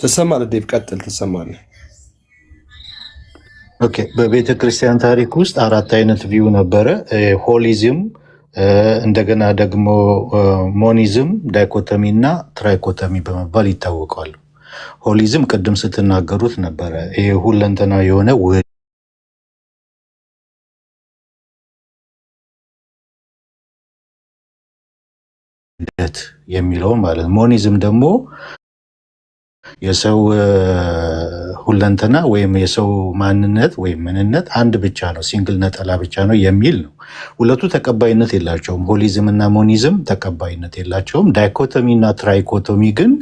ትሰማለህ ዴቭ? ቀጥል፣ ትሰማለህ። ኦኬ። በቤተ ክርስቲያን ታሪክ ውስጥ አራት አይነት ቪው ነበረ። ሆሊዝም፣ እንደገና ደግሞ ሞኒዝም፣ ዳይኮቶሚ እና ትራይኮቶሚ በመባል ይታወቃሉ። ሆሊዝም ቅድም ስትናገሩት ነበረ። ይሄ ሁለንተና የሆነ ውህደት የሚለውን ማለት ነው። ሞኒዝም ደግሞ የሰው ሁለንተና ወይም የሰው ማንነት ወይም ምንነት አንድ ብቻ ነው፣ ሲንግል ነጠላ ብቻ ነው የሚል ነው። ሁለቱ ተቀባይነት የላቸውም። ሆሊዝም እና ሞኒዝም ተቀባይነት የላቸውም። ዳይኮቶሚ እና ትራይኮቶሚ ግን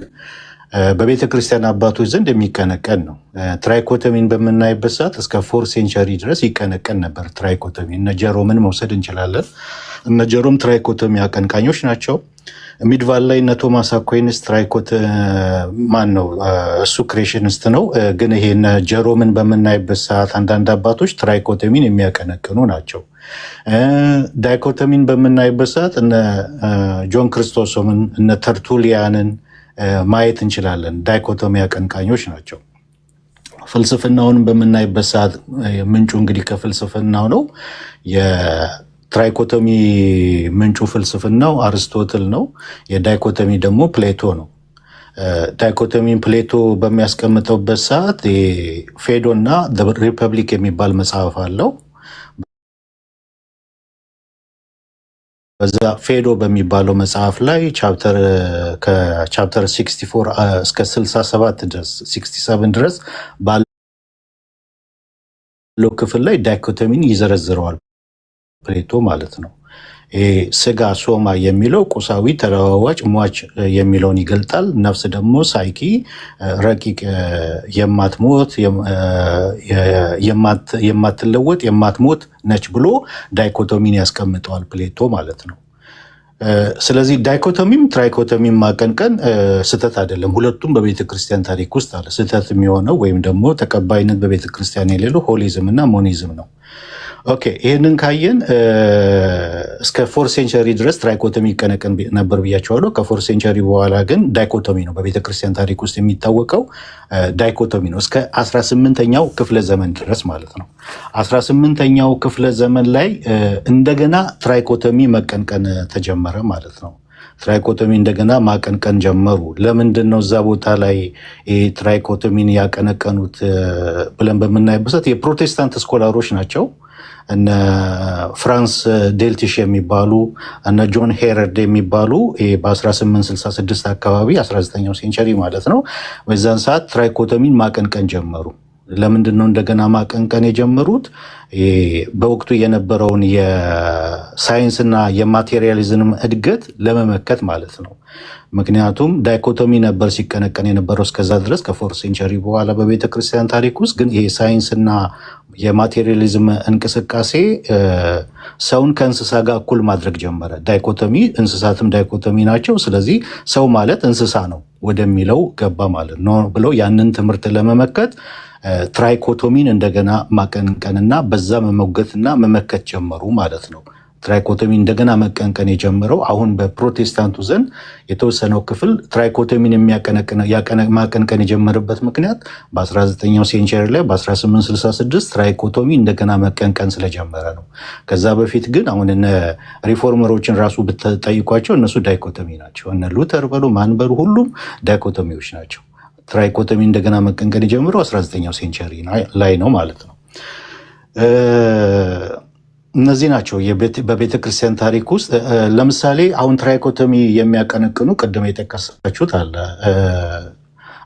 በቤተ ክርስቲያን አባቶች ዘንድ የሚቀነቀን ነው። ትራይኮቶሚን በምናይበት ሰዓት እስከ 4 ሴንቸሪ ድረስ ይቀነቀን ነበር። ትራይኮቶሚ እነ ጀሮምን መውሰድ እንችላለን። እነ ጀሮም ትራይኮቶሚ አቀንቃኞች ናቸው። ሚድቫል ላይ እነ ቶማስ አኳይንስ ማን ነው እሱ ክሬሽንስት ነው። ግን ይሄ እነ ጀሮምን በምናይበት ሰዓት አንዳንድ አባቶች ትራይኮቶሚን የሚያቀነቅኑ ናቸው። ዳይኮቶሚን በምናይበት ሰዓት እነ ጆን ክርስቶሶምን እነ ተርቱሊያንን ማየት እንችላለን። ዳይኮቶሚ አቀንቃኞች ናቸው። ፍልስፍናውን በምናይበት ሰዓት ምንጩ እንግዲህ ከፍልስፍናው ነው። የትራይኮቶሚ ምንጩ ፍልስፍናው አርስቶትል ነው። የዳይኮቶሚ ደግሞ ፕሌቶ ነው። ዳይኮቶሚን ፕሌቶ በሚያስቀምጠውበት ሰዓት ፌዶ እና ሪፐብሊክ የሚባል መጽሐፍ አለው። በዛ ፌዶ በሚባለው መጽሐፍ ላይ ከቻፕተር 64 እስከ 67 ድረስ 67 ድረስ ባለው ክፍል ላይ ዳይኮቶሚን ይዘረዝረዋል ፕሌቶ ማለት ነው። ስጋ ሶማ የሚለው ቁሳዊ ተለዋዋጭ ሟች የሚለውን ይገልጣል። ነፍስ ደግሞ ሳይኪ ረቂቅ የማትሞት የማትለወጥ የማትሞት ነች ብሎ ዳይኮቶሚን ያስቀምጠዋል ፕሌቶ ማለት ነው። ስለዚህ ዳይኮቶሚም ትራይኮቶሚም ማቀንቀን ስህተት አይደለም። ሁለቱም በቤተ ክርስቲያን ታሪክ ውስጥ አለ። ስህተት የሚሆነው ወይም ደግሞ ተቀባይነት በቤተ ክርስቲያን የሌለው ሆሊዝም እና ሞኒዝም ነው። ኦኬ፣ ይህንን ካየን እስከ 4 ሴንቸሪ ድረስ ትራይኮቶሚ ይቀነቀን ነበር ብያቸዋለሁ። ከ4 ሴንቸሪ በኋላ ግን ዳይኮቶሚ ነው በቤተ ክርስቲያን ታሪክ ውስጥ የሚታወቀው ዳይኮቶሚ ነው። እስከ 18ኛው ክፍለ ዘመን ድረስ ማለት ነው። 18ኛው ክፍለ ዘመን ላይ እንደገና ትራይኮቶሚ መቀንቀን ተጀመረ ማለት ነው። ትራይኮቶሚ እንደገና ማቀንቀን ጀመሩ። ለምንድን ነው እዛ ቦታ ላይ ትራይኮቶሚን ያቀነቀኑት ብለን በምናይበት ሰዓት የፕሮቴስታንት ስኮላሮች ናቸው። እነ ፍራንስ ዴልቲሽ የሚባሉ እነ ጆን ሄረርድ የሚባሉ በ1866 አካባቢ 19ኛው ሴንቸሪ ማለት ነው። በዛን ሰዓት ትራይኮቶሚን ማቀንቀን ጀመሩ። ለምንድን ነው እንደገና ማቀንቀን የጀመሩት? በወቅቱ የነበረውን የሳይንስና የማቴሪያሊዝም እድገት ለመመከት ማለት ነው። ምክንያቱም ዳይኮቶሚ ነበር ሲቀነቀን የነበረው እስከዛ ድረስ ከ4 ሴንቸሪ በኋላ በቤተ ክርስቲያን ታሪክ ውስጥ ግን ይሄ ሳይንስና የማቴሪያሊዝም እንቅስቃሴ ሰውን ከእንስሳ ጋር እኩል ማድረግ ጀመረ። ዳይኮቶሚ እንስሳትም ዳይኮቶሚ ናቸው፣ ስለዚህ ሰው ማለት እንስሳ ነው ወደሚለው ገባ ማለት ነው ብለው ያንን ትምህርት ለመመከት ትራይኮቶሚን እንደገና ማቀንቀንና በዛ መሞገትና መመከት ጀመሩ ማለት ነው። ትራይኮቶሚ እንደገና መቀንቀን የጀመረው አሁን በፕሮቴስታንቱ ዘንድ የተወሰነው ክፍል ትራይኮቶሚን ማቀንቀን የጀመረበት ምክንያት በ19ኛው ሴንቸሪ ላይ በ1866 ትራይኮቶሚ እንደገና መቀንቀን ስለጀመረ ነው። ከዛ በፊት ግን አሁን እነ ሪፎርመሮችን ራሱ ብትጠይቋቸው እነሱ ዳይኮቶሚ ናቸው። እነ ሉተር በሉ ማንበሩ ሁሉም ዳይኮቶሚዎች ናቸው። ትራይኮቶሚ እንደገና መቀንቀን የጀመረው 19ኛው ሴንቸሪ ላይ ነው ማለት ነው። እነዚህ ናቸው በቤተ ክርስቲያን ታሪክ ውስጥ። ለምሳሌ አሁን ትራይኮቶሚ የሚያቀነቅኑ ቅድም የጠቀሳችሁት አለ።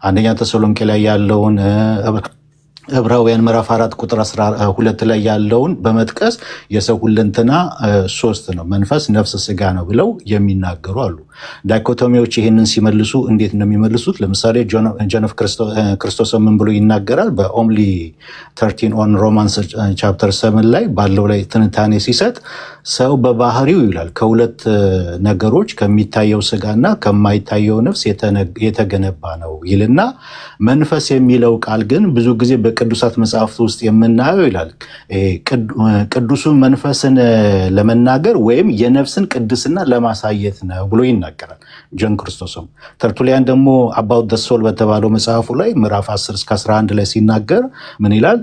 አንደኛ ተሰሎንቄ ላይ ያለውን ዕብራውያን ምዕራፍ 4 ቁጥር 12 ላይ ያለውን በመጥቀስ የሰው ሁለንተና 3 ነው፣ መንፈስ፣ ነፍስ፣ ስጋ ነው ብለው የሚናገሩ አሉ። ዳይኮቶሚዎች ይህንን ሲመልሱ እንዴት ነው የሚመልሱት? ለምሳሌ ጆን ኦፍ ክርስቶስ ምን ብሎ ይናገራል? በኦንሊ 13 ኦን ሮማንስ ቻፕተር 7 ላይ ባለው ላይ ትንታኔ ሲሰጥ ሰው በባህሪው ይላል ከሁለት ነገሮች ከሚታየው ስጋና ከማይታየው ነፍስ የተገነባ ነው ይልና መንፈስ የሚለው ቃል ግን ብዙ ጊዜ በቅዱሳት መጽሐፍት ውስጥ የምናየው ይላል ቅዱሱን መንፈስን ለመናገር ወይም የነፍስን ቅድስና ለማሳየት ነው ብሎ ይናገራል። ጆን ክርስቶስም ተርቱሊያን ደግሞ አባውት ደ ሶል በተባለው መጽሐፉ ላይ ምዕራፍ 10-11 ላይ ሲናገር ምን ይላል?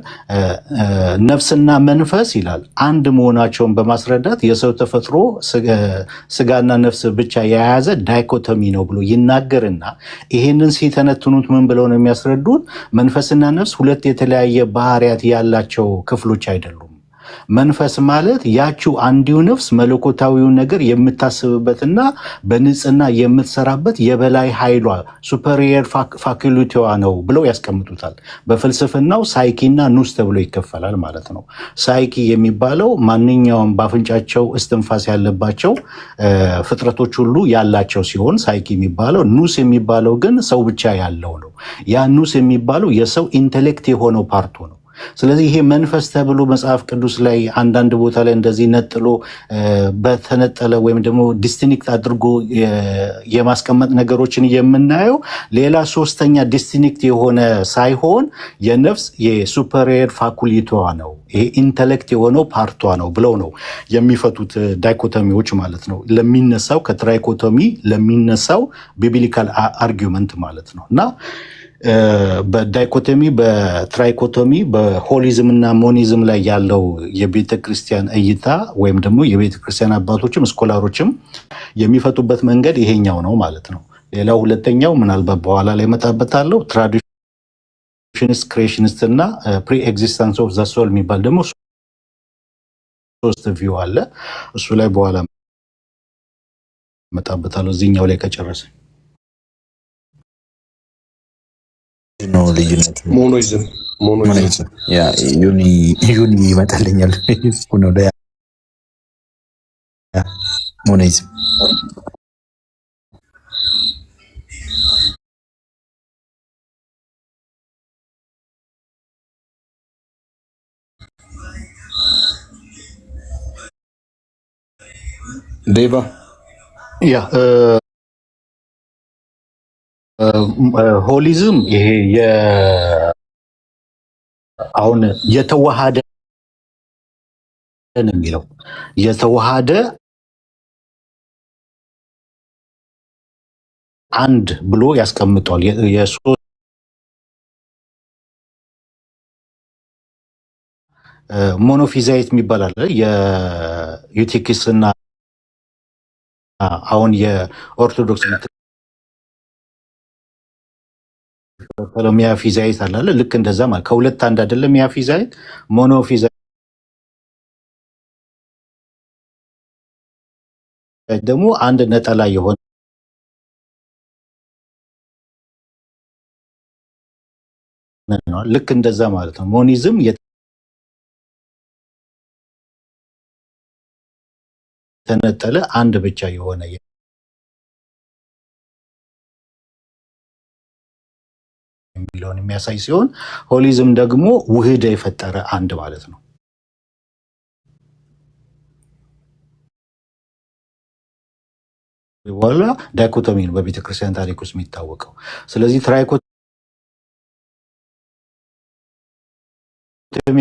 ነፍስና መንፈስ ይላል አንድ መሆናቸውን በማስረዳት የሰው ተፈጥሮ ስጋና ነፍስ ብቻ የያዘ ዳይኮቶሚ ነው ብሎ ይናገርና ይሄንን ሲተነትኑት ምን ብለው ነው የሚያስረዱት? መንፈስና ነፍስ ሁለት የተለያየ ባህሪያት ያላቸው ክፍሎች አይደሉም። መንፈስ ማለት ያቺው አንዲው ነፍስ መለኮታዊውን ነገር የምታስብበትና በንጽህና የምትሰራበት የበላይ ኃይሏ ሱፐሪየር ፋኩሊቲዋ ነው ብለው ያስቀምጡታል። በፍልስፍናው ሳይኪና ኑስ ተብሎ ይከፈላል ማለት ነው። ሳይኪ የሚባለው ማንኛውም በአፍንጫቸው እስትንፋስ ያለባቸው ፍጥረቶች ሁሉ ያላቸው ሲሆን ሳይኪ የሚባለው፣ ኑስ የሚባለው ግን ሰው ብቻ ያለው ነው። ያ ኑስ የሚባለው የሰው ኢንቴሌክት የሆነው ፓርቱ ነው። ስለዚህ ይሄ መንፈስ ተብሎ መጽሐፍ ቅዱስ ላይ አንዳንድ ቦታ ላይ እንደዚህ ነጥሎ በተነጠለ ወይም ደግሞ ዲስቲንክት አድርጎ የማስቀመጥ ነገሮችን የምናየው ሌላ ሶስተኛ ዲስቲንክት የሆነ ሳይሆን የነፍስ የሱፐሪየር ፋኩሊቲዋ ነው፣ ይሄ ኢንተሌክት የሆነው ፓርቷ ነው ብለው ነው የሚፈቱት ዳይኮቶሚዎች ማለት ነው። ለሚነሳው ከትራይኮቶሚ ለሚነሳው ቢብሊካል አርጊመንት ማለት ነው እና በዳይኮቶሚ በትራይኮቶሚ በሆሊዝም እና ሞኒዝም ላይ ያለው የቤተ ክርስቲያን እይታ ወይም ደግሞ የቤተ ክርስቲያን አባቶችም ስኮላሮችም የሚፈቱበት መንገድ ይሄኛው ነው ማለት ነው። ሌላው ሁለተኛው ምናልባት በኋላ ላይ መጣበታለው ትራዲሽንስት ክሬሽንስት እና ፕሪ ኤግዚስተንስ ኦፍ ዘ ሶል የሚባል ደግሞ ሶስት ቪው አለ። እሱ ላይ በኋላ መጣበታለው እዚህኛው ላይ ከጨረሰ ነው ልዩነት ሞኖይዝም ያ ዩኒ ይመጣልኛል ነው ያ ሞኖይዝም ዴቫ ያ ሆሊዝም ይሄ አሁን የተዋሃደ ነው የሚለው የተዋሃደ አንድ ብሎ ያስቀምጧል። ሞኖፊዛይት የሚባል አለ። የዩቲክስ እና አሁን የኦርቶዶክስ ሚያፊዛይት አለ። ልክ እንደዛ ማለት ከሁለት አንድ አይደለም። ሚያፊዛይት ሞኖፊዛይት ደግሞ አንድ ነጠላ የሆነ ነው። ልክ እንደዛ ማለት ነው። ሞኒዝም የተነጠለ አንድ ብቻ የሆነ የሚለውን የሚያሳይ ሲሆን ሆሊዝም ደግሞ ውህደ የፈጠረ አንድ ማለት ነው። በኋላ ዳይኮቶሚ ነው በቤተክርስቲያን ታሪክ ውስጥ የሚታወቀው። ስለዚህ ትራይኮቶሚ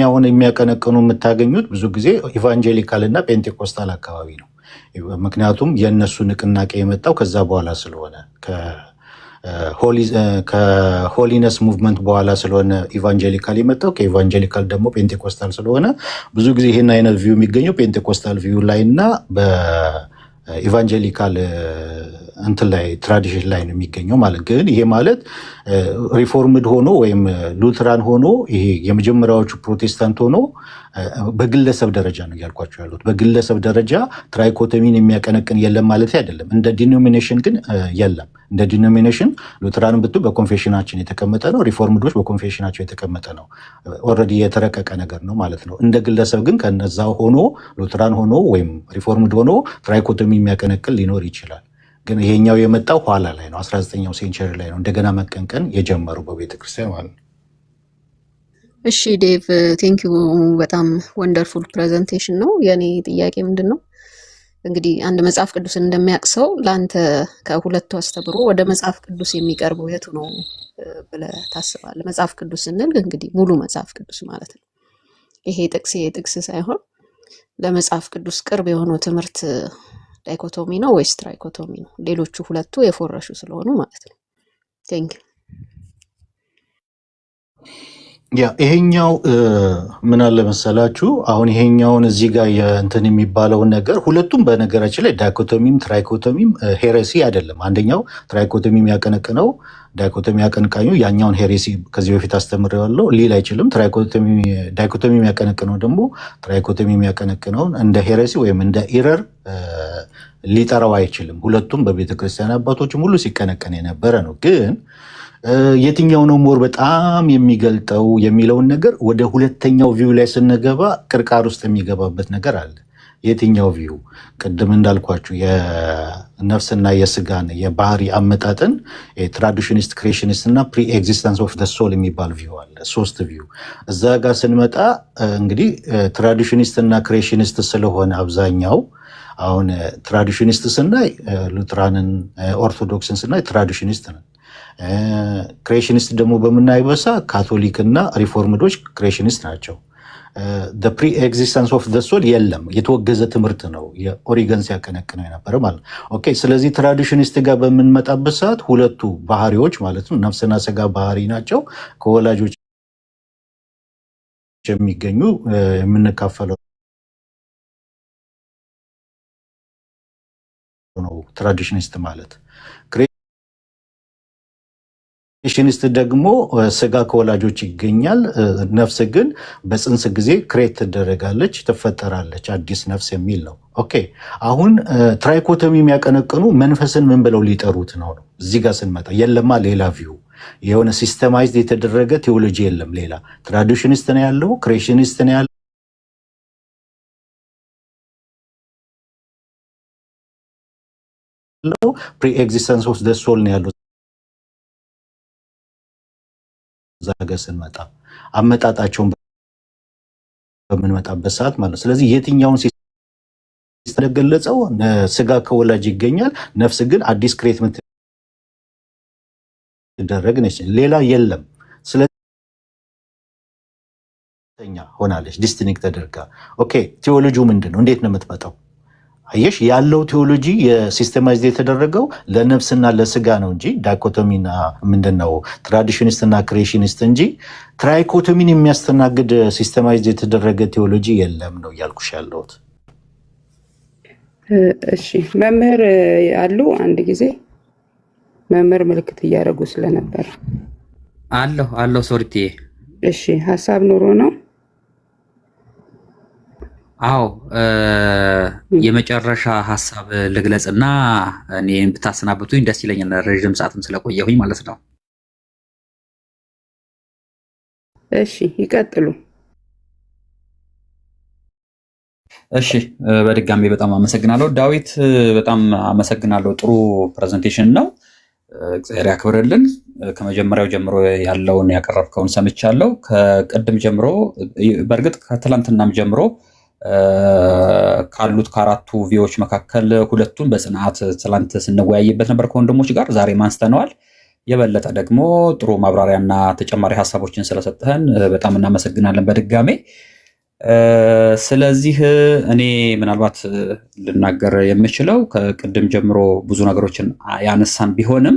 አሁን የሚያቀነቅኑ የምታገኙት ብዙ ጊዜ ኢቫንጀሊካል እና ፔንቴኮስታል አካባቢ ነው። ምክንያቱም የእነሱ ንቅናቄ የመጣው ከዛ በኋላ ስለሆነ ከሆሊነስ ሙቭመንት በኋላ ስለሆነ ኢቫንጀሊካል የመጣው ከኢቫንጀሊካል ደግሞ ፔንቴኮስታል ስለሆነ ብዙ ጊዜ ይህን አይነት ቪው የሚገኘው ፔንቴኮስታል ቪው ላይ እና በኢቫንጀሊካል እንትን ላይ ትራዲሽን ላይ ነው የሚገኘው ማለት ግን ይሄ ማለት ሪፎርምድ ሆኖ ወይም ሉትራን ሆኖ ይሄ የመጀመሪያዎቹ ፕሮቴስታንት ሆኖ በግለሰብ ደረጃ ነው እያልኳቸው ያሉት። በግለሰብ ደረጃ ትራይኮቶሚን የሚያቀነቅን የለም ማለት አይደለም። እንደ ዲኖሚኔሽን ግን የለም። እንደ ዲኖሚኔሽን ሉትራን ብቱ በኮንፌሽናችን የተቀመጠ ነው። ሪፎርምዶች በኮንፌሽናቸው የተቀመጠ ነው። ኦልሬዲ የተረቀቀ ነገር ነው ማለት ነው። እንደ ግለሰብ ግን ከነዛ ሆኖ ሉትራን ሆኖ ወይም ሪፎርምድ ሆኖ ትራይኮቶሚ የሚያቀነቅን ሊኖር ይችላል። ግን ይሄኛው የመጣው ኋላ ላይ ነው። 19ኛው ሴንቸሪ ላይ ነው እንደገና መቀንቀን የጀመሩ በቤተክርስቲያን ማለት ነው። እሺ ዴቭ ቴንክ ዩ በጣም ወንደርፉል ፕሬዘንቴሽን ነው። የኔ ጥያቄ ምንድነው እንግዲህ አንድ መጽሐፍ ቅዱስን እንደሚያቅሰው ላንተ ከሁለቱ አስተምሮ ወደ መጽሐፍ ቅዱስ የሚቀርበው የቱ ነው ብለህ ታስባለህ? መጽሐፍ ቅዱስ ስንል እንግዲህ ሙሉ መጽሐፍ ቅዱስ ማለት ነው። ይሄ ጥቅስ ሳይሆን ለመጽሐፍ ቅዱስ ቅርብ የሆነው ትምህርት ዳይኮቶሚ ነው ወይስ ትራይኮቶሚ ነው? ሌሎቹ ሁለቱ የፎረሹ ስለሆኑ ማለት ነው። ቴንክ ዩ። ያ ይሄኛው ምን አለ መሰላችሁ፣ አሁን ይሄኛውን እዚህ ጋር እንትን የሚባለውን ነገር ሁለቱም በነገራችን ላይ ዳይኮቶሚም ትራይኮቶሚም ሄሬሲ አይደለም። አንደኛው ትራይኮቶሚ የሚያቀነቅነው ዳይኮቶሚ ያቀንቃኙ ያኛውን ሄሬሲ ከዚህ በፊት አስተምሬዋለሁ ሊል አይችልም። ዳይኮቶሚ የሚያቀነቅነው ደግሞ ትራይኮቶሚ የሚያቀነቅነውን እንደ ሄሬሲ ወይም እንደ ኢረር ሊጠራው አይችልም። ሁለቱም በቤተክርስቲያን አባቶችም ሁሉ ሲቀነቀን የነበረ ነው። ግን የትኛው ነው ሞር በጣም የሚገልጠው የሚለውን ነገር ወደ ሁለተኛው ቪው ላይ ስንገባ ቅርቃር ውስጥ የሚገባበት ነገር አለ። የትኛው ቪው? ቅድም እንዳልኳችሁ የነፍስና የስጋን የባህሪ አመጣጥን ትራዲሽኒስት፣ ክሬሽኒስት እና ፕሪ ኤግዚስተንስ ኦፍ ደ ሶል የሚባል ቪው አለ። 3 ቪው እዛ ጋር ስንመጣ እንግዲህ ትራዲሽኒስት እና ክሬሽኒስት ስለሆነ አብዛኛው አሁን ትራዲሽኒስት ስናይ ሉትራንን፣ ኦርቶዶክስን ስናይ ትራዲሽኒስት ነን። ክሬሽኒስት ደግሞ በምናይበት ሰዓት ካቶሊክ እና ሪፎርምዶች ክሬሽኒስት ናቸው። ፕሪ ኤግዚስተንስ ኦፍ ደ ሶል የለም፣ የተወገዘ ትምህርት ነው። የኦሪገን ሲያቀነቅነው የነበረ ማለት ነው። ኦኬ። ስለዚህ ትራዲሽኒስት ጋር በምንመጣበት ሰዓት ሁለቱ ባህሪዎች ማለት ነው ነፍስና ስጋ ባህሪ ናቸው። ከወላጆች የሚገኙ የምንካፈለው ነው ትራዲሽኒስት ማለት። ክሬሽኒስት ደግሞ ስጋ ከወላጆች ይገኛል፣ ነፍስ ግን በፅንስ ጊዜ ክሬት ትደረጋለች፣ ትፈጠራለች፣ አዲስ ነፍስ የሚል ነው። ኦኬ። አሁን ትራይኮቶሚ የሚያቀነቅኑ መንፈስን ምን ብለው ሊጠሩት ነው? እዚህ ጋር ስንመጣ የለማ ሌላ ቪው የሆነ ሲስተማይዝድ የተደረገ ቴዎሎጂ የለም። ሌላ ትራዲሽኒስት ነው ያለው፣ ክሬሽኒስት ነው ያለው፣ ፕሪ ኤግዚስተንስ ኦፍ ደ ሶል ነው ያለው። ዛገ ስንመጣ አመጣጣቸውን በምንመጣበት ሰዓት ማለት ነው። ስለዚህ የትኛውን ሲስተገለጸው ስጋ ከወላጅ ይገኛል፣ ነፍስ ግን አዲስ ክሬት ምትደረግ ነች፣ ሌላ የለም። ስለዚህ ሆናለች ዲስቲንክት ተደርጋ። ኦኬ። ቴዎሎጂው ምንድን ነው? እንዴት ነው የምትመጣው? አየሽ፣ ያለው ቴዎሎጂ የሲስተማይዝድ የተደረገው ለነፍስና ለስጋ ነው እንጂ ዳይኮቶሚና ምንድነው ትራዲሽኒስትና ክሬሽኒስት እንጂ ትራይኮቶሚን የሚያስተናግድ ሲስተማይዝድ የተደረገ ቴዎሎጂ የለም ነው እያልኩሽ ያለሁት። እሺ መምህር አሉ። አንድ ጊዜ መምህር ምልክት እያደረጉ ስለነበር አለሁ ሶሪቲ። እሺ ሀሳብ ኑሮ ነው። አዎ የመጨረሻ ሀሳብ ልግለጽና እኔን ብታሰናብቱኝ ደስ ይለኛል። ረዥም ሰዓትም ስለቆየሁኝ ማለት ነው። እሺ ይቀጥሉ። እሺ በድጋሚ በጣም አመሰግናለሁ ዳዊት፣ በጣም አመሰግናለሁ። ጥሩ ፕሬዘንቴሽን ነው። እግዚአብሔር ያክብርልን። ከመጀመሪያው ጀምሮ ያለውን ያቀረብከውን ሰምቻለሁ። ከቅድም ጀምሮ በእርግጥ ከትላንትናም ጀምሮ ካሉት ከአራቱ ቪዎች መካከል ሁለቱን በጽናት ትላንት ስንወያይበት ነበር ከወንድሞች ጋር፣ ዛሬ ማንስተነዋል። የበለጠ ደግሞ ጥሩ ማብራሪያና ተጨማሪ ሀሳቦችን ስለሰጠህን በጣም እናመሰግናለን በድጋሜ። ስለዚህ እኔ ምናልባት ልናገር የምችለው ከቅድም ጀምሮ ብዙ ነገሮችን ያነሳን ቢሆንም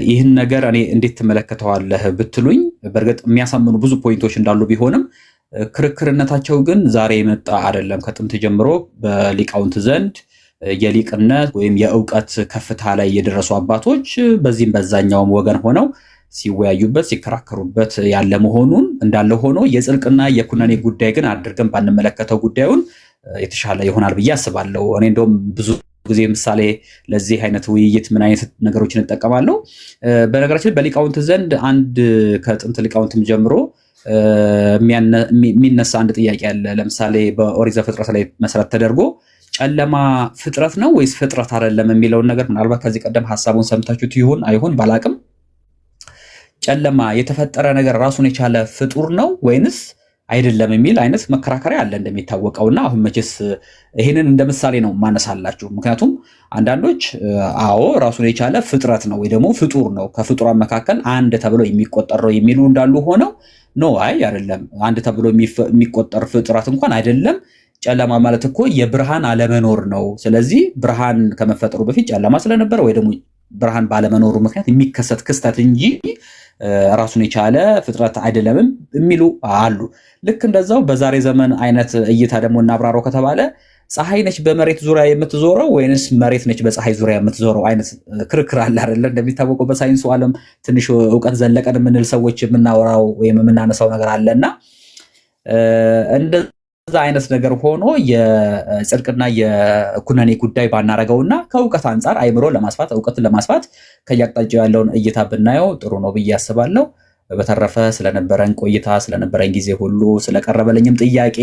ይህን ነገር እኔ እንዴት ትመለከተዋለህ ብትሉኝ፣ በእርግጥ የሚያሳምኑ ብዙ ፖይንቶች እንዳሉ ቢሆንም ክርክርነታቸው ግን ዛሬ የመጣ አይደለም። ከጥንት ጀምሮ በሊቃውንት ዘንድ የሊቅነት ወይም የእውቀት ከፍታ ላይ የደረሱ አባቶች በዚህም በዛኛውም ወገን ሆነው ሲወያዩበት ሲከራከሩበት ያለ መሆኑን እንዳለ ሆኖ የጽድቅና የኩነኔ ጉዳይ ግን አድርገን ባንመለከተው ጉዳዩን የተሻለ ይሆናል ብዬ አስባለሁ። እኔ እንደውም ብዙ ጊዜ ምሳሌ ለዚህ አይነት ውይይት ምን አይነት ነገሮችን እጠቀማለሁ። በነገራችን በሊቃውንት ዘንድ አንድ ከጥንት ሊቃውንትም ጀምሮ የሚነሳ አንድ ጥያቄ አለ። ለምሳሌ በኦሪት ዘፍጥረት ላይ መሰረት ተደርጎ ጨለማ ፍጥረት ነው ወይስ ፍጥረት አይደለም የሚለውን ነገር ምናልባት ከዚህ ቀደም ሀሳቡን ሰምታችሁት ይሆን አይሆን ባላቅም፣ ጨለማ የተፈጠረ ነገር ራሱን የቻለ ፍጡር ነው ወይንስ አይደለም የሚል አይነት መከራከሪያ አለ እንደሚታወቀውና አሁን መቼስ ይህንን እንደ ምሳሌ ነው ማነሳላችሁ። ምክንያቱም አንዳንዶች አዎ ራሱን የቻለ ፍጥረት ነው ወይ ደግሞ ፍጡር ነው ከፍጡራን መካከል አንድ ተብሎ የሚቆጠር ነው የሚሉ እንዳሉ ሆነው ኖ አይ አይደለም አንድ ተብሎ የሚቆጠር ፍጥረት እንኳን አይደለም፣ ጨለማ ማለት እኮ የብርሃን አለመኖር ነው። ስለዚህ ብርሃን ከመፈጠሩ በፊት ጨለማ ስለነበረ ወይ ደግሞ ብርሃን ባለመኖሩ ምክንያት የሚከሰት ክስተት እንጂ ራሱን የቻለ ፍጥረት አይደለም የሚሉ አሉ። ልክ እንደዛው በዛሬ ዘመን አይነት እይታ ደግሞ እናብራራው ከተባለ ፀሐይ ነች በመሬት ዙሪያ የምትዞረው ወይንስ መሬት ነች በፀሐይ ዙሪያ የምትዞረው አይነት ክርክር አለ አይደለ? እንደሚታወቀው በሳይንሱ ዓለም ትንሽ እውቀት ዘለቀን የምንል ሰዎች የምናወራው ወይም የምናነሳው ነገር አለና እንደዛ አይነት ነገር ሆኖ የጽድቅና የኩነኔ ጉዳይ ባናረገውና ከእውቀት አንጻር አይምሮ ለማስፋት እውቀትን ለማስፋት ከያቅጣጫው ያለውን እይታ ብናየው ጥሩ ነው ብዬ አስባለሁ። በተረፈ ስለነበረን ቆይታ ስለነበረን ጊዜ ሁሉ ስለቀረበልኝም ጥያቄ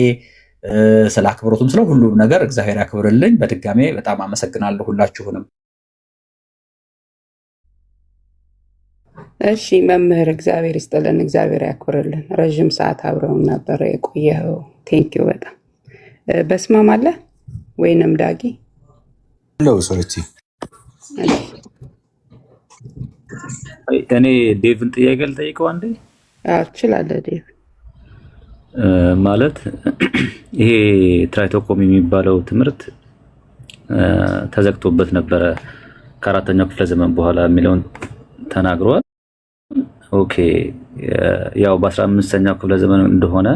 ስለ አክብሮቱም ስለ ሁሉም ነገር እግዚአብሔር ያክብርልኝ። በድጋሜ በጣም አመሰግናለሁ ሁላችሁንም። እሺ መምህር እግዚአብሔር ይስጥልን፣ እግዚአብሔር ያክብርልን። ረዥም ሰዓት አብረውን ነበረ የቆየው። ቴንኪው በጣም በስማም አለ ወይንም ዳጊ ለው ሶርቲ እኔ ዴቭን ጥያቄ ልጠይቀው አንዴ። ትችላለህ ዴቭ። ማለት ይሄ ትራይቶኮም የሚባለው ትምህርት ተዘግቶበት ነበረ ከአራተኛው ክፍለ ዘመን በኋላ የሚለውን ተናግሯል። ኦኬ ያው በ15ኛው ክፍለ ዘመን እንደሆነ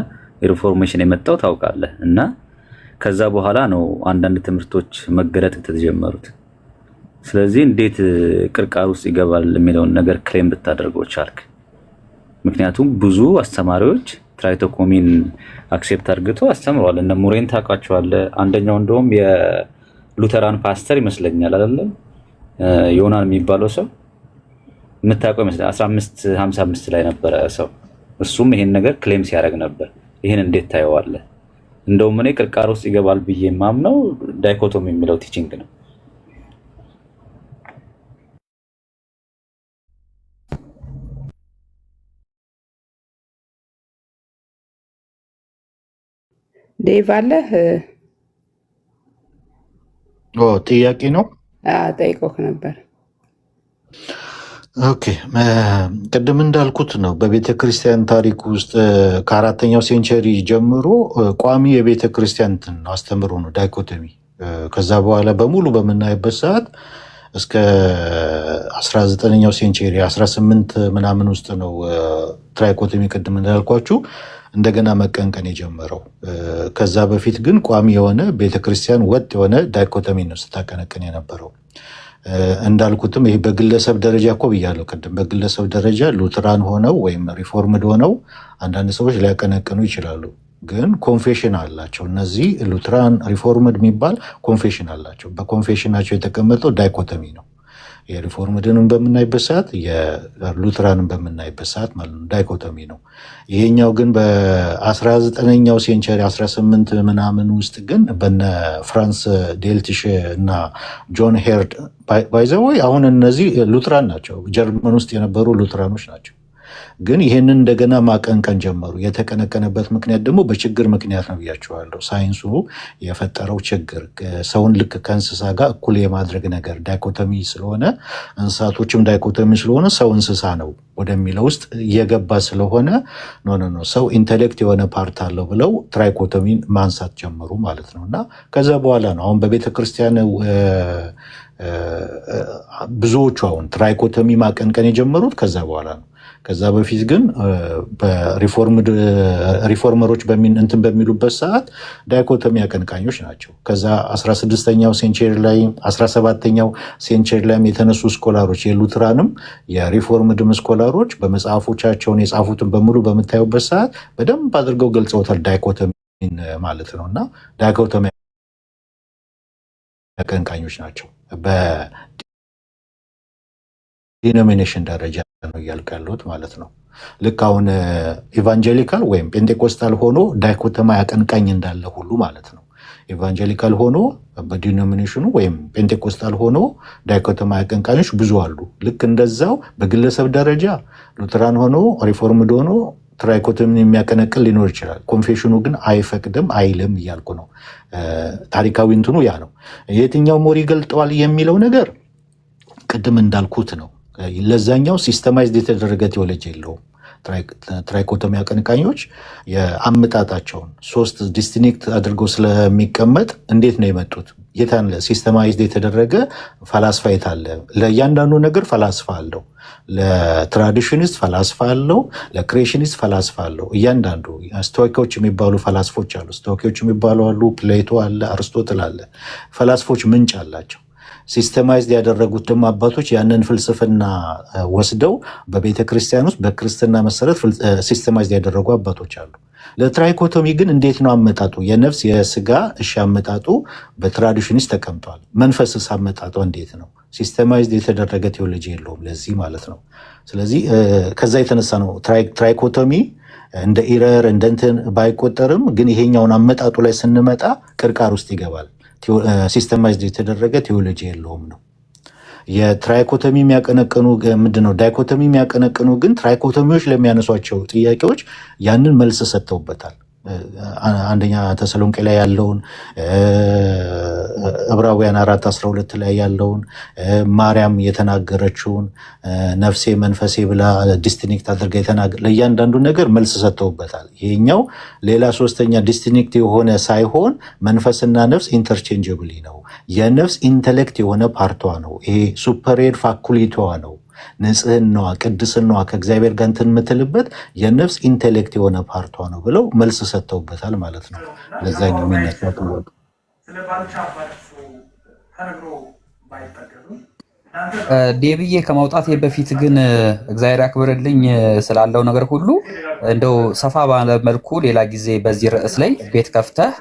ሪፎርሜሽን የመጣው ታውቃለህ። እና ከዛ በኋላ ነው አንዳንድ ትምህርቶች መገለጥ የተጀመሩት። ስለዚህ እንዴት ቅርቃር ውስጥ ይገባል የሚለውን ነገር ክሌም ብታደርገው ቻልክ? ምክንያቱም ብዙ አስተማሪዎች ትራይቶኮሚን አክሴፕት አድርገው አስተምረዋል። እነ ሙሬን ታውቃቸዋለህ። አንደኛው እንደውም የሉተራን ፓስተር ይመስለኛል አይደለም ዮናን የሚባለው ሰው የምታውቀው ይመስለኛል 1555 ላይ ነበረ ሰው። እሱም ይሄን ነገር ክሌም ሲያደርግ ነበር። ይሄን እንዴት ታየዋለህ? እንደውም እኔ ቅርቃር ውስጥ ይገባል ብዬ የማምነው ዳይኮቶሚ የሚለው ቲቺንግ ነው። ዴቭ አለህ? ጥያቄ ነው ጠይቆክ ነበር። ኦኬ ቅድም እንዳልኩት ነው። በቤተ ክርስቲያን ታሪክ ውስጥ ከአራተኛው ሴንቸሪ ጀምሮ ቋሚ የቤተ ክርስቲያን አስተምሮ ነው ዳይኮቶሚ። ከዛ በኋላ በሙሉ በምናይበት ሰዓት እስከ 19ኛው ሴንቸሪ 18 ምናምን ውስጥ ነው ትራይኮቶሚ ቅድም እንዳልኳችሁ እንደገና መቀንቀን የጀመረው። ከዛ በፊት ግን ቋሚ የሆነ ቤተክርስቲያን ወጥ የሆነ ዳይኮቶሚ ነው ስታቀነቅን የነበረው። እንዳልኩትም ይሄ በግለሰብ ደረጃ እኮ ብያለሁ ቅድም። በግለሰብ ደረጃ ሉትራን ሆነው ወይም ሪፎርምድ ሆነው አንዳንድ ሰዎች ሊያቀነቅኑ ይችላሉ። ግን ኮንፌሽን አላቸው። እነዚህ ሉትራን ሪፎርምድ የሚባል ኮንፌሽን አላቸው። በኮንፌሽናቸው የተቀመጠው ዳይኮቶሚ ነው። የሪፎርምድንን በምናይበት ሰዓት የሉትራንን በምናይበት ሰዓት ማለት ነው ዳይኮቶሚ ነው። ይሄኛው ግን በ19ኛው ሴንቸሪ 18 ምናምን ውስጥ ግን በነ ፍራንስ ዴልትሽ እና ጆን ሄርድ ባይዘወይ አሁን እነዚህ ሉትራን ናቸው፣ ጀርመን ውስጥ የነበሩ ሉትራኖች ናቸው። ግን ይህንን እንደገና ማቀንቀን ጀመሩ። የተቀነቀነበት ምክንያት ደግሞ በችግር ምክንያት ነው ብያቸዋለሁ። ሳይንሱ የፈጠረው ችግር ሰውን ልክ ከእንስሳ ጋር እኩል የማድረግ ነገር ዳይኮቶሚ ስለሆነ እንስሳቶችም ዳይኮቶሚ ስለሆነ ሰው እንስሳ ነው ወደሚለው ውስጥ እየገባ ስለሆነ ኖ ሰው ኢንቴሌክት የሆነ ፓርት አለው ብለው ትራይኮቶሚን ማንሳት ጀመሩ ማለት ነው። እና ከዛ በኋላ ነው አሁን በቤተክርስቲያን ብዙዎቹ አሁን ትራይኮቶሚ ማቀንቀን የጀመሩት ከዛ በኋላ ነው። ከዛ በፊት ግን ሪፎርመሮች እንትን በሚሉበት ሰዓት ዳይኮቶሚ አቀንቃኞች ናቸው። ከዛ 16ኛው ሴንቸሪ ላይ 17ኛው ሴንቸሪ ላይም የተነሱ ስኮላሮች የሉትራንም የሪፎርምድም ስኮላሮች በመጽሐፎቻቸውን የጻፉትን በሙሉ በምታዩበት ሰዓት በደንብ አድርገው ገልጸውታል ዳይኮቶሚን ማለት ነው። እና ዳይኮቶሚ አቀንቃኞች ናቸው። በዲኖሚኔሽን ደረጃ ነው እያልኩ ያለሁት ማለት ነው። ልክ አሁን ኢቫንጀሊካል ወይም ፔንቴኮስታል ሆኖ ዳይኮቶሚ አቀንቃኝ እንዳለ ሁሉ ማለት ነው። ኤቫንጀሊካል ሆኖ በዲኖሚኔሽኑ ወይም ፔንቴኮስታል ሆኖ ዳይኮቶሚ አቀንቃኞች ብዙ አሉ። ልክ እንደዛው በግለሰብ ደረጃ ሉተራን ሆኖ ሪፎርምድ ሆኖ ትራይኮቶሚን የሚያቀነቅን ሊኖር ይችላል። ኮንፌሽኑ ግን አይፈቅድም አይልም እያልኩ ነው። ታሪካዊ እንትኑ ያ ነው። የትኛው ሞር ይገልጠዋል የሚለው ነገር ቅድም እንዳልኩት ነው። ለዛኛው ሲስተማይዝድ የተደረገ ቴዎሎጂ የለውም። ትራይኮቶሚ አቀንቃኞች የአመጣጣቸውን 3 ዲስቲንክት አድርገው ስለሚቀመጥ እንዴት ነው የመጡት? የታን ሲስተማይዝድ የተደረገ ፈላስፋ የታለ? ለእያንዳንዱ ነገር ፈላስፋ አለው። ለትራዲሽኒስት ፈላስፋ አለው፣ ለክሬሽኒስት ፈላስፋ አለው። እያንዳንዱ ስቶይኮች የሚባሉ ፈላስፎች አሉ። ስቶይኮች የሚባሉ አሉ። ፕሌቶ አለ፣ አርስቶትል አለ። ፈላስፎች ምንጭ አላቸው። ሲስተማይዝድ ያደረጉት ደግሞ አባቶች ያንን ፍልስፍና ወስደው በቤተ ክርስቲያን ውስጥ በክርስትና መሰረት ሲስተማይዝድ ያደረጉ አባቶች አሉ። ለትራይኮቶሚ ግን እንዴት ነው አመጣጡ? የነፍስ የስጋ አመጣጡ በትራዲሽኒስት ተቀምጧል። መንፈስስ አመጣጡ እንዴት ነው? ሲስተማይዝድ የተደረገ ቴዎሎጂ የለውም ለዚህ ማለት ነው። ስለዚህ ከዛ የተነሳ ነው ትራይኮቶሚ እንደ ኢረር እንደ እንትን ባይቆጠርም ግን ይሄኛውን አመጣጡ ላይ ስንመጣ ቅርቃር ውስጥ ይገባል። ሲስተማይዝድ የተደረገ ቴዎሎጂ የለውም ነው። የትራይኮቶሚ የሚያቀነቅኑ ምንድነው? ዳይኮቶሚ የሚያቀነቅኑ ግን ትራይኮቶሚዎች ለሚያነሷቸው ጥያቄዎች ያንን መልስ ሰጥተውበታል። አንደኛ ተሰሎንቄ ላይ ያለውን፣ ዕብራውያን 4:12 ላይ ያለውን፣ ማርያም የተናገረችውን ነፍሴ መንፈሴ ብላ ዲስቲንክት አድርጋ ለእያንዳንዱ ነገር መልስ ሰጥተውበታል። ይሄኛው ሌላ ሶስተኛ ዲስቲንክት የሆነ ሳይሆን መንፈስና ነፍስ ኢንተርቼንጀብሊ ነው። የነፍስ ኢንተሌክት የሆነ ፓርቷ ነው። ይሄ ሱፐሬድ ፋኩሊቲዋ ነው። ንጽህናዋ፣ ቅድስናዋ ከእግዚአብሔር ጋር እንትን የምትልበት የነፍስ ኢንቴሌክት የሆነ ፓርቷ ነው ብለው መልስ ሰጥተውበታል ማለት ነው። ለዛኛው የሚነሳው ጥያቄ ዴብዬ ከማውጣት በፊት ግን እግዚአብሔር ያክብርልኝ ስላለው ነገር ሁሉ እንደው ሰፋ ባለ መልኩ ሌላ ጊዜ በዚህ ርዕስ ላይ ቤት ከፍተህ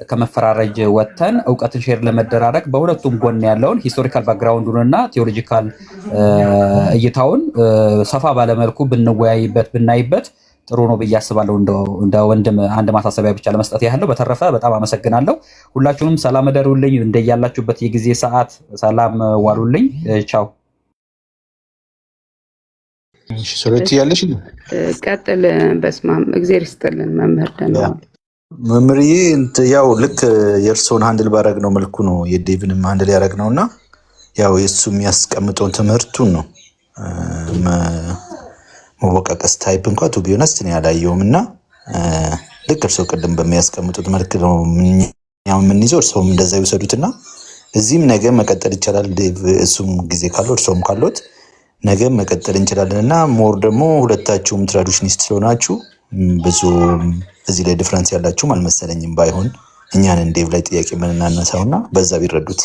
ከመፈራረጅ ወጥተን እውቀትን ሼር ለመደራረግ በሁለቱም ጎን ያለውን ሂስቶሪካል ባክግራውንዱንና ቴዎሎጂካል እይታውን ሰፋ ባለ መልኩ ብንወያይበት ብናይበት ጥሩ ነው ብዬ አስባለሁ። እንደ ወንድም አንድ ማሳሰቢያ ብቻ ለመስጠት ያህለው። በተረፈ በጣም አመሰግናለሁ። ሁላችሁንም ሰላም እደሩልኝ። እንደያላችሁበት የጊዜ ሰዓት ሰላም ዋሉልኝ። ቻው። ሶሎቲ ያለሽ ቀጥል። በስማም እግዚአብሔር ይስጥልን መምህር ደህና መምህርዬ። ያው ልክ የእርስዎን ሃንድል ባረግ ነው መልኩ ነው የዴቭንም ሃንድል ያደረግ ነው እና ያው የእሱ የሚያስቀምጠውን ትምህርቱን ነው መወቃቀስ ታይፕ እንኳ ቱ ቢሆነስ እኔ ያላየውም እና ልክ እርስዎ ቅድም በሚያስቀምጡት መልክ ነው የምንይዘው። እርስዎም እንደዛ ይወሰዱትና እዚህም ነገ መቀጠል ይቻላል። እሱም ጊዜ ካለው እርስዎም ካሎት ነገ መቀጠል እንችላለን እና ሞር ደግሞ ሁለታችሁም ትራዲሽኒስት ስለሆናችሁ ብዙ እዚህ ላይ ዲፍረንስ ያላችሁም አልመሰለኝም። ባይሆን እኛን ዴቭ ላይ ጥያቄ የምናነሳውና በዛ ቢረዱት።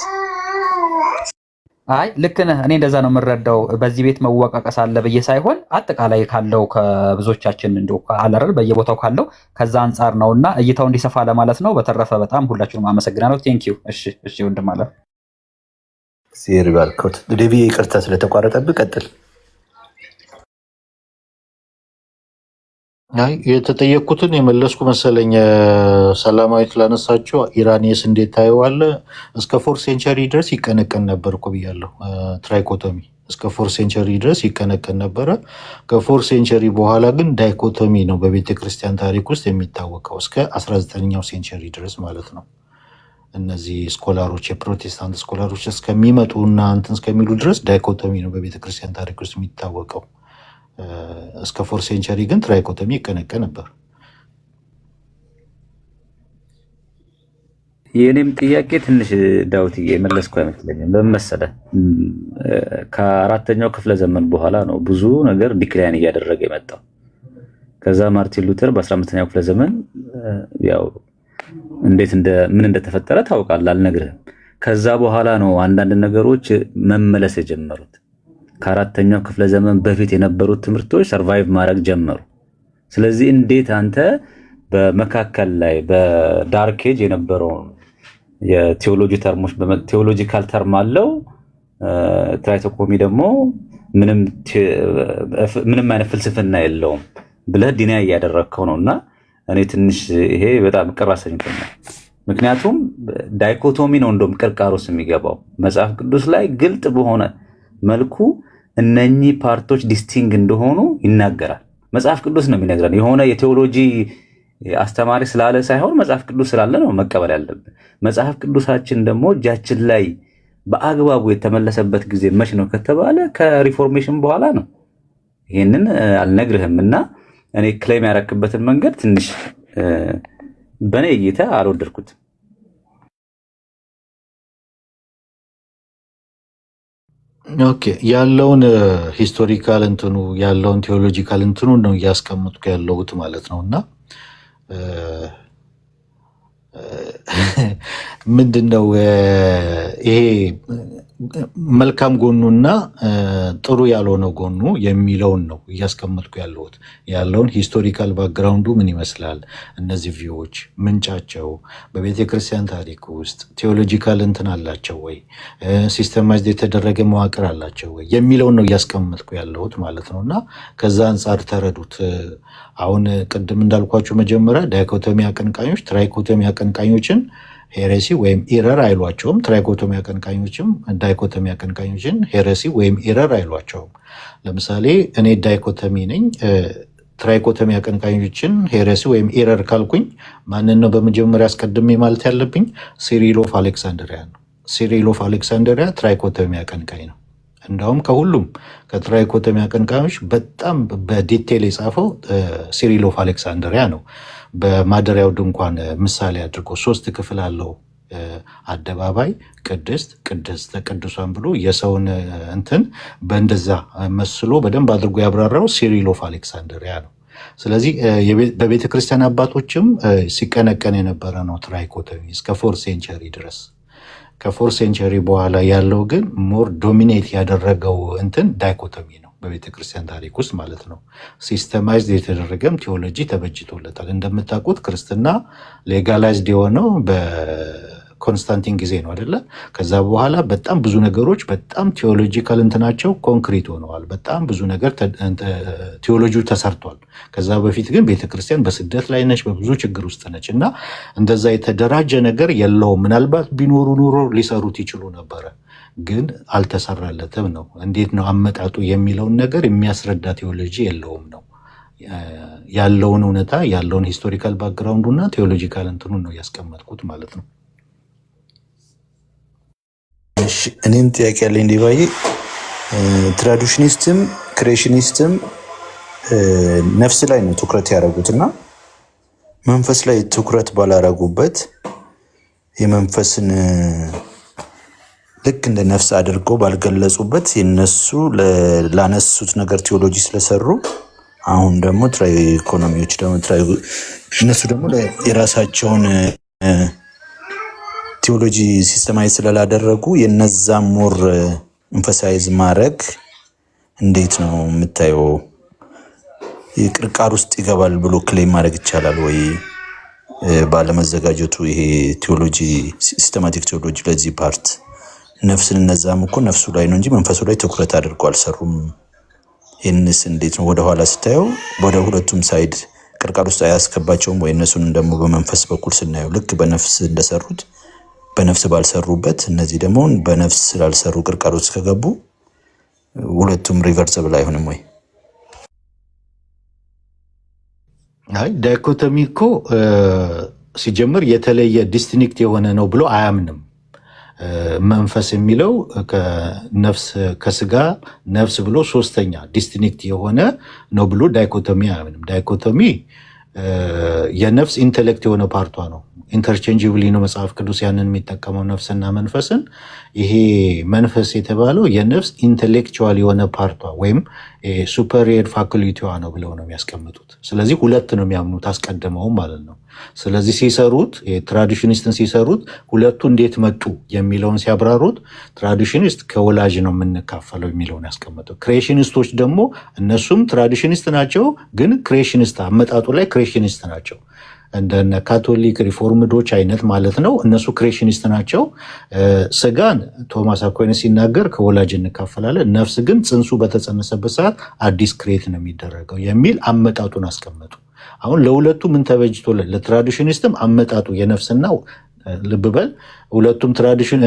አይ ልክ ነህ። እኔ እንደዛ ነው የምረዳው። በዚህ ቤት መወቃቀስ አለ ብዬ ሳይሆን አጠቃላይ ካለው ከብዙዎቻችን እንደው አለረል በየቦታው ካለው ከዛ አንጻር ነውና እይታው እንዲሰፋ ለማለት ነው። በተረፈ በጣም ሁላችሁንም አመሰግናለሁ። ቴንክ ዩ። እሺ ወንድም አለ ሲር ባልኮት ዴቪ ይቅርታ ስለተቋረጠብህ ቀጥል። አይ የተጠየቅኩትን የመለስኩ መሰለኝ። ሰላማዊት ላነሳቸው ኢራኒስ እንዴት ታየዋለህ? እስከ 4th ሴንቸሪ ድረስ ይቀነቀን ነበር እኮ ብያለሁ። ትራይኮቶሚ እስከ 4th ሴንቸሪ ድረስ ይቀነቀን ነበረ። ከ4th ሴንቸሪ በኋላ ግን ዳይኮቶሚ ነው በቤተ ክርስቲያን ታሪክ ውስጥ የሚታወቀው እስከ 19ኛው ሴንቸሪ ድረስ ማለት ነው። እነዚህ ስኮላሮች የፕሮቴስታንት ስኮላሮች እስከሚመጡ እና እንትን እስከሚሉ ድረስ ዳይኮቶሚ ነው በቤተ ክርስቲያን ታሪክ ውስጥ የሚታወቀው። እስከ 4th ሴንቸሪ ግን ትራይኮቶሚ ይቀነቀን ነበር። የኔም ጥያቄ ትንሽ ዳውትዬ መለስኩ አይመስለኝም። ለምን መሰለህ? ከ4ኛው ክፍለ ዘመን በኋላ ነው ብዙ ነገር ዲክላይን እያደረገ የመጣው። ከዛ ማርቲን ሉተር በ15ኛው ክፍለ ዘመን ያው ምን እንደተፈጠረ ታውቃለህ፣ አልነግርህም። ከዛ በኋላ ነው አንዳንድ ነገሮች መመለስ የጀመሩት። ከ4ኛው ክፍለ ዘመን በፊት የነበሩት ትምህርቶች ሰርቫይቭ ማድረግ ጀመሩ። ስለዚህ እንዴት አንተ በመካከል ላይ በዳርክ ኤጅ የነበረውን የቴዎሎጂ ተርሞች ቴዎሎጂካል ተርም አለው፣ ትራይኮቶሚ ደግሞ ምንም አይነት ፍልስፍና የለውም ብለህ ዲና እያደረግከው ነው። እና እኔ ትንሽ ይሄ በጣም ቅር አሰኝቶኛል። ምክንያቱም ዳይኮቶሚ ነው እንደውም ቅርቃሮስ የሚገባው መጽሐፍ ቅዱስ ላይ ግልጥ በሆነ መልኩ እነኚህ ፓርቶች ዲስቲንግ እንደሆኑ ይናገራል። መጽሐፍ ቅዱስ ነው የሚነግረን። የሆነ የቴዎሎጂ አስተማሪ ስላለ ሳይሆን መጽሐፍ ቅዱስ ስላለ ነው መቀበል ያለብን። መጽሐፍ ቅዱሳችን ደግሞ እጃችን ላይ በአግባቡ የተመለሰበት ጊዜ መች ነው ከተባለ ከሪፎርሜሽን በኋላ ነው። ይህንን አልነግርህም እና እኔ ክሌም ያረክበትን መንገድ ትንሽ በእኔ እይታ አልወደድኩትም። ኦኬ ያለውን ሂስቶሪካል እንትኑ ያለውን ቴዎሎጂካል እንትኑ ነው እያስቀምጥኩ ያለሁት ማለት ነው። እና ምንድን ነው ይሄ መልካም ጎኑና ጥሩ ያልሆነ ጎኑ የሚለውን ነው እያስቀመጥኩ ያለሁት። ያለውን ሂስቶሪካል ባክግራውንዱ ምን ይመስላል፣ እነዚህ ቪዎች ምንጫቸው በቤተ ክርስቲያን ታሪክ ውስጥ ቴዎሎጂካል እንትን አላቸው ወይ፣ ሲስተማይዝድ የተደረገ መዋቅር አላቸው ወይ የሚለውን ነው እያስቀመጥኩ ያለሁት ማለት ነው። እና ከዛ አንጻር ተረዱት። አሁን ቅድም እንዳልኳቸው መጀመሪያ ዳይኮቶሚ አቀንቃኞች ትራይኮቶሚ አቀንቃኞችን ሄሬሲ ወይም ኢረር አይሏቸውም። ትራይኮቶሚ አቀንቃኞችም ዳይኮቶሚ አቀንቃኞችን ሄሬሲ ወይም ኢረር አይሏቸውም። ለምሳሌ እኔ ዳይኮቶሚ ነኝ፣ ትራይኮቶሚ አቀንቃኞችን ሄሬሲ ወይም ኢረር ካልኩኝ ማንን ነው በመጀመሪያ አስቀድሜ ማለት ያለብኝ? ሲሪል ኦፍ አሌክሳንድሪያ ነው። ሲሪል ኦፍ አሌክሳንድሪያ ትራይኮቶሚ አቀንቃኝ ነው። እንዳውም ከሁሉም ከትራይኮቶሚ አቀንቃኞች በጣም በዲቴል የጻፈው ሲሪል ኦፍ አሌክሳንድሪያ ነው። በማደሪያው ድንኳን ምሳሌ አድርጎ 3 ክፍል አለው። አደባባይ፣ ቅድስት፣ ቅድስተ ቅዱሳን ብሎ የሰውን እንትን በእንደዛ መስሎ በደንብ አድርጎ ያብራራው ሲሪል ኦፍ አሌክሳንድሪያ ነው። ስለዚህ በቤተ ክርስቲያን አባቶችም ሲቀነቀን የነበረ ነው ትራይኮቶሚ እስከ 4th ሴንቸሪ ድረስ። ከ4th ሴንቸሪ በኋላ ያለው ግን ሞር ዶሚኔት ያደረገው እንትን ዳይኮቶሚ ነው በቤተ ክርስቲያን ታሪክ ውስጥ ማለት ነው። ሲስተማይዝድ የተደረገም ቴዎሎጂ ተበጅቶለታል። እንደምታውቁት ክርስትና ሌጋላይዝድ የሆነው በኮንስታንቲን ጊዜ ነው አይደለ? ከዛ በኋላ በጣም ብዙ ነገሮች በጣም ቴዎሎጂካል እንትናቸው ኮንክሪት ሆነዋል። በጣም ብዙ ነገር ቴዎሎጂው ተሰርቷል። ከዛ በፊት ግን ቤተክርስቲያን በስደት ላይ ነች፣ በብዙ ችግር ውስጥ ነች እና እንደዛ የተደራጀ ነገር የለውም። ምናልባት ቢኖሩ ኑሮ ሊሰሩት ይችሉ ነበረ፣ ግን አልተሰራለትም ነው። እንዴት ነው አመጣጡ የሚለውን ነገር የሚያስረዳ ቴዎሎጂ የለውም ነው። ያለውን እውነታ ያለውን ሂስቶሪካል ባክግራውንዱና ቴዎሎጂካል እንትኑን ነው ያስቀመጥኩት ማለት ነው። እኔም ጥያቄ ያለኝ ዲቫይ ትራዲሽኒስትም ክሬሽኒስትም ነፍስ ላይ ነው ትኩረት ያደረጉት እና መንፈስ ላይ ትኩረት ባላረጉበት የመንፈስን ልክ እንደ ነፍስ አድርገው ባልገለጹበት የነሱ ላነሱት ነገር ቴዎሎጂ ስለሰሩ አሁን ደግሞ ትራይ ኢኮኖሚዎች ደግሞ እነሱ ደግሞ የራሳቸውን ቴዎሎጂ ሲስተማይዝ ስላላደረጉ የነዛ ሞር ኤምፋሳይዝ ማድረግ እንዴት ነው የምታየው? ቅርቃር ውስጥ ይገባል ብሎ ክሌም ማድረግ ይቻላል ወይ? ባለመዘጋጀቱ ይሄ ቴዎሎጂ ሲስተማቲክ ቴዎሎጂ ለዚህ ፓርት ነፍስን እነዛም እኮ ነፍሱ ላይ ነው እንጂ መንፈሱ ላይ ትኩረት አድርገው አልሰሩም። ይህንስ እንዴት ነው ወደኋላ ስታየው ወደ ሁለቱም ሳይድ ቅርቃር ውስጥ አያስገባቸውም ወይ? እነሱን ደግሞ በመንፈስ በኩል ስናየው ልክ በነፍስ እንደሰሩት በነፍስ ባልሰሩበት እነዚህ ደግሞ በነፍስ ስላልሰሩ ቅርቃር ውስጥ ከገቡ ሁለቱም ሪቨርሰብል አይሆንም ወይ? አይ ዳይኮቶሚ እኮ ሲጀምር የተለየ ዲስቲንክት የሆነ ነው ብሎ አያምንም። መንፈስ የሚለው ከነፍስ ከስጋ ነፍስ ብሎ ሶስተኛ ዲስቲንክት የሆነ ነው ብሎ ዳይኮቶሚ አያምንም። ዳይኮቶሚ የነፍስ ኢንቴሌክት የሆነ ፓርቷ ነው። ኢንተርቼንጅብሊ ነው መጽሐፍ ቅዱስ ያንን የሚጠቀመው ነፍስና መንፈስን። ይሄ መንፈስ የተባለው የነፍስ ኢንቴሌክቹዋል የሆነ ፓርቷ ወይም ሱፐሪየር ፋኩሊቲዋ ነው ብለው ነው የሚያስቀምጡት። ስለዚህ ሁለት ነው የሚያምኑት አስቀድመውም ማለት ነው። ስለዚህ ሲሰሩት ትራዲሽኒስትን ሲሰሩት ሁለቱ እንዴት መጡ የሚለውን ሲያብራሩት ትራዲሽኒስት ከወላጅ ነው የምንካፈለው የሚለውን ያስቀምጠው። ክሬሽኒስቶች ደግሞ እነሱም ትራዲሽኒስት ናቸው፣ ግን ክሬሽኒስት አመጣጡ ላይ ክሬሽኒስት ናቸው። እንደነ ካቶሊክ ሪፎርምዶች አይነት ማለት ነው። እነሱ ክሬሽኒስት ናቸው። ስጋን ቶማስ አኳይነስ ሲናገር ከወላጅ እንካፈላለን፣ ነፍስ ግን ጽንሱ በተጸነሰበት ሰዓት አዲስ ክሬት ነው የሚደረገው የሚል አመጣጡን አስቀመጡ። አሁን ለሁለቱ ምን ተበጅቶለን? ለትራዲሽኒስትም አመጣጡ የነፍስና ልብ በል ሁለቱም ትራዲሽን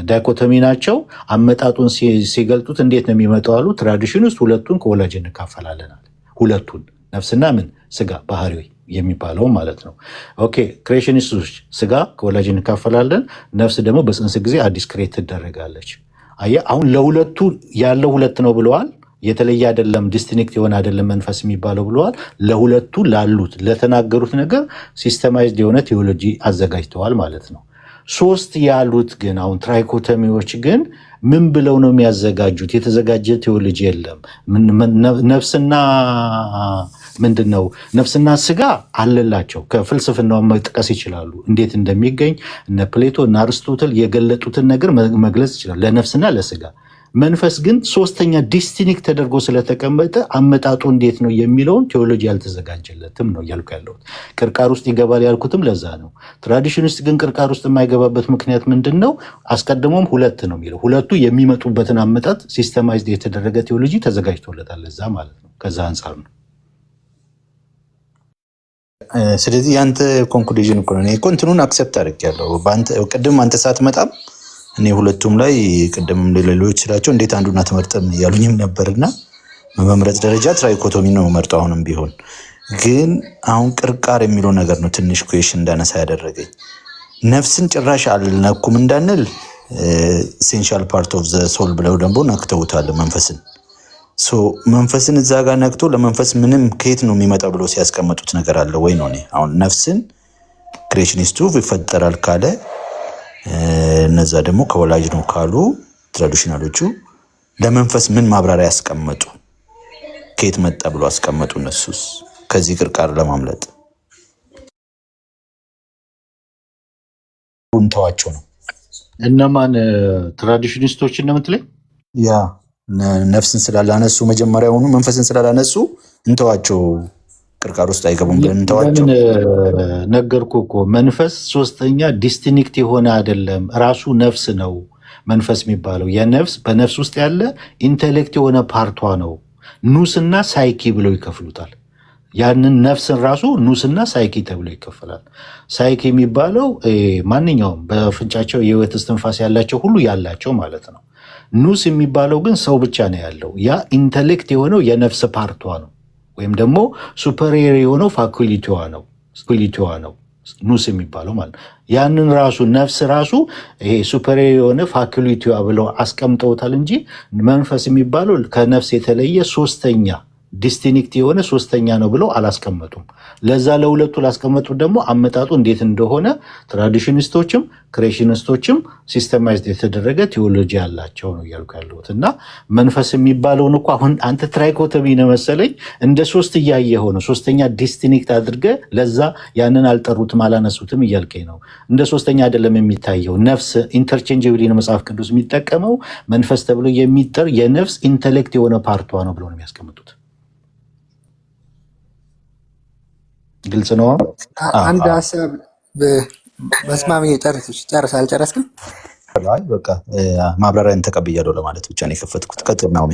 ዳይኮቶሚ ናቸው። አመጣጡን ሲገልጡት እንዴት ነው የሚመጣው አሉ። ትራዲሽን ውስጥ ሁለቱን ከወላጅ እንካፈላለን አለ። ሁለቱን ነፍስና ምን ስጋ ባህሪ የሚባለው ማለት ነው። ኦኬ ክሬሽኒስቶች ስጋ ከወላጅ እንካፈላለን፣ ነፍስ ደግሞ በጽንስ ጊዜ አዲስ ክሬት ትደረጋለች። አየህ አሁን ለሁለቱ ያለው ሁለት ነው ብለዋል። የተለየ አይደለም፣ ዲስቲንክት የሆነ አይደለም መንፈስ የሚባለው ብለዋል። ለሁለቱ ላሉት ለተናገሩት ነገር ሲስተማይዝድ የሆነ ቴዎሎጂ አዘጋጅተዋል ማለት ነው። ሶስት ያሉት ግን አሁን ትራይኮቶሚዎች ግን ምን ብለው ነው የሚያዘጋጁት? የተዘጋጀ ቴዎሎጂ የለም። ነፍስና ምንድን ነው ነፍስና ስጋ አለላቸው። ከፍልስፍናው መጥቀስ ይችላሉ እንዴት እንደሚገኝ እነ ፕሌቶ እና አርስቶትል የገለጡትን ነገር መግለጽ ይችላሉ ለነፍስና ለስጋ። መንፈስ ግን ሶስተኛ ዲስቲንክት ተደርጎ ስለተቀመጠ አመጣጡ እንዴት ነው የሚለውን ቴዎሎጂ ያልተዘጋጀለትም ነው እያልኩ ያለሁት። ቅርቃር ውስጥ ይገባል ያልኩትም ለዛ ነው። ትራዲሽን ውስጥ ግን ቅርቃር ውስጥ የማይገባበት ምክንያት ምንድን ነው? አስቀድሞም ሁለት ነው የሚለው። ሁለቱ የሚመጡበትን አመጣጥ ሲስተማይዝድ የተደረገ ቴዎሎጂ ተዘጋጅቶለታል ለዛ ማለት ነው። ከዛ አንጻር ነው። ስለዚህ ያንተ ኮንክሉዥን እኮ ነው። እኮ እንትኑን አክሰፕት አድርጌያለሁ። ቅድም አንተ ሳትመጣም እኔ ሁለቱም ላይ ቅድም ሌሎች ስላቸው እንዴት አንዱን አትመርጥም እያሉኝም ነበርና በመምረጥ ደረጃ ትራይኮቶሚ ነው መርጠው። አሁንም ቢሆን ግን አሁን ቅርቃር የሚለው ነገር ነው ትንሽ ኩዌሽን እንዳነሳ ያደረገኝ። ነፍስን ጭራሽ አልነኩም እንዳንል ኢሴንሻል ፓርት ኦፍ ዘ ሶል ብለው ደግሞ ነክተውታል መንፈስን። መንፈስን እዛ ጋር ነክቶ ለመንፈስ ምንም ከየት ነው የሚመጣ ብሎ ሲያስቀመጡት ነገር አለ ወይ ነው። አሁን ነፍስን ክሬሽኒስቱ ይፈጠራል ካለ እነዛ ደግሞ ከወላጅ ነው ካሉ ትራዲሽናሎቹ ለመንፈስ ምን ማብራሪያ ያስቀመጡ? ከየት መጣ ብሎ አስቀመጡ? እነሱስ ከዚህ ቅርቃር ለማምለጥ እንተዋቸው ነው። እነማን ትራዲሽኒስቶች እንደምትለኝ? ያ ነፍስን ስላላነሱ መጀመሪያውኑ መንፈስን ስላላነሱ እንተዋቸው፣ ቅርቃር ውስጥ አይገቡም ብለን እንተዋቸው። ነገርኩህ እኮ መንፈስ ሶስተኛ ዲስቲንክት የሆነ አይደለም፣ ራሱ ነፍስ ነው። መንፈስ የሚባለው የነፍስ በነፍስ ውስጥ ያለ ኢንቴሌክት የሆነ ፓርቷ ነው። ኑስና ሳይኪ ብለው ይከፍሉታል። ያንን ነፍስን ራሱ ኑስና ሳይኪ ተብሎ ይከፈላል። ሳይኪ የሚባለው ማንኛውም በፍንጫቸው የህይወት እስትንፋስ ያላቸው ሁሉ ያላቸው ማለት ነው። ኑስ የሚባለው ግን ሰው ብቻ ነው ያለው። ያ ኢንቴሌክት የሆነው የነፍስ ፓርቷ ነው፣ ወይም ደግሞ ሱፐሪየር የሆነው ፋኩሊቲዋ ነው ኑስ የሚባለው ማለት። ያንን ራሱ ነፍስ ራሱ ይሄ ሱፐሪየር የሆነ ፋኩሊቲዋ ብለው አስቀምጠውታል እንጂ መንፈስ የሚባለው ከነፍስ የተለየ ሶስተኛ ዲስቲንክት የሆነ ሶስተኛ ነው ብለው አላስቀመጡም። ለዛ ለሁለቱ ላስቀመጡት ደግሞ አመጣጡ እንዴት እንደሆነ ትራዲሽኒስቶችም ክሬሽኒስቶችም ሲስተማይዝድ የተደረገ ቴዎሎጂ ያላቸው ነው እያልኩ ያለሁት። እና መንፈስ የሚባለውን እኮ አሁን አንተ ትራይኮቶሚ ነው መሰለኝ እንደ ሶስት እያየኸው ነው። ሶስተኛ ዲስቲንክት አድርገ ለዛ ያንን አልጠሩትም አላነሱትም እያልከኝ ነው። እንደ ሶስተኛ አይደለም የሚታየው። ነፍስ ኢንተርቼንጅብሊ ነው መጽሐፍ ቅዱስ የሚጠቀመው። መንፈስ ተብሎ የሚጠር የነፍስ ኢንተሌክት የሆነ ፓርቷ ነው ብሎ ነው የሚያስቀምጡት። ግልጽ ነው። አንድ ሀሳብ መስማሚ ጨርስ አልጨረስክም? አይ በቃ ማብራሪያን ተቀብያለሁ ለማለት ብቻ ነው የከፈትኩት። ቀጥል ነው።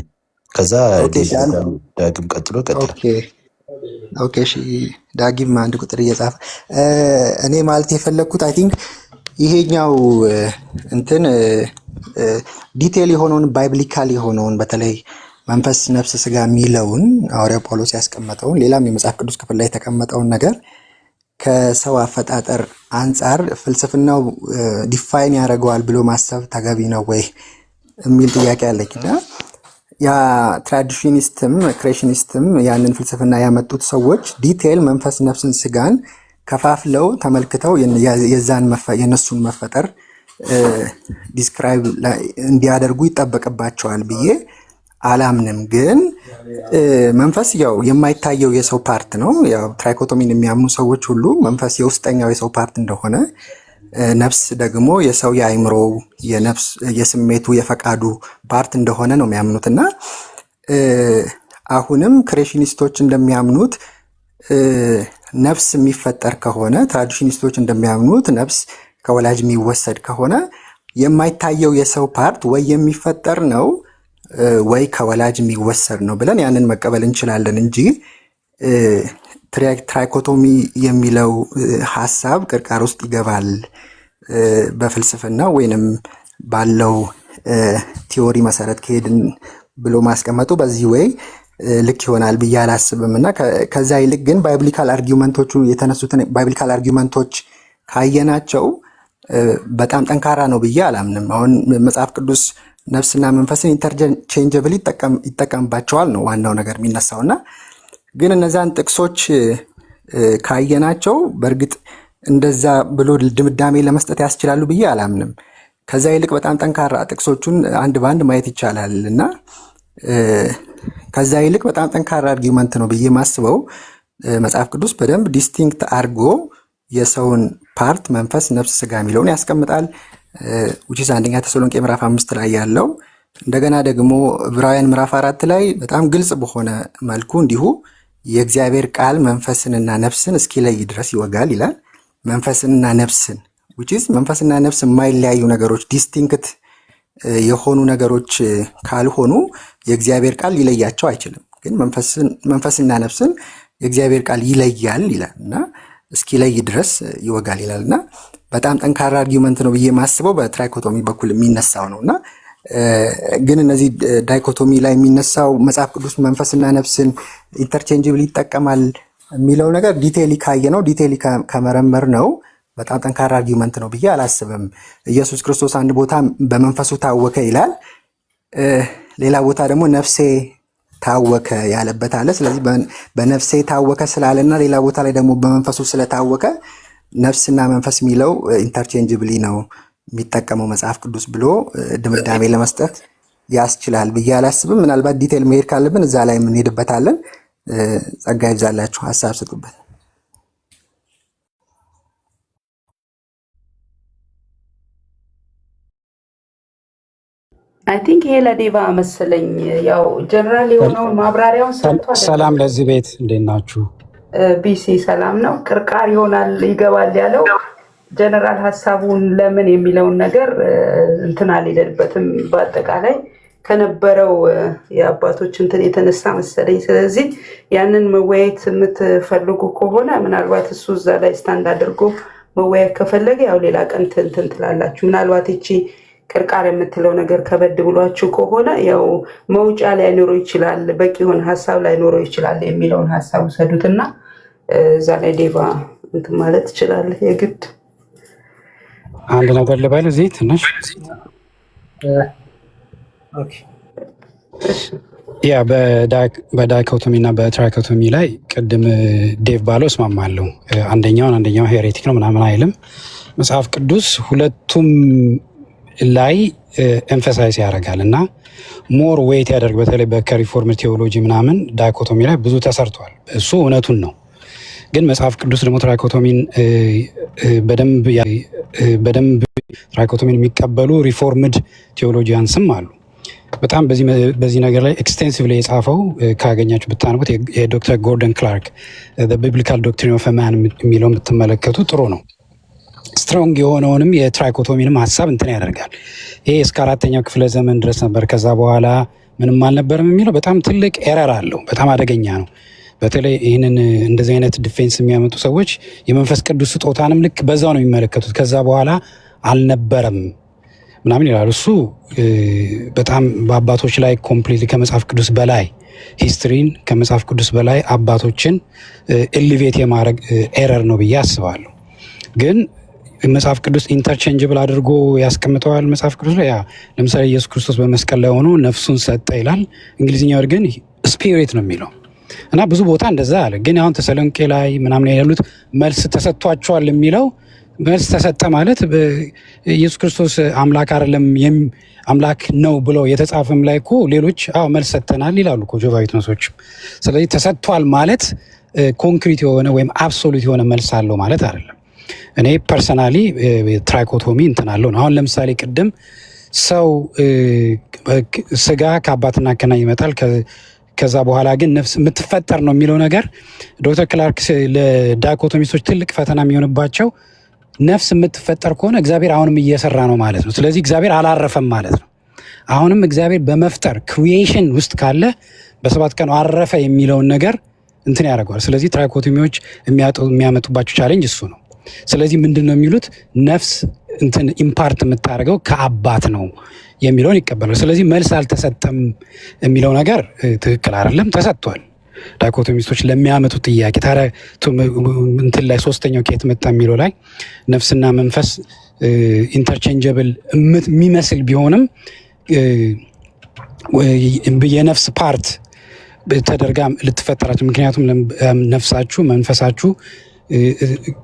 ከዛ ዳግም ቀጥሎ ቀጥል። ኦኬ እሺ። ዳግም አንድ ቁጥር እየጻፈ እኔ ማለት የፈለግኩት አይ ቲንክ ይሄኛው እንትን ዲቴል የሆነውን ባይብሊካል የሆነውን በተለይ መንፈስ ነፍስ ስጋ የሚለውን ሐዋርያው ጳውሎስ ያስቀመጠውን ሌላም የመጽሐፍ ቅዱስ ክፍል ላይ የተቀመጠውን ነገር ከሰው አፈጣጠር አንጻር ፍልስፍናው ዲፋይን ያደርገዋል ብሎ ማሰብ ተገቢ ነው ወይ የሚል ጥያቄ አለኝ። እና ያ ትራዲሽኒስትም ክሬሽኒስትም ያንን ፍልስፍና ያመጡት ሰዎች ዲቴል መንፈስ ነፍስን ስጋን ከፋፍለው ተመልክተው የነሱን መፈጠር ዲስክራይብ እንዲያደርጉ ይጠበቅባቸዋል ብዬ አላምንም። ግን መንፈስ ያው የማይታየው የሰው ፓርት ነው። ያው ትራይኮቶሚን የሚያምኑ ሰዎች ሁሉ መንፈስ የውስጠኛው የሰው ፓርት እንደሆነ፣ ነፍስ ደግሞ የሰው የአእምሮ የነፍስ የስሜቱ የፈቃዱ ፓርት እንደሆነ ነው የሚያምኑት። እና አሁንም ክሬሽኒስቶች እንደሚያምኑት ነፍስ የሚፈጠር ከሆነ ትራዲሽኒስቶች እንደሚያምኑት ነፍስ ከወላጅ የሚወሰድ ከሆነ የማይታየው የሰው ፓርት ወይ የሚፈጠር ነው ወይ ከወላጅ የሚወሰድ ነው ብለን ያንን መቀበል እንችላለን እንጂ ትራይኮቶሚ የሚለው ሀሳብ ቅርቃር ውስጥ ይገባል በፍልስፍና ወይንም ባለው ቲዮሪ መሰረት ከሄድን ብሎ ማስቀመጡ በዚህ ወይ ልክ ይሆናል ብዬ አላስብም። እና ከዛ ይልቅ ግን ባይብሊካል አርጊውመንቶቹ የተነሱትን ባይብሊካል አርጊውመንቶች ካየናቸው በጣም ጠንካራ ነው ብዬ አላምንም። አሁን መጽሐፍ ቅዱስ ነፍስና መንፈስን ኢንተርቼንጀብሊ ይጠቀምባቸዋል ነው ዋናው ነገር የሚነሳውና ግን እነዛን ጥቅሶች ካየናቸው በእርግጥ እንደዛ ብሎ ድምዳሜ ለመስጠት ያስችላሉ ብዬ አላምንም። ከዛ ይልቅ በጣም ጠንካራ ጥቅሶቹን አንድ በአንድ ማየት ይቻላል እና ከዛ ይልቅ በጣም ጠንካራ አርጊውመንት ነው ብዬ ማስበው መጽሐፍ ቅዱስ በደንብ ዲስቲንክት አርጎ የሰውን ፓርት መንፈስ፣ ነፍስ፣ ስጋ የሚለውን ያስቀምጣል። ውጪስ አንደኛ ተሰሎንቄ ምዕራፍ 5 ላይ ያለው እንደገና ደግሞ ዕብራውያን ምዕራፍ 4 ላይ በጣም ግልጽ በሆነ መልኩ እንዲሁ የእግዚአብሔር ቃል መንፈስንና ነፍስን እስኪለይ ድረስ ይወጋል ይላል። መንፈስንና ነፍስን ውጪስ መንፈስና ነፍስ የማይለያዩ ነገሮች ዲስቲንክት የሆኑ ነገሮች ካልሆኑ የእግዚአብሔር ቃል ሊለያቸው አይችልም። ግን መንፈስና ነፍስን የእግዚአብሔር ቃል ይለያል ይላል እና እስኪለይ ድረስ ይወጋል ይላል እና በጣም ጠንካራ አርጊውመንት ነው ብዬ ማስበው በትራይኮቶሚ በኩል የሚነሳው ነው እና ግን እነዚህ ዳይኮቶሚ ላይ የሚነሳው መጽሐፍ ቅዱስ መንፈስና ነፍስን ኢንተርቼንጅብል ይጠቀማል የሚለው ነገር ዲቴይሊ ካየ ነው ዲቴይሊ ከመረመር ነው በጣም ጠንካራ አርጊውመንት ነው ብዬ አላስብም። ኢየሱስ ክርስቶስ አንድ ቦታ በመንፈሱ ታወከ ይላል፣ ሌላ ቦታ ደግሞ ነፍሴ ታወከ ያለበት አለ። ስለዚህ በነፍሴ ታወከ ስላለና ሌላ ቦታ ላይ ደግሞ በመንፈሱ ስለታወከ ነፍስና መንፈስ የሚለው ኢንተርቼንጅብሊ ነው የሚጠቀመው መጽሐፍ ቅዱስ ብሎ ድምዳሜ ለመስጠት ያስችላል ብዬ አላስብም። ምናልባት ዲቴል መሄድ ካለብን እዛ ላይ የምንሄድበታለን። ጸጋ ይብዛላችሁ፣ ሀሳብ ስጡበት። አይ ቲንክ ይሄ ለዴቫ መሰለኝ። ያው ጀነራል የሆነውን ማብራሪያውን ሰጥቷል። ሰላም ለዚህ ቤት እንዴት ናችሁ? ቢሲ ሰላም ነው። ቅርቃር ይሆናል ይገባል ያለው ጀነራል ሀሳቡን ለምን የሚለውን ነገር እንትን አልሄደበትም። በአጠቃላይ ከነበረው የአባቶች እንትን የተነሳ መሰለኝ። ስለዚህ ያንን መወያየት የምትፈልጉ ከሆነ ምናልባት እሱ እዛ ላይ ስታንድ አድርጎ መወያየት ከፈለገ ያው ሌላ ቀን እንትን ትላላችሁ። ምናልባት እቺ ቅርቃር የምትለው ነገር ከበድ ብሏችሁ ከሆነ ያው መውጫ ላይኖረው ይችላል፣ በቂ የሆነ ሀሳብ ላይኖረው ይችላል የሚለውን ሀሳብ ውሰዱትና እዛ ላይ ዴቫ እንትን ማለት ትችላለህ። የግድ አንድ ነገር ልበል እዚህ ትንሽ ያ በዳይኮቶሚ እና በትራይኮቶሚ ላይ ቅድም ዴቭ ባለው እስማማለሁ። አንደኛው ሄሬቲክ ነው ምናምን አይልም። መጽሐፍ ቅዱስ ሁለቱም ላይ ኤምፈሳይዝ ያደርጋል እና ሞር ዌይት ያደርግ። በተለይ በከሪፎርም ቴዎሎጂ ምናምን ዳይኮቶሚ ላይ ብዙ ተሰርቷል። እሱ እውነቱን ነው። ግን መጽሐፍ ቅዱስ ደግሞ ትራይኮቶሚን በደንብ ትራይኮቶሚን የሚቀበሉ ሪፎርምድ ቴዎሎጂያንስም አሉ። በጣም በዚህ ነገር ላይ ኤክስቴንሲቭሊ የጻፈው ካገኛችሁ ብታነቡት የዶክተር ጎርደን ክላርክ ቢብሊካል ዶክትሪን ኦፍ ማን የሚለውን ብትመለከቱ ጥሩ ነው። ስትሮንግ የሆነውንም የትራይኮቶሚንም ሀሳብ እንትን ያደርጋል። ይሄ እስከ 4ኛው ክፍለ ዘመን ድረስ ነበር፣ ከዛ በኋላ ምንም አልነበርም የሚለው በጣም ትልቅ ኤረር አለው። በጣም አደገኛ ነው። በተለይ ይህንን እንደዚህ አይነት ዲፌንስ የሚያመጡ ሰዎች የመንፈስ ቅዱስ ስጦታንም ልክ በዛው ነው የሚመለከቱት። ከዛ በኋላ አልነበረም ምናምን ይላሉ። እሱ በጣም በአባቶች ላይ ኮምፕሊትሊ ከመጽሐፍ ቅዱስ በላይ ሂስትሪን ከመጽሐፍ ቅዱስ በላይ አባቶችን ኤሊቬት የማድረግ ኤረር ነው ብዬ አስባለሁ። ግን መጽሐፍ ቅዱስ ኢንተርቼንጅብል አድርጎ ያስቀምጠዋል። መጽሐፍ ቅዱስ ላይ ለምሳሌ ኢየሱስ ክርስቶስ በመስቀል ላይ ሆኖ ነፍሱን ሰጠ ይላል። እንግሊዝኛው ግን ስፒሪት ነው የሚለው እና ብዙ ቦታ እንደዛ አለ። ግን አሁን ተሰሎንቄ ላይ ምናምን ያሉት መልስ ተሰጥቷቸዋል የሚለው መልስ ተሰጠ ማለት ኢየሱስ ክርስቶስ አምላክ አይደለም አምላክ ነው ብለው የተጻፈም ላይ እኮ ሌሎች መልስ ሰጥተናል ይላሉ እኮ ጆቫ ዊትነሶች። ስለዚህ ተሰጥቷል ማለት ኮንክሪት የሆነ ወይም አብሶሉት የሆነ መልስ አለው ማለት አይደለም። እኔ ፐርሰናሊ ትራይኮቶሚ እንትን አለው ነው። አሁን ለምሳሌ ቅድም ሰው ስጋ ከአባትና ከእናት ይመጣል ከዛ በኋላ ግን ነፍስ የምትፈጠር ነው የሚለው ነገር ዶክተር ክላርክ ለዳይኮቶሚስቶች ትልቅ ፈተና የሚሆንባቸው ነፍስ የምትፈጠር ከሆነ እግዚአብሔር አሁንም እየሰራ ነው ማለት ነው። ስለዚህ እግዚአብሔር አላረፈም ማለት ነው። አሁንም እግዚአብሔር በመፍጠር ክሪኤሽን ውስጥ ካለ በ7 ቀኑ አረፈ የሚለውን ነገር እንትን ያደርገዋል። ስለዚህ ትራይኮቶሚዎች የሚያመጡባቸው ቻሌንጅ እሱ ነው። ስለዚህ ምንድን ነው የሚሉት ነፍስ እንትን ኢምፓርት የምታደርገው ከአባት ነው የሚለውን ይቀበላል። ስለዚህ መልስ አልተሰጠም የሚለው ነገር ትክክል አይደለም፣ ተሰጥቷል። ዳይኮቶሚስቶች ለሚያመጡት ጥያቄ ታዲያ እንትን ላይ ሶስተኛው ከየት መጣ የሚለው ላይ ነፍስና መንፈስ ኢንተርቼንጀብል የሚመስል ቢሆንም የነፍስ ፓርት ተደርጋ ልትፈጠራችሁ፣ ምክንያቱም ነፍሳችሁ መንፈሳችሁ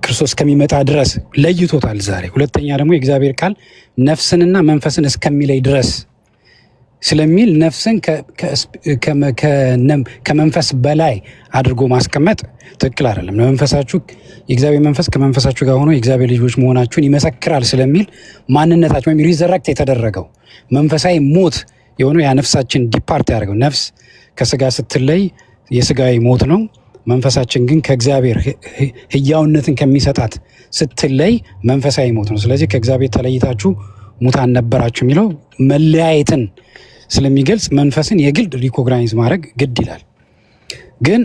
ክርስቶስ ከሚመጣ ድረስ ለይቶታል ዛሬ። ሁለተኛ ደግሞ የእግዚአብሔር ቃል ነፍስንና መንፈስን እስከሚለይ ድረስ ስለሚል ነፍስን ከመንፈስ በላይ አድርጎ ማስቀመጥ ትክክል አይደለም። መንፈሳችሁ የእግዚአብሔር መንፈስ ከመንፈሳችሁ ጋር ሆኖ የእግዚአብሔር ልጆች መሆናችሁን ይመሰክራል ስለሚል ማንነታችሁ ወይም ሪዘረክት የተደረገው መንፈሳዊ ሞት የሆነው ያ ነፍሳችን ዲፓርት ያደርገው ነፍስ ከስጋ ስትለይ የስጋዊ ሞት ነው። መንፈሳችን ግን ከእግዚአብሔር ህያውነትን ከሚሰጣት ስትለይ መንፈሳዊ ሞት ነው። ስለዚህ ከእግዚአብሔር ተለይታችሁ ሙታን ነበራችሁ የሚለው መለያየትን ስለሚገልጽ መንፈስን የግድ ሪኮግናይዝ ማድረግ ግድ ይላል። ግን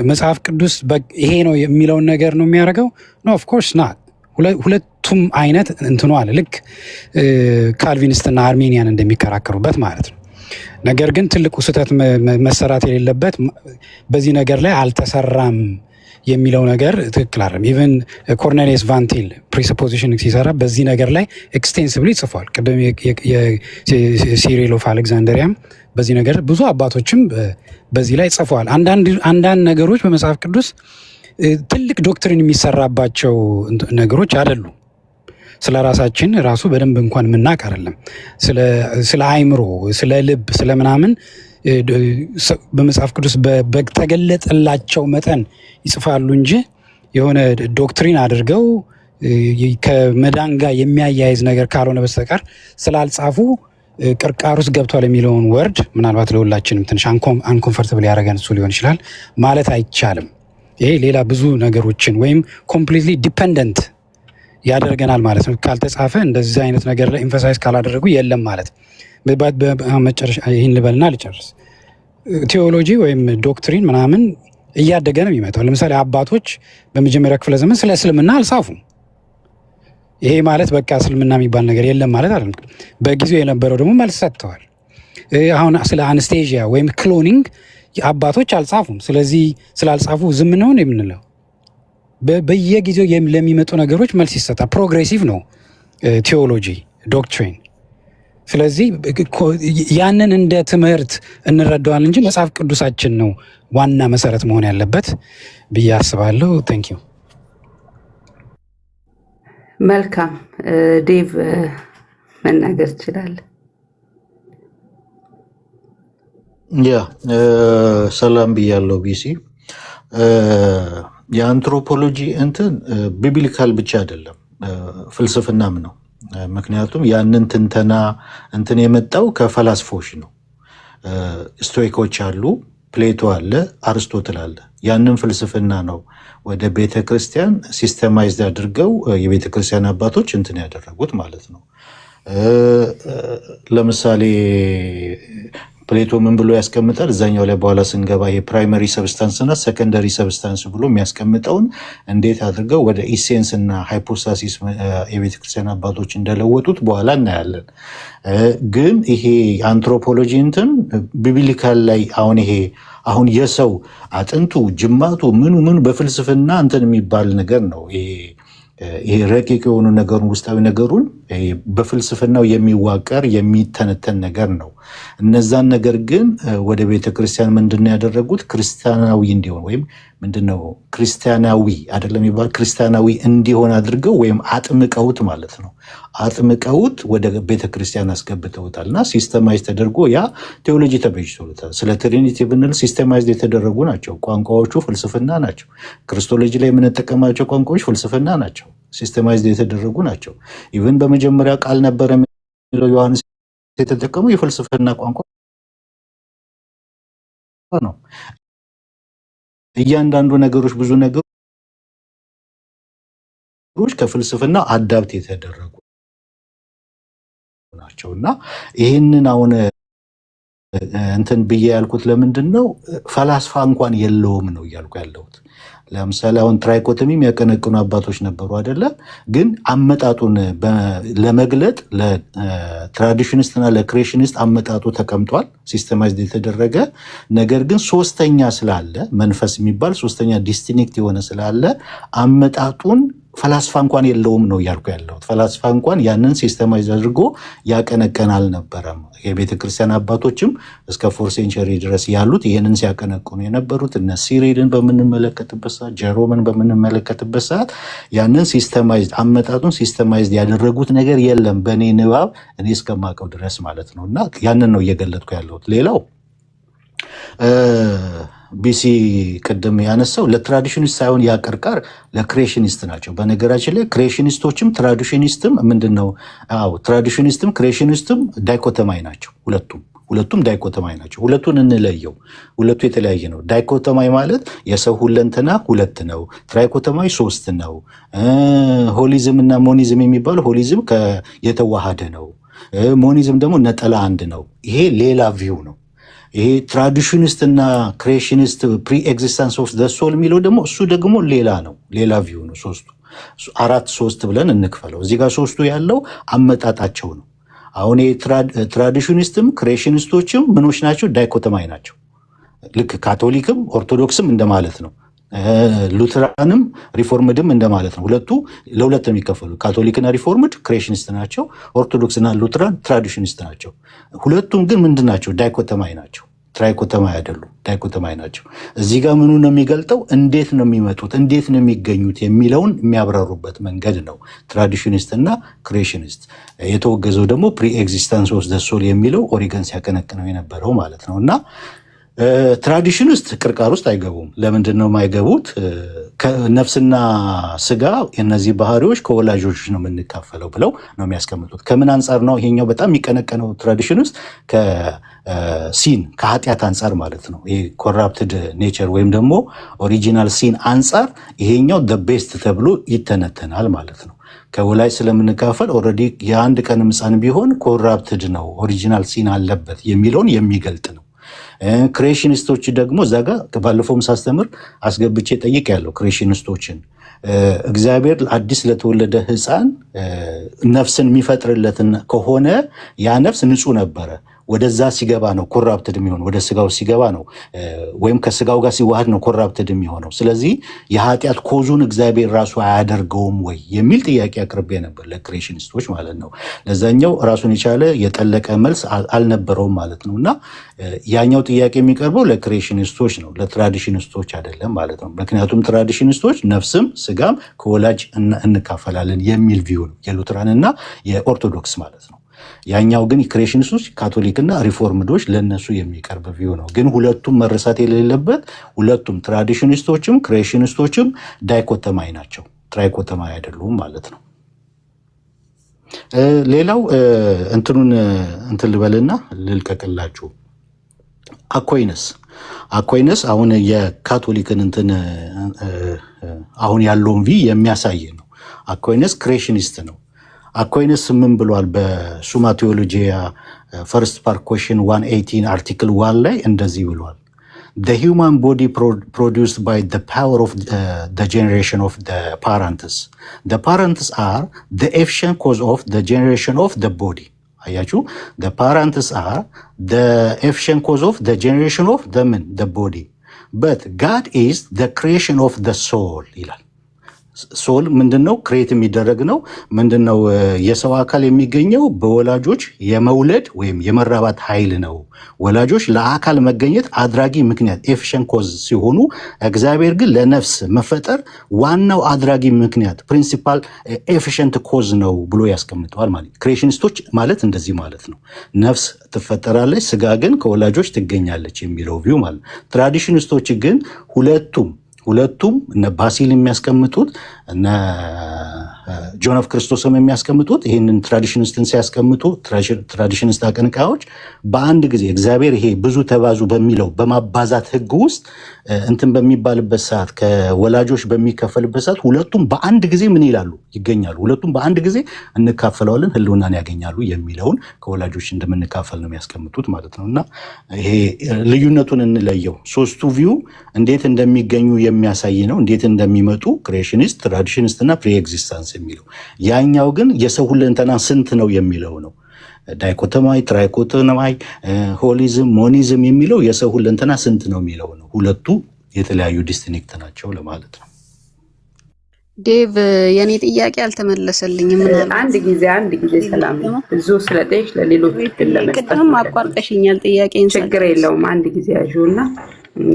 መጽሐፍ ቅዱስ ይሄ ነው የሚለውን ነገር ነው የሚያደርገው? ኖ ኦፍ ኮርስ ናት። ሁለቱም አይነት እንትኑ አለ፣ ልክ ካልቪኒስትና አርሜኒያን እንደሚከራከሩበት ማለት ነው። ነገር ግን ትልቁ ስህተት መሰራት የሌለበት በዚህ ነገር ላይ አልተሰራም የሚለው ነገር ትክክል አይደለም። ኢቨን ኮርኔሊየስ ቫንቲል ፕሪሰፖዚሽን ሲሰራ በዚህ ነገር ላይ ኤክስቴንሲቭሊ ጽፏል። ቅድም ሲሪል ኦፍ አሌክዛንደሪያም በዚህ ነገር ብዙ አባቶችም በዚህ ላይ ጽፈዋል። አንዳንድ ነገሮች በመጽሐፍ ቅዱስ ትልቅ ዶክትሪን የሚሰራባቸው ነገሮች አይደሉም። ስለ ራሳችን ራሱ በደንብ እንኳን የምናውቅ አይደለም። ስለ አእምሮ፣ ስለ ልብ፣ ስለ ምናምን በመጽሐፍ ቅዱስ በተገለጠላቸው መጠን ይጽፋሉ እንጂ የሆነ ዶክትሪን አድርገው ከመዳን ጋር የሚያያይዝ ነገር ካልሆነ በስተቀር ስላልጻፉ ቅርቃር ውስጥ ገብቷል የሚለውን ወርድ ምናልባት ለሁላችንም ትንሽ አንኮንፈርተብል ያደረገን እሱ ሊሆን ይችላል ማለት አይቻልም። ይሄ ሌላ ብዙ ነገሮችን ወይም ኮምፕሊትሊ ዲፐንደንት ያደርገናል ማለት ነው። ካልተጻፈ እንደዚህ አይነት ነገር ላይ ኤምፋሳይዝ ካላደረጉ የለም ማለት። መጨረሻ ይህን ልበልና ልጨርስ። ቴዎሎጂ ወይም ዶክትሪን ምናምን እያደገ ነው የሚመጣው። ለምሳሌ አባቶች በመጀመሪያ ክፍለ ዘመን ስለ እስልምና አልጻፉም። ይሄ ማለት በቃ እስልምና የሚባል ነገር የለም ማለት አይደለም። በጊዜው የነበረው ደግሞ መልስ ሰጥተዋል። አሁን ስለ አነስቴዥያ ወይም ክሎኒንግ አባቶች አልጻፉም። ስለዚህ ስላልጻፉ ዝም ነው የምንለው? በየጊዜው ለሚመጡ ነገሮች መልስ ይሰጣል። ፕሮግሬሲቭ ነው ቴዎሎጂ ዶክትሪን። ስለዚህ ያንን እንደ ትምህርት እንረዳዋል እንጂ መጽሐፍ ቅዱሳችን ነው ዋና መሰረት መሆን ያለበት ብዬ አስባለሁ። ታንክ ዩ። መልካም ዴቭ መናገር ትችላለህ። ያ ሰላም ብያለሁ። ቢሲ የአንትሮፖሎጂ እንትን ቢብሊካል ብቻ አይደለም ፍልስፍናም ነው። ምክንያቱም ያንን ትንተና እንትን የመጣው ከፈላስፎች ነው። ስቶይኮች አሉ፣ ፕሌቶ አለ፣ አርስቶትል አለ። ያንን ፍልስፍና ነው ወደ ቤተ ክርስቲያን ሲስተማይዝድ አድርገው የቤተ ክርስቲያን አባቶች እንትን ያደረጉት ማለት ነው። ለምሳሌ ፕሌቶ ምን ብሎ ያስቀምጣል? እዛኛው ላይ በኋላ ስንገባ ይሄ ፕራይመሪ ሰብስታንስ እና ሰከንደሪ ሰብስታንስ ብሎ የሚያስቀምጠውን እንዴት አድርገው ወደ ኢሴንስ እና ሃይፖስታሲስ የቤተክርስቲያን አባቶች እንደለወጡት በኋላ እናያለን። ግን ይሄ አንትሮፖሎጂ እንትን ቢብሊካል ላይ አሁን የሰው አጥንቱ ጅማቱ ምኑ በፍልስፍና እንትን የሚባል ነገር ነው። ይሄ ረቂቅ የሆኑ ነገሩን ውስጣዊ ነገሩን በፍልስፍናው የሚዋቀር የሚተነተን ነገር ነው። እነዛን ነገር ግን ወደ ቤተ ክርስቲያን ምንድነው ያደረጉት? ክርስቲያናዊ እንዲሆን ወይም ምንድነው ክርስቲያናዊ አይደለም ይባል ክርስቲያናዊ እንዲሆን አድርገው ወይም አጥምቀውት ማለት ነው። አጥምቀውት ወደ ቤተ ክርስቲያን አስገብተውታል እና ሲስተማይዝ ተደርጎ ያ ቴዎሎጂ ተበጅቶታል። ስለ ትሪኒቲ ብንል ሲስተማይዝ የተደረጉ ናቸው። ቋንቋዎቹ ፍልስፍና ናቸው። ክርስቶሎጂ ላይ የምንጠቀማቸው ቋንቋዎች ፍልስፍና ናቸው። ሲስተማይዝ የተደረጉ ናቸው። ኢቨን በመጀመሪያ ቃል ነበረ የሚለው ዮሐንስ የተጠቀመው የፍልስፍና ቋንቋ ነው። እያንዳንዱ ነገሮች ብዙ ነገሮች ከፍልስፍና አዳፕት የተደረጉ ናቸው እና ይህንን አሁን እንትን ብዬ ያልኩት ለምንድን ነው? ፈላስፋ እንኳን የለውም ነው እያልኩ ያለሁት። ለምሳሌ አሁን ትራይኮቶሚ የሚያቀነቅኑ አባቶች ነበሩ አይደለ? ግን አመጣጡን ለመግለጥ ለትራዲሽኒስትና ለክሬሽኒስት አመጣጡ ተቀምጧል፣ ሲስተማይዝድ የተደረገ ነገር ግን ሶስተኛ ስላለ መንፈስ የሚባል ሶስተኛ ዲስቲንክት የሆነ ስላለ አመጣጡን ፈላስፋ እንኳን የለውም ነው እያልኩ ያለሁት። ፈላስፋ እንኳን ያንን ሲስተማይዝ አድርጎ ያቀነቀን አልነበረም። የቤተ ክርስቲያን አባቶችም እስከ 4 ሴንቸሪ ድረስ ያሉት ይህንን ሲያቀነቅኑ የነበሩት እነ ሲሪልን በምንመለከትበት ሰዓት፣ ጀሮምን በምንመለከትበት ሰዓት ያንን ሲስተማይዝ አመጣጡን ሲስተማይዝ ያደረጉት ነገር የለም በእኔ ንባብ እኔ እስከማውቀው ድረስ ማለት ነው። እና ያንን ነው እየገለጥኩ ያለሁት። ሌላው ቢሲ ቅድም ያነሳው ለትራዲሽኒስት ሳይሆን ያቀርቃር ለክሬሽኒስት ናቸው። በነገራችን ላይ ክሬሽኒስቶችም ትራዲሽኒስትም ምንድን ነው? አዎ ትራዲሽኒስትም ክሬሽኒስትም ዳይኮተማይ ናቸው። ሁለቱም ዳይኮተማይ ናቸው። ሁለቱን እንለየው። ሁለቱ የተለያየ ነው። ዳይኮተማይ ማለት የሰው ሁለንተና ሁለት ነው። ትራይኮተማይ 3 ነው። ሆሊዝም እና ሞኒዝም የሚባለው ሆሊዝም የተዋሃደ ነው። ሞኒዝም ደግሞ ነጠላ አንድ ነው። ይሄ ሌላ ቪው ነው። ይሄ ትራዲሽኒስት እና ክሬሽኒስት ፕሪ ኤግዚስተንስ ኦፍ ዘ ሶል የሚለው ደግሞ እሱ ደግሞ ሌላ ነው፣ ሌላ ቪው ነው። 4-3 ብለን እንክፈለው። እዚህ ጋር 3ቱ ያለው አመጣጣቸው ነው። አሁን ትራዲሽኒስትም ክሬሽኒስቶችም ምኖች ናቸው? ዳይኮተማይ ናቸው። ልክ ካቶሊክም ኦርቶዶክስም እንደማለት ነው። ሉትራንም ሪፎርምድም እንደማለት ነው። ሁለቱ ለሁለት የሚከፈሉ ካቶሊክና ሪፎርምድ ክሬሽኒስት ናቸው። ኦርቶዶክስና ሉትራን ትራዲሽኒስት ናቸው። ሁለቱም ግን ምንድን ናቸው? ዳይኮተማይ ናቸው። ትራይኮተማይ አይደሉም፣ ዳይኮተማይ ናቸው። እዚህ ጋር ምኑ ነው የሚገልጠው? እንዴት ነው የሚመጡት፣ እንዴት ነው የሚገኙት የሚለውን የሚያብራሩበት መንገድ ነው። ትራዲሽኒስት እና ክሬሽኒስት። የተወገዘው ደግሞ ፕሪ ኤግዚስተንስ ኦፍ ዘ ሶል የሚለው ኦሪገን ሲያቀነቅነው የነበረው ማለት ነው። እና ትራዲሽኒስት ቅርቃር ውስጥ አይገቡም። ለምንድን ነው የማይገቡት? ነፍስና ስጋ የነዚህ ባህሪዎች ከወላጆች ነው የምንካፈለው ብለው ነው የሚያስቀምጡት። ከምን አንጻር ነው ይሄኛው በጣም የሚቀነቀነው? ትራዲሽን ውስጥ ከሲን ከኃጢአት አንጻር ማለት ነው። ይሄ ኮራፕትድ ኔቸር ወይም ደግሞ ኦሪጂናል ሲን አንጻር ይሄኛው ደ ቤስት ተብሎ ይተነተናል ማለት ነው። ከወላጅ ስለምንካፈል ኦልሬዲ የአንድ ቀን ሕፃን ቢሆን ኮራፕትድ ነው ኦሪጂናል ሲን አለበት የሚለውን የሚገልጥ ነው። ክሬሽኒስቶች ደግሞ እዛ ጋር ባለፈውም ሳስተምር አስገብቼ ጠይቅ ያለው ክሬሽኒስቶችን እግዚአብሔር አዲስ ለተወለደ ሕፃን ነፍስን የሚፈጥርለትን ከሆነ ያ ነፍስ ንጹሕ ነበረ። ወደዛ ሲገባ ነው ኮራፕትድ የሚሆነው። ወደ ስጋው ሲገባ ነው ወይም ከስጋው ጋር ሲዋሃድ ነው ኮራፕትድ የሚሆነው። ስለዚህ የኃጢአት ኮዙን እግዚአብሔር ራሱ አያደርገውም ወይ የሚል ጥያቄ አቅርቤ ነበር ለክሬሽኒስቶች ማለት ነው። ለዛኛው ራሱን የቻለ የጠለቀ መልስ አልነበረውም ማለት ነው። እና ያኛው ጥያቄ የሚቀርበው ለክሬሽኒስቶች ነው፣ ለትራዲሽኒስቶች አይደለም ማለት ነው። ምክንያቱም ትራዲሽኒስቶች ነፍስም ስጋም ከወላጅ እንካፈላለን የሚል ቪው ነው፣ የሉትራን እና የኦርቶዶክስ ማለት ነው። ያኛው ግን ክሬሽኒስቶች ካቶሊክና ሪፎርምዶች ለነሱ የሚቀርብ ቪው ነው። ግን ሁለቱም መረሳት የሌለበት ሁለቱም ትራዲሽኒስቶችም ክሬሽኒስቶችም ዳይኮተማይ ናቸው፣ ትራይኮተማይ አይደሉም ማለት ነው። ሌላው እንትን ልበልና ልልቀቅላችሁ። አኳይነስ አሁን የካቶሊክን እንትን አሁን ያለውን ቪ የሚያሳይ ነው። አኳይነስ ክሬሽኒስት ነው። አኳይነስ ምን ብሏል? በሱማ ቴዎሎጂያ ፈርስት ፓርት ኮሽን 118 አርቲክል 1 ላይ እንደዚህ ብሏል። The human body produced by the power of the generation of the parents. The parents are the efficient cause of the generation of the body. አያችሁ? The parents are the efficient cause of the generation of the body. But God is the creation of the soul ይላል። ሶል ምንድነው? ክሬት የሚደረግ ነው። ምንድነው? የሰው አካል የሚገኘው በወላጆች የመውለድ ወይም የመራባት ኃይል ነው። ወላጆች ለአካል መገኘት አድራጊ ምክንያት ኤፊሽንት ኮዝ ሲሆኑ፣ እግዚአብሔር ግን ለነፍስ መፈጠር ዋናው አድራጊ ምክንያት ፕሪንሲፓል ኤፊሽንት ኮዝ ነው ብሎ ያስቀምጠዋል። ማለት ክሬሽኒስቶች ማለት እንደዚህ ማለት ነው። ነፍስ ትፈጠራለች፣ ስጋ ግን ከወላጆች ትገኛለች የሚለው ቪው ማለት። ትራዲሽኒስቶች ግን ሁለቱም እነ ባሲል የሚያስቀምጡት እነ ጆን ኦፍ ክርስቶስም የሚያስቀምጡት ይህንን ትራዲሽኒስትን ሲያስቀምጡ ትራዲሽኒስት አቀንቃዮች በአንድ ጊዜ እግዚአብሔር ይሄ ብዙ ተባዙ በሚለው በማባዛት ህግ ውስጥ እንትን በሚባልበት ሰዓት ከወላጆች በሚከፈልበት ሰዓት ሁለቱም በአንድ ጊዜ ምን ይላሉ ይገኛሉ። ሁለቱም በአንድ ጊዜ እንካፈለዋለን ህልውናን ያገኛሉ የሚለውን ከወላጆች እንደምንካፈል ነው የሚያስቀምጡት ማለት ነው። እና ይሄ ልዩነቱን እንለየው። ሶስቱ ቪው እንዴት እንደሚገኙ የሚያሳይ ነው፣ እንዴት እንደሚመጡ ክሬሽኒስት፣ ትራዲሽኒስት እና ፕሪ ኤግዚስተንስ የሚለው። ያኛው ግን የሰው ሁለንተና ስንት ነው የሚለው ነው። ዳይኮቶማይ፣ ትራይኮቶማይ፣ ሆሊዝም፣ ሞኒዝም የሚለው የሰው ሁለንተና ስንት ነው የሚለው ነው። ሁለቱ የተለያዩ ዲስቲንክት ናቸው ለማለት ነው። ዴቭ የኔ ጥያቄ አልተመለሰልኝም። አንድ ጊዜ ሰላም ብዙ ስለጠይቅ ለሌሎች ቅድም አቋርጠሽኛል። ጥያቄን ችግር የለውም። አንድ ጊዜ ያዡና